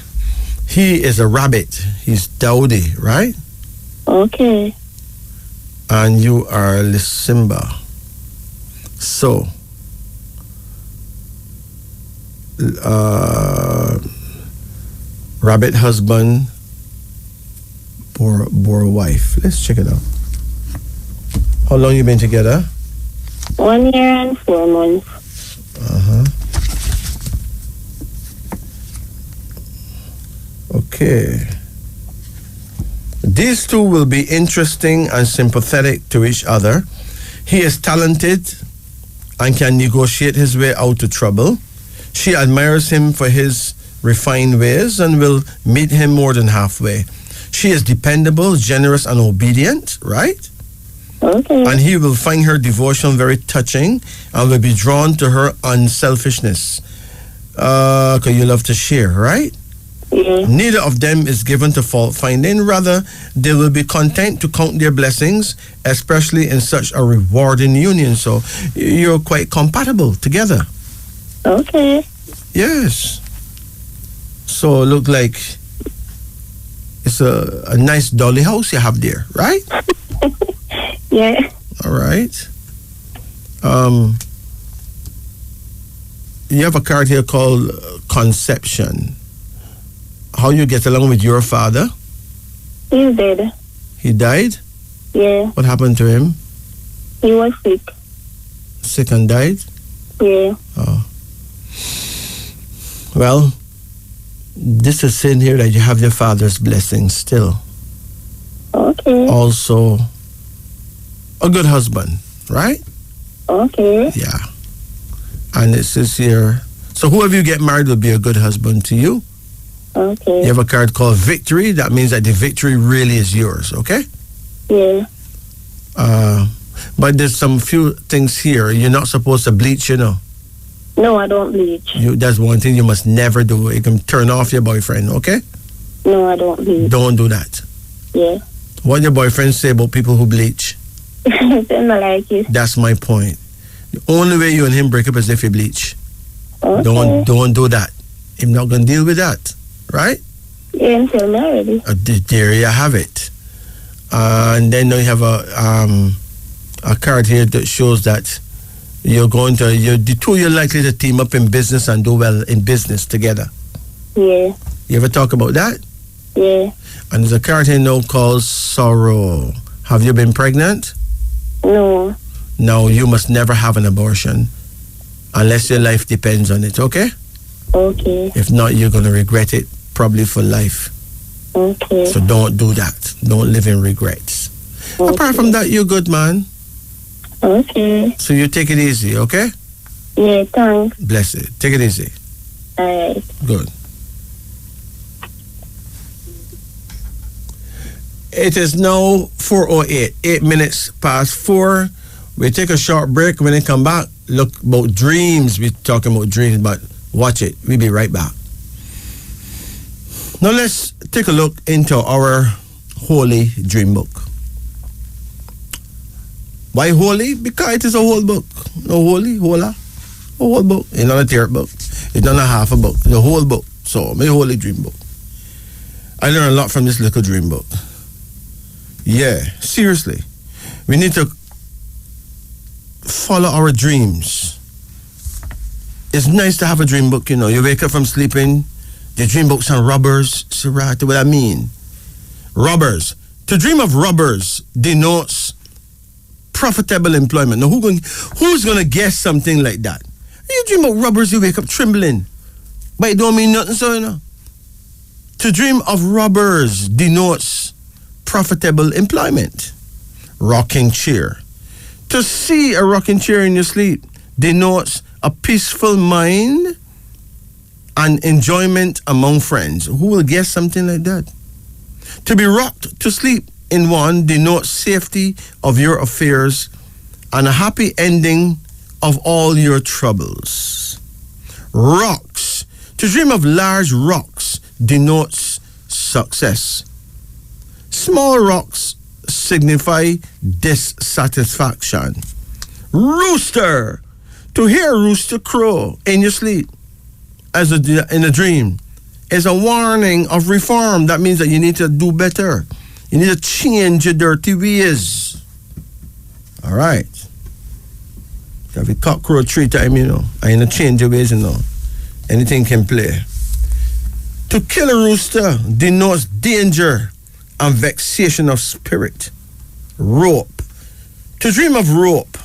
[SPEAKER 1] He is a rabbit. He's Dowdy, right?
[SPEAKER 8] Okay.
[SPEAKER 1] And you are Lysimba. So, rabbit husband, boar wife. Let's check it out. How long you been together?
[SPEAKER 8] 1 year and 4 months.
[SPEAKER 1] Okay. These two will be interesting and sympathetic to each other. He is talented and can negotiate his way out of trouble. She admires him for his refined ways and will meet him more than halfway. She is dependable, generous, and obedient, right?
[SPEAKER 8] Okay.
[SPEAKER 1] And he will find her devotion very touching and will be drawn to her unselfishness. Because you love to share, right?
[SPEAKER 8] Yeah.
[SPEAKER 1] Neither of them is given to fault finding. Rather, they will be content to count their blessings, especially in such a rewarding union. So you're quite compatible together.
[SPEAKER 8] Okay.
[SPEAKER 1] Yes. So look like it's a nice dolly house you have there, right?
[SPEAKER 8] Yeah.
[SPEAKER 1] All right. You have a card here called Conception. How you get along with your father?
[SPEAKER 8] He's dead.
[SPEAKER 1] He died?
[SPEAKER 8] Yeah.
[SPEAKER 1] What happened to him?
[SPEAKER 8] He was sick.
[SPEAKER 1] Sick and died?
[SPEAKER 8] Yeah.
[SPEAKER 1] Oh. Well, this is saying here that you have your father's blessing still.
[SPEAKER 8] Okay.
[SPEAKER 1] Also, a good husband, right?
[SPEAKER 8] Okay.
[SPEAKER 1] Yeah. And it says here, so whoever you get married will be a good husband to you.
[SPEAKER 8] Okay.
[SPEAKER 1] You have a card called Victory. That means that the victory really is yours, okay?
[SPEAKER 8] Yeah.
[SPEAKER 1] But there's some few things here. You're not supposed to bleach, you know.
[SPEAKER 8] No, I don't bleach.
[SPEAKER 1] That's one thing you must never do. It can turn off your boyfriend, okay?
[SPEAKER 8] No, I don't bleach.
[SPEAKER 1] Don't do that.
[SPEAKER 8] Yeah.
[SPEAKER 1] What your boyfriend say about people who bleach?
[SPEAKER 8] I don't like it.
[SPEAKER 1] That's my point. The only way you and him break up is if you bleach.
[SPEAKER 8] Okay.
[SPEAKER 1] Don't do that. I'm not gonna deal with that, right?
[SPEAKER 8] Yeah, until me already.
[SPEAKER 1] There you have it. And then you have a card here that shows that the two you're likely to team up in business and do well in business together.
[SPEAKER 8] Yeah.
[SPEAKER 1] You ever talk about that?
[SPEAKER 8] Yeah.
[SPEAKER 1] And there's a card here now called Sorrow. Have you been pregnant?
[SPEAKER 8] No.
[SPEAKER 1] No, you must never have an abortion unless your life depends on it, okay?
[SPEAKER 8] Okay.
[SPEAKER 1] If not, you're going to regret it probably for life.
[SPEAKER 8] Okay.
[SPEAKER 1] So don't do that. Don't live in regrets.
[SPEAKER 8] Okay.
[SPEAKER 1] Apart from that, you're good, man.
[SPEAKER 8] Okay.
[SPEAKER 1] So you take it easy, okay?
[SPEAKER 8] Yeah, thanks.
[SPEAKER 1] Bless it. Take it easy.
[SPEAKER 8] All right.
[SPEAKER 1] Good. It is now 4:08, 8 minutes past 4. We take a short break. When they come back, look about dreams. We're talking about dreams, but watch it. We'll be right back. Now let's take a look into our holy dream book. Why holy? Because it is a whole book. No holy, hola, a whole book. It's not a third book. It's not a half a book. It's a whole book. So, my holy dream book. I learned a lot from this little dream book. Yeah, seriously. We need to follow our dreams. It's nice to have a dream book, you know. You wake up from sleeping, the dream book's on rubbers. See right what I mean? Rubbers. To dream of rubbers denotes profitable employment. Now, who's going to guess something like that? You dream of rubbers, you wake up trembling. But it don't mean nothing, so, you know. To dream of rubbers denotes profitable employment. Rocking chair. To see a rocking chair in your sleep denotes a peaceful mind and enjoyment among friends. Who will guess something like that? To be rocked to sleep in one denotes safety of your affairs and a happy ending of all your troubles. Rocks. To dream of large rocks denotes success. Small rocks signify dissatisfaction. Rooster. To hear a rooster crow in your sleep in a dream is a warning of reform. That means that you need to do better. You need to change your dirty ways. All right. If you cock crow 3 times, you know, and you change your ways, you know, anything can play. To kill a rooster denotes danger and vexation of spirit. Rope. To dream of rope.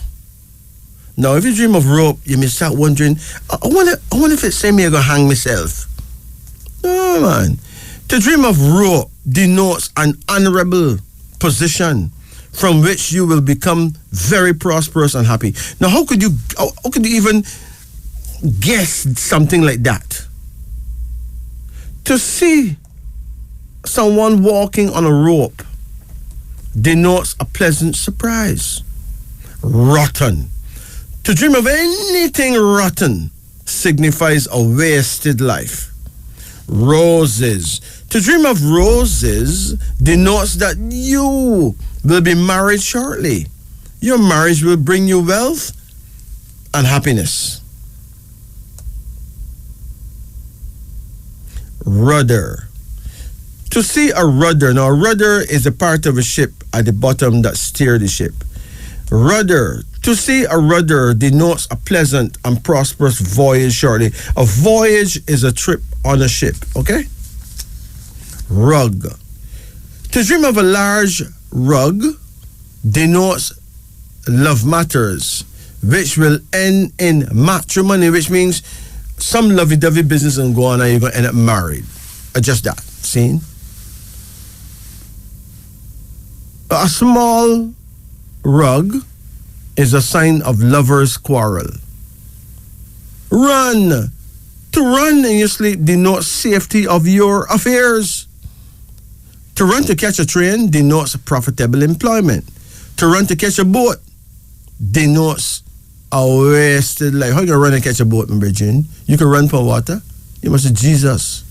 [SPEAKER 1] Now, if you dream of rope, you may start wondering, I wonder if it's saying me I'm going to hang myself. No, man. To dream of rope denotes an honorable position from which you will become very prosperous and happy. Now, how could you even guess something like that? To see someone walking on a rope denotes a pleasant surprise. Rotten. To dream of anything rotten signifies a wasted life. Roses. To dream of roses denotes that you will be married shortly. Your marriage will bring you wealth and happiness. Rudder. To see a rudder. Now, a rudder is a part of a ship at the bottom that steers the ship. Rudder. To see a rudder denotes a pleasant and prosperous voyage shortly. A voyage is a trip on a ship, okay? Rug. To dream of a large rug denotes love matters, which will end in matrimony, which means some lovey-dovey business and go on and you're going to end up married. Just that. See? A small rug is a sign of lovers' quarrel. Run. To run in your sleep denotes safety of your affairs. To run to catch a train denotes profitable employment. To run to catch a boat denotes a wasted life. How you gonna run and catch a boat, my brethren? You can run for water. You must say, Jesus,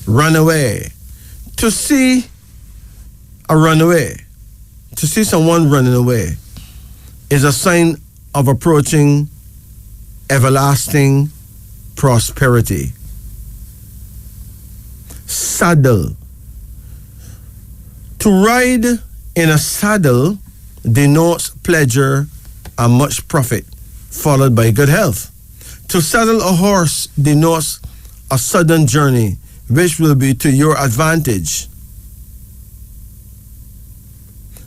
[SPEAKER 1] run away. To see a runaway, to see someone running away, is a sign of approaching everlasting prosperity. Saddle. To ride in a saddle denotes pleasure and much profit, followed by good health. To saddle a horse denotes a sudden journey, which will be to your advantage.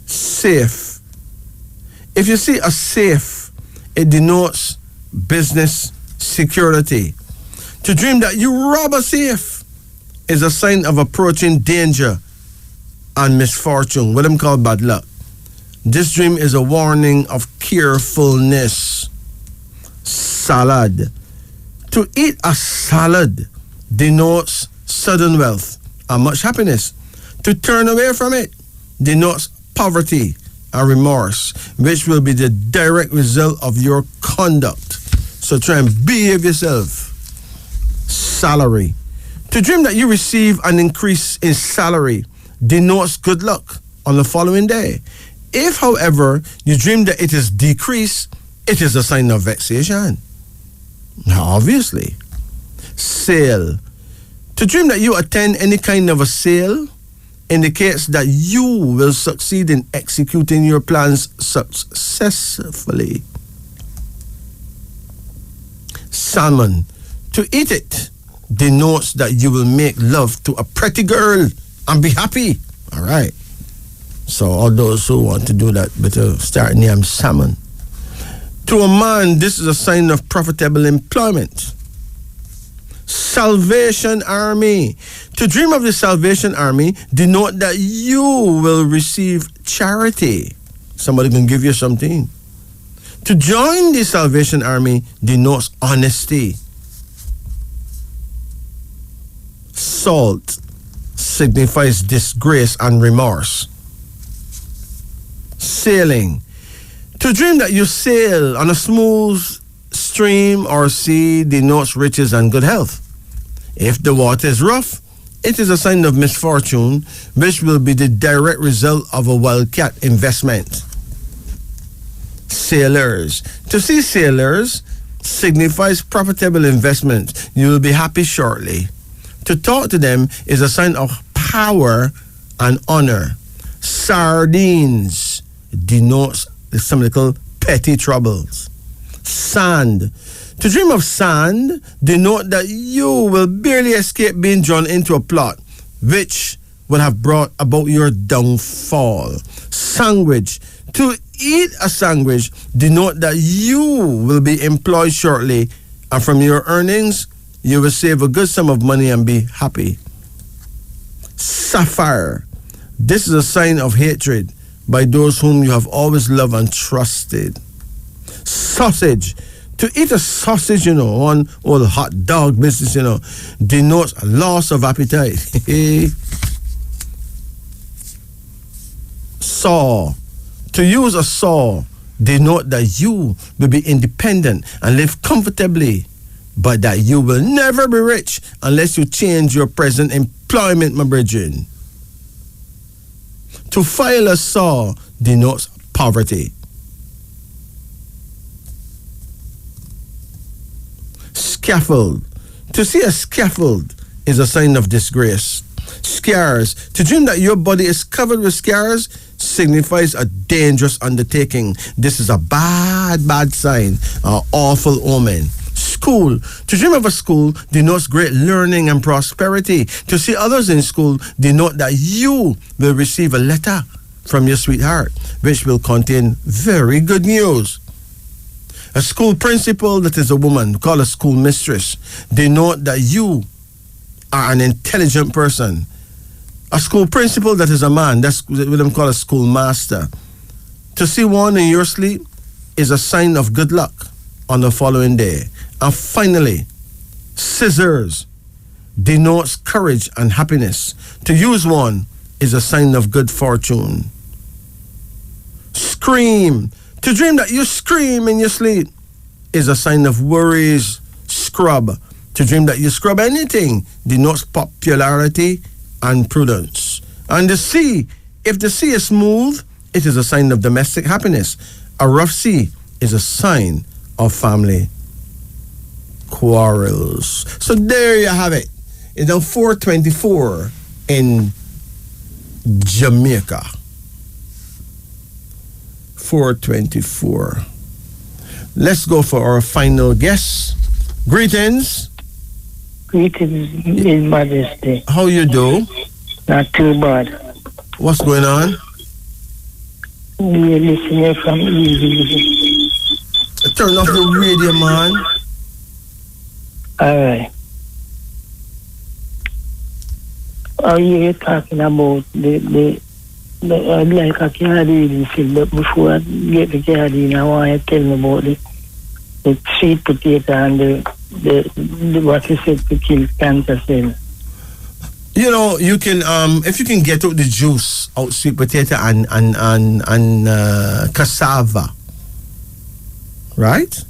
[SPEAKER 1] Safe. If you see a safe, it denotes business security. To dream that you rob a safe is a sign of approaching danger and misfortune, what them call bad luck. This dream is a warning of carefulness. Salad. To eat a salad denotes sudden wealth and much happiness. To turn away from it denotes poverty and remorse, which will be the direct result of your conduct. So try and behave yourself. Salary. To dream that you receive an increase in salary denotes good luck on the following day. If, however, you dream that it is decreased, it is a sign of vexation. Now, obviously. Sale. To dream that you attend any kind of a sale indicates that you will succeed in executing your plans successfully. Salmon. To eat it denotes that you will make love to a pretty girl and be happy. All right. So all those who want to do that better start name salmon. To a man, this is a sign of profitable employment. Salvation Army. To dream of the Salvation Army denote that you will receive charity. Somebody can give you something. To join the Salvation Army denotes honesty. Salt signifies disgrace and remorse. Sailing. To dream that you sail on a smooth stream or sea denotes riches and good health. If the water is rough, it is a sign of misfortune, which will be the direct result of a wildcat investment. Sailors. To see sailors signifies profitable investment. You will be happy shortly. To talk to them is a sign of power and honor. Sardines denotes some little petty troubles. Sand. To dream of sand denote that you will barely escape being drawn into a plot which will have brought about your downfall. Sandwich. To eat a sandwich denote that you will be employed shortly, and from your earnings you will save a good sum of money and be happy. Sapphire. This is a sign of hatred by those whom you have always loved and trusted. Sausage. To eat a sausage, on all the hot dog business, denotes a loss of appetite. Saw. To use a saw denote that you will be independent and live comfortably, but that you will never be rich unless you change your present employment, my brethren. To file a saw denotes poverty. Scaffold. To see a scaffold is a sign of disgrace. Scars. To dream that your body is covered with scars signifies a dangerous undertaking. This is a bad sign, an awful omen. School. To dream of a school denotes great learning and prosperity. To see others in school denote that you will receive a letter from your sweetheart, which will contain very good news. A school principal that is a woman, called a school mistress, denote that you are an intelligent person. A school principal that is a man, that's what them call a school master. To see one in your sleep is a sign of good luck on the following day. And finally, Scissors denotes courage and happiness. To use one is a sign of good fortune. Scream. To dream that you scream in your sleep is a sign of worries. Scrub. To dream that you scrub anything denotes popularity and prudence. And the sea. If the sea is smooth, it is a sign of domestic happiness. A rough sea is a sign of family quarrels. So there you have it. It's now 4:24 in Jamaica. 4:24. Let's go for our final guess. Greetings.
[SPEAKER 9] Greetings, His Majesty.
[SPEAKER 1] How you do?
[SPEAKER 9] Not too bad.
[SPEAKER 1] What's going on?
[SPEAKER 9] We're listening from Easy.
[SPEAKER 1] Turn off the radio, man.
[SPEAKER 9] All right. Are you talking about the I'd like a card reading, but before I get the card in, I want you to tell me about the sweet potato and the what you said to kill cancer cell.
[SPEAKER 1] You know, you can if you can get out the juice out sweet potato and cassava, right?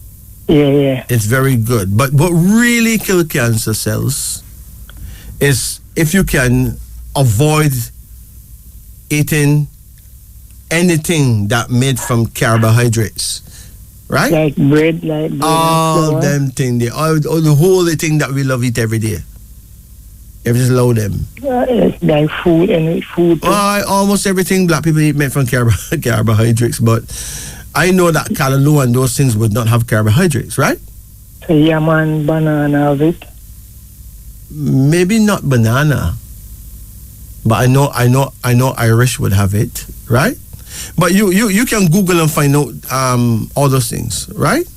[SPEAKER 9] Yeah.
[SPEAKER 1] It's very good. But what really kill cancer cells is if you can avoid eating anything that made from carbohydrates, right?
[SPEAKER 9] Like bread,
[SPEAKER 1] all them things, all the whole thing that we love eat every day. If you just load them.
[SPEAKER 9] It's like food and food.
[SPEAKER 1] Almost everything black people eat made from carbohydrates, but I know that callaloo and those things would not have carbohydrates, right?
[SPEAKER 9] So yam and banana of it.
[SPEAKER 1] Maybe not banana, but I know Irish would have it, right? But you can Google and find out all those things, right?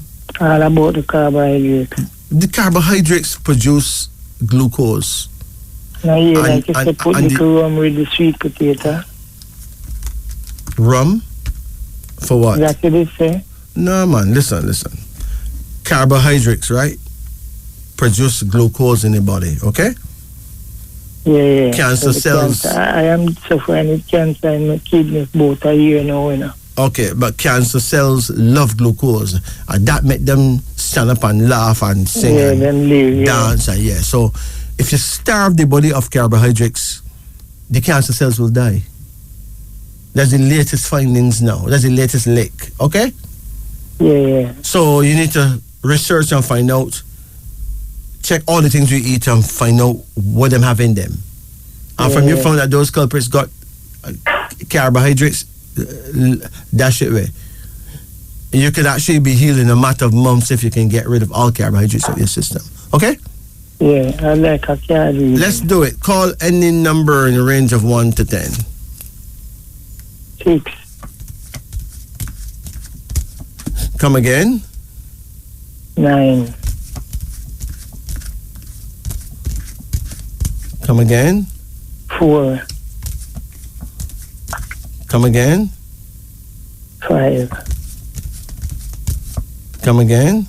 [SPEAKER 9] All about the carbohydrates.
[SPEAKER 1] The carbohydrates produce glucose.
[SPEAKER 9] Now you like you said, put little rum with the sweet potato.
[SPEAKER 1] Rum? For what?
[SPEAKER 9] That's what it say?
[SPEAKER 1] No, man, listen. Carbohydrates, right? Produce glucose in the body, okay?
[SPEAKER 9] Yeah.
[SPEAKER 1] Cancer cells.
[SPEAKER 9] Cancer, I am suffering with cancer in my kidneys both a year now, you know.
[SPEAKER 1] Okay, but cancer cells love glucose. And that make them stand up and laugh and sing and
[SPEAKER 9] live,
[SPEAKER 1] dance. And so if you starve the body of carbohydrates, the cancer cells will die. That's the latest findings now. That's the latest leak, okay?
[SPEAKER 9] Yeah.
[SPEAKER 1] So you need to research and find out. Check all the things we eat and find out what them have in them. And from you found that those culprits got carbohydrates, dash it away. You could actually be healed in a matter of months if you can get rid of all carbohydrates of your system. Okay?
[SPEAKER 9] Yeah, I like a card.
[SPEAKER 1] Let's do it. Call any number in the range of 1 to 10.
[SPEAKER 9] 6.
[SPEAKER 1] Come again?
[SPEAKER 9] 9.
[SPEAKER 1] Come again?
[SPEAKER 9] 4.
[SPEAKER 1] Come again?
[SPEAKER 9] 5.
[SPEAKER 1] Come again?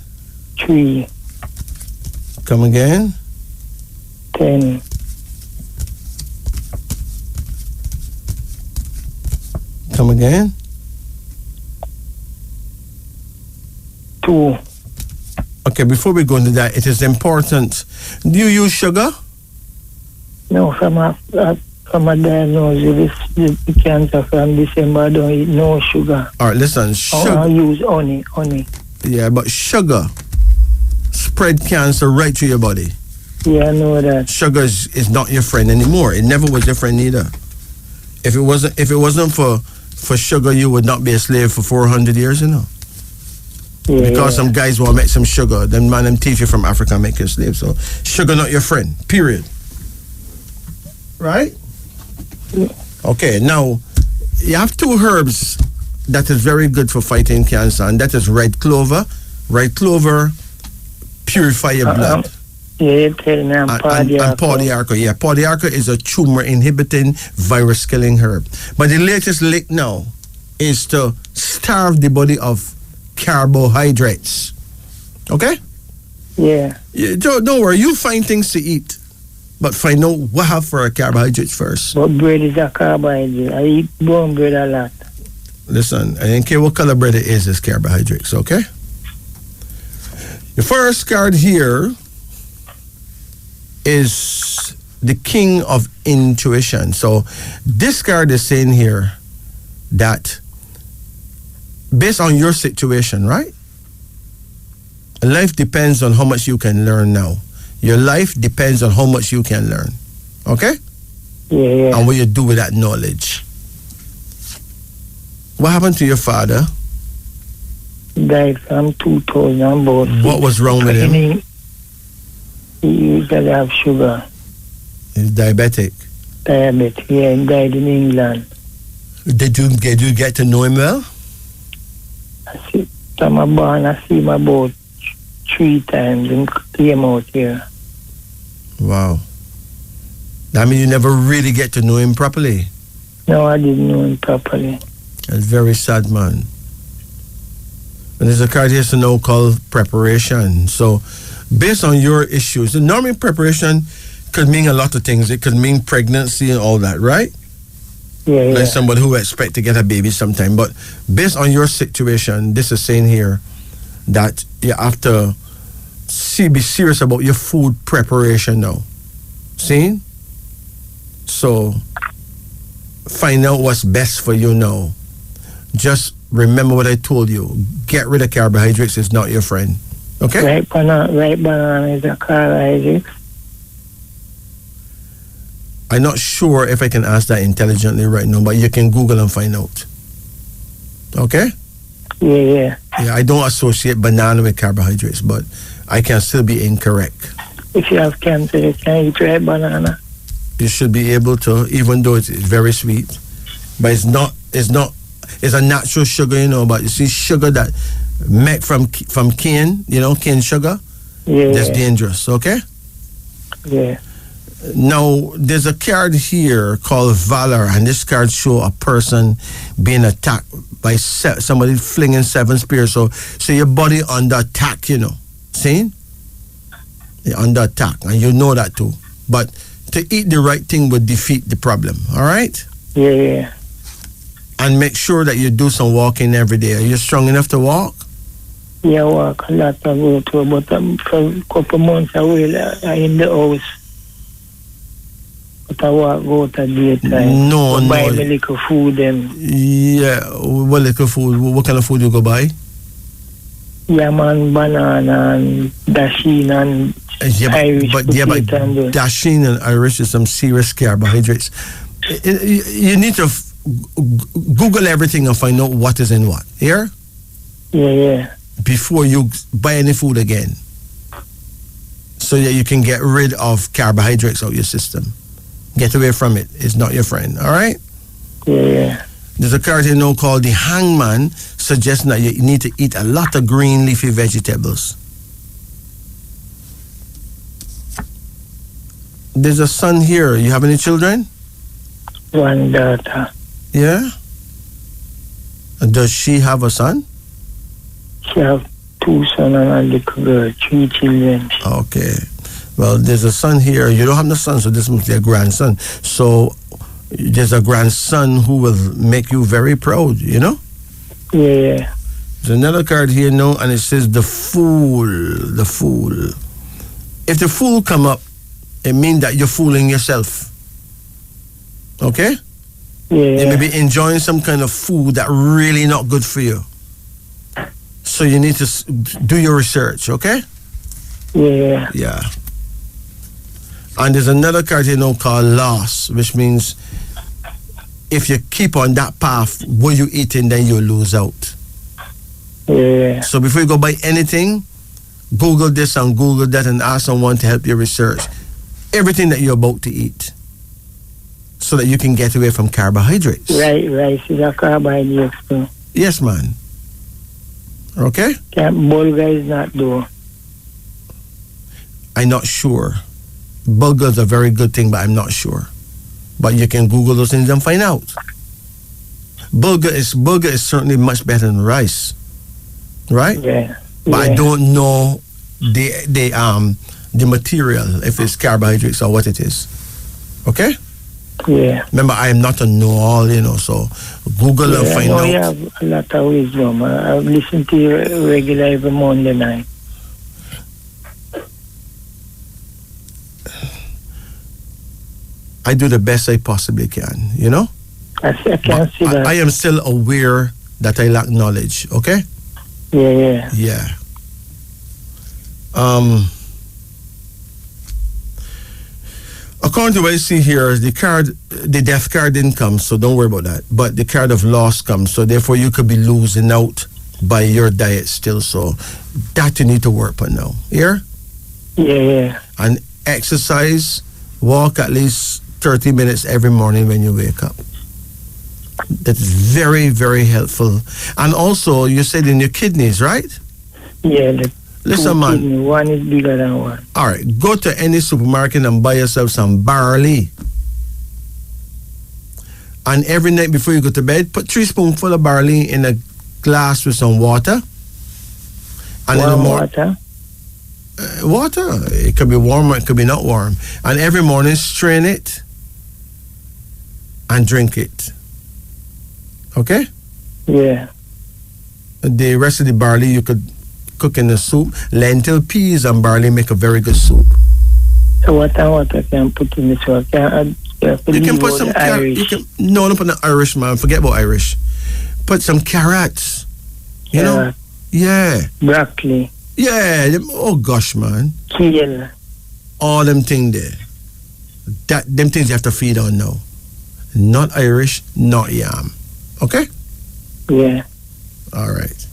[SPEAKER 9] 3.
[SPEAKER 1] Come again?
[SPEAKER 9] 10.
[SPEAKER 1] Come again?
[SPEAKER 9] 2.
[SPEAKER 1] Okay, before we go into that, it is important. Do you use sugar?
[SPEAKER 9] No, from a diagnosis with the cancer from December, I don't eat no sugar.
[SPEAKER 1] All right, listen. Sugar.
[SPEAKER 9] I use honey.
[SPEAKER 1] Yeah, but sugar spread cancer right through your body.
[SPEAKER 9] Yeah, I know that.
[SPEAKER 1] Sugar is not your friend anymore. It never was your friend either. If it wasn't for sugar, you would not be a slave for 400 years, you know.
[SPEAKER 9] Yeah,
[SPEAKER 1] because some guys want to make some sugar, then man them teach you from Africa make you a slave. So sugar not your friend. Period. Right?
[SPEAKER 9] Yeah.
[SPEAKER 1] Okay, now you have 2 herbs that is very good for fighting cancer, and that is red clover. Red clover purify your blood.
[SPEAKER 9] Yeah, tell me I'm
[SPEAKER 1] and Pauliarca. Yeah, Pauliarca is a tumor inhibiting, virus killing herb. But the latest lick now is to starve the body of carbohydrates. Okay?
[SPEAKER 9] Yeah.
[SPEAKER 1] Don't worry, you'll find things to eat. But find out what have for a carbohydrates first.
[SPEAKER 9] But bread is a carbohydrate. I eat brown bread a lot.
[SPEAKER 1] Listen, I don't care what color bread it is, it's carbohydrates, okay? The first card here is the king of intuition. So this card is saying here that based on your situation, right? Life depends on how much you can learn now. Your life depends on how much you can learn. Okay?
[SPEAKER 9] Yeah.
[SPEAKER 1] And what you do with that knowledge. What happened to your father?
[SPEAKER 9] Died from 2000 about.
[SPEAKER 1] What was wrong with him?
[SPEAKER 9] He used to have sugar.
[SPEAKER 1] He's diabetic.
[SPEAKER 9] Diabetes, yeah, he died in England.
[SPEAKER 1] Did you get to know him well?
[SPEAKER 9] I see him born, I see him about 3 times and came out here.
[SPEAKER 1] Wow. That means you never really get to know him properly.
[SPEAKER 9] No, I didn't know him properly.
[SPEAKER 1] That's very sad, man. And there's a card here to know called preparation. So, based on your issues, the normally preparation could mean a lot of things. It could mean pregnancy and all that, right?
[SPEAKER 9] Yeah.
[SPEAKER 1] Like somebody who expect to get a baby sometime. But based on your situation, this is saying here that you have to be serious about your food preparation now. See? So, find out what's best for you now. Just remember what I told you. Get rid of carbohydrates. It's not your friend. Okay?
[SPEAKER 9] Right banana is a carbohydrate.
[SPEAKER 1] I'm not sure if I can ask that intelligently right now, but you can Google and find out. Okay?
[SPEAKER 9] Yeah.
[SPEAKER 1] Yeah, I don't associate banana with carbohydrates, but I can still be incorrect.
[SPEAKER 9] If you have cancer, you can eat red banana.
[SPEAKER 1] You should be able to, even though it's very sweet. But it's a natural sugar, you know, but you see sugar that made from cane, you know, cane sugar, that's dangerous, okay?
[SPEAKER 9] Yeah.
[SPEAKER 1] Now, there's a card here called Valor, and this card show a person being attacked by somebody flinging 7 spears. So your body under attack, you know. See? You're under attack, and you know that too. But to eat the right thing would defeat the problem, all right?
[SPEAKER 9] Yeah.
[SPEAKER 1] And make sure that you do some walking every day. Are you strong enough to walk?
[SPEAKER 9] Yeah, I walk a lot. I go to about for a couple months away in the house. But I walk go to daytime.
[SPEAKER 1] No.
[SPEAKER 9] Buy me little food then.
[SPEAKER 1] Yeah, what little food? What kind of food you go buy?
[SPEAKER 9] Yeah, man, banana and dasheen and Irish potato and
[SPEAKER 1] dasheen and Irish is some serious carbohydrates. You need to Google everything and find out what is in what. Here?
[SPEAKER 9] Yeah.
[SPEAKER 1] Before you buy any food again. So that you can get rid of carbohydrates out of your system. Get away from it. It's not your friend. All right?
[SPEAKER 9] Yeah.
[SPEAKER 1] There's a card here now called the Hangman, suggesting that you need to eat a lot of green leafy vegetables. There's a son here. You have any children?
[SPEAKER 9] One daughter.
[SPEAKER 1] Yeah? Does she have a son?
[SPEAKER 9] She have 2 sons and a little girl, 3 children.
[SPEAKER 1] Okay. Well, there's a son here. You don't have no son, so this must be a grandson. So there's a grandson who will make you very proud, you know?
[SPEAKER 9] Yeah.
[SPEAKER 1] There's another card here now, and it says the Fool. The Fool. If the Fool come up, it means that you're fooling yourself. Okay?
[SPEAKER 9] Yeah.
[SPEAKER 1] You may be enjoying some kind of food that really not good for you. So you need to do your research, okay?
[SPEAKER 9] Yeah.
[SPEAKER 1] Yeah. And there's another card here now called Loss, which means if you keep on that path, what you eating, then you lose out.
[SPEAKER 9] Yeah.
[SPEAKER 1] So before you go buy anything, Google this and Google that and ask someone to help you research everything that you're about to eat so that you can get away from carbohydrates.
[SPEAKER 9] Rice is a carbohydrate too.
[SPEAKER 1] Yes, man. Okay?
[SPEAKER 9] Bulgur is not though.
[SPEAKER 1] I'm not sure. Bulgur is a very good thing, but I'm not sure. But you can Google those things and find out. Bulgur is certainly much better than rice. Right?
[SPEAKER 9] Yeah.
[SPEAKER 1] But I don't know the material, if it's carbohydrates or what it is. Okay?
[SPEAKER 9] Yeah.
[SPEAKER 1] Remember, I am not a know-all, so Google and find out.
[SPEAKER 9] You have a lot of wisdom. I've listened to you regularly every Monday night.
[SPEAKER 1] I do the best I possibly can,
[SPEAKER 9] I can see that.
[SPEAKER 1] I am still aware that I lack knowledge, okay?
[SPEAKER 9] Yeah.
[SPEAKER 1] Yeah. According to what I see here, the death card didn't come, so don't worry about that. But the card of loss comes, so therefore you could be losing out by your diet still. So that you need to work on now. Here?
[SPEAKER 9] Yeah.
[SPEAKER 1] And exercise, walk at least 30 minutes every morning when you wake up. That is very, very helpful. And also, you said in your kidneys, right?
[SPEAKER 9] Yeah.
[SPEAKER 1] Listen, man.
[SPEAKER 9] One is bigger than one.
[SPEAKER 1] All right. Go to any supermarket and buy yourself some barley. And every night before you go to bed, put 3 spoonfuls of barley in a glass with some water. And
[SPEAKER 9] warm water?
[SPEAKER 1] Water. It could be warm or it could be not warm. And every morning, strain it and drink it. Okay?
[SPEAKER 9] Yeah.
[SPEAKER 1] The rest of the barley you could cook in the soup. Lentil, peas, and barley make a very good soup.
[SPEAKER 9] So what I can put in this one?
[SPEAKER 1] You can put some carrots. No, don't put the Irish, man. Forget about Irish. Put some carrots. You know? Yeah.
[SPEAKER 9] Broccoli.
[SPEAKER 1] Yeah. Oh, gosh, man.
[SPEAKER 9] Kale.
[SPEAKER 1] All them things there. Them things you have to feed on now. Not Irish, not yam. Okay?
[SPEAKER 9] Yeah.
[SPEAKER 1] All right.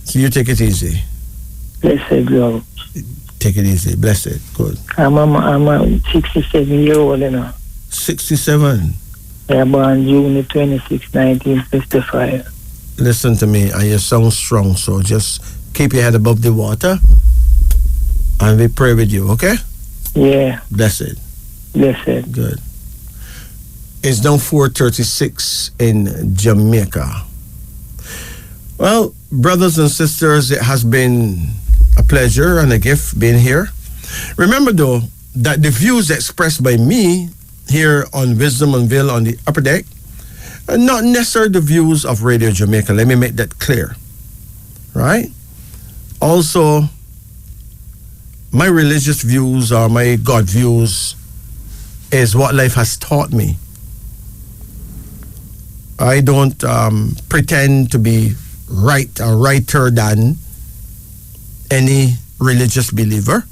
[SPEAKER 1] So you take it easy.
[SPEAKER 9] Blessed girl.
[SPEAKER 1] Take it easy. Blessed. Good.
[SPEAKER 9] I'm a 67-year-old,
[SPEAKER 1] 67?
[SPEAKER 9] I born June 26, 1955.
[SPEAKER 1] Listen to me, and you sound strong, so just keep your head above the water, and we pray with you, okay?
[SPEAKER 9] Yeah.
[SPEAKER 1] Blessed.
[SPEAKER 9] Blessed.
[SPEAKER 1] Good. It's now 4:36 in Jamaica. Well, brothers and sisters, it has been a pleasure and a gift being here. Remember, though, that the views expressed by me here on Wisdom Unveiled on the Upper Deck are not necessarily the views of Radio Jamaica. Let me make that clear. Right? Also, my religious views or my God views is what life has taught me. I don't pretend to be right or righter than any religious believer.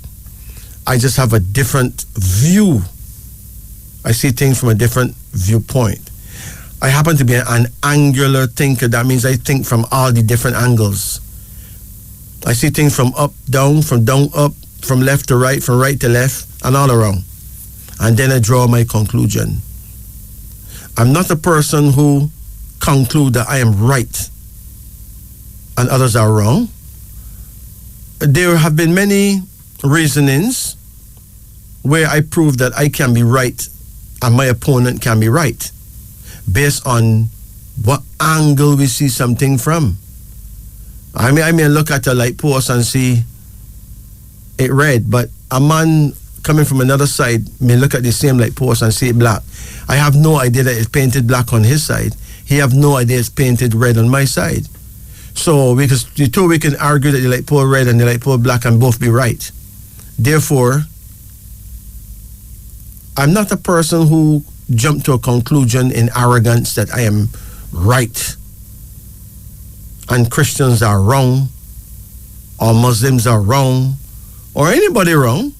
[SPEAKER 1] I just have a different view. I see things from a different viewpoint. I happen to be an angular thinker. That means I think from all the different angles. I see things from up, down, from down, up, from left to right, from right to left, and all around. And then I draw my conclusion. I'm not a person who conclude that I am right and others are wrong. There have been many reasonings where I prove that I can be right and my opponent can be right based on what angle we see something from. I may look at a light post and see it red, but a man coming from another side may look at the same light post and see it black. I have no idea that it's painted black on his side. He have no idea it's painted red on my side. So because the two, we can argue that the light pole red and the light pole black can both be right. Therefore, I'm not a person who jumped to a conclusion in arrogance that I am right and Christians are wrong or Muslims are wrong or anybody wrong.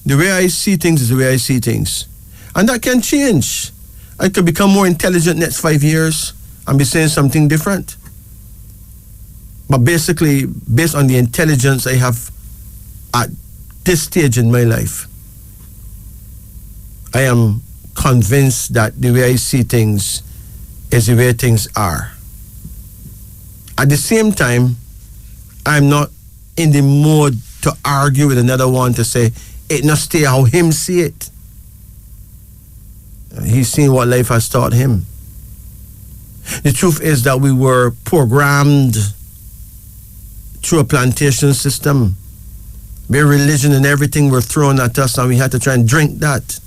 [SPEAKER 1] The way I see things is the way I see things. And that can change. I could become more intelligent next 5 years and be saying something different. But basically, based on the intelligence I have at this stage in my life, I am convinced that the way I see things is the way things are. At the same time, I'm not in the mood to argue with another one to say, it not stay how him see it. He's seen what life has taught him. The truth is that we were programmed through a plantation system where religion and everything were thrown at us and we had to try and drink that.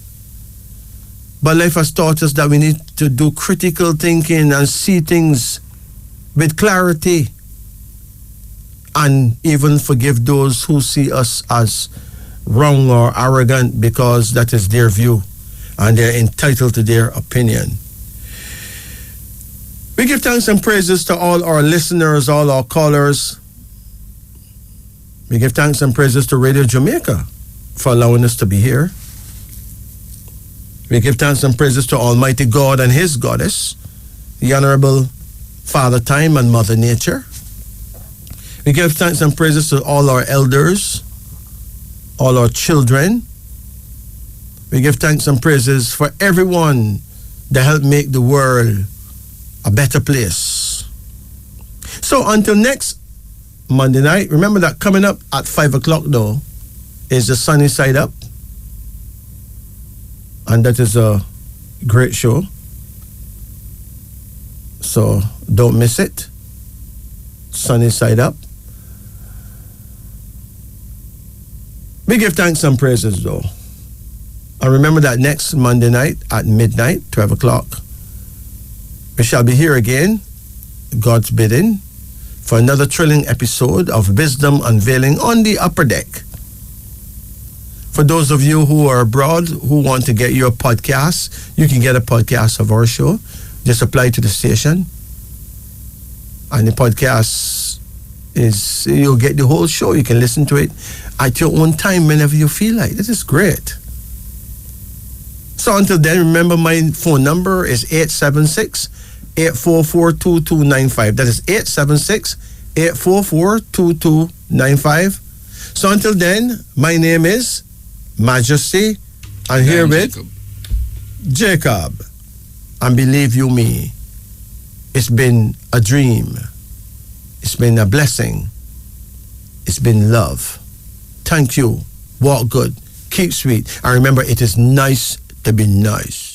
[SPEAKER 1] But life has taught us that we need to do critical thinking and see things with clarity and even forgive those who see us as wrong or arrogant because that is their view and they're entitled to their opinion. We give thanks and praises to all our listeners, all our callers. We give thanks and praises to Radio Jamaica for allowing us to be here. We give thanks and praises to Almighty God and His Goddess, the Honorable Father Time and Mother Nature. We give thanks and praises to all our elders, all our children. We give thanks and praises for everyone that helped make the world a better place. So until next Monday night, remember that coming up at 5 o'clock though is the Sunny Side Up. And that is a great show. So don't miss it. Sunny Side Up. We give thanks and praises though. And remember that next Monday night at midnight, 12 o'clock, we shall be here again, God's bidding, for another thrilling episode of Wisdom Unveiling on the Upper Deck. For those of you who are abroad who want to get your podcast, you can get a podcast of our show. Just apply to the station. And the podcast is, you'll get the whole show. You can listen to it at your own time whenever you feel like. This is great. So until then, remember my phone number is 876-844-2295. That is 876-844-2295. So until then, my name is Majesty, and here with Jacob. And believe you me, it's been a dream. It's been a blessing. It's been love. Thank you. Walk good. Keep sweet. And remember, it is nice to be nice.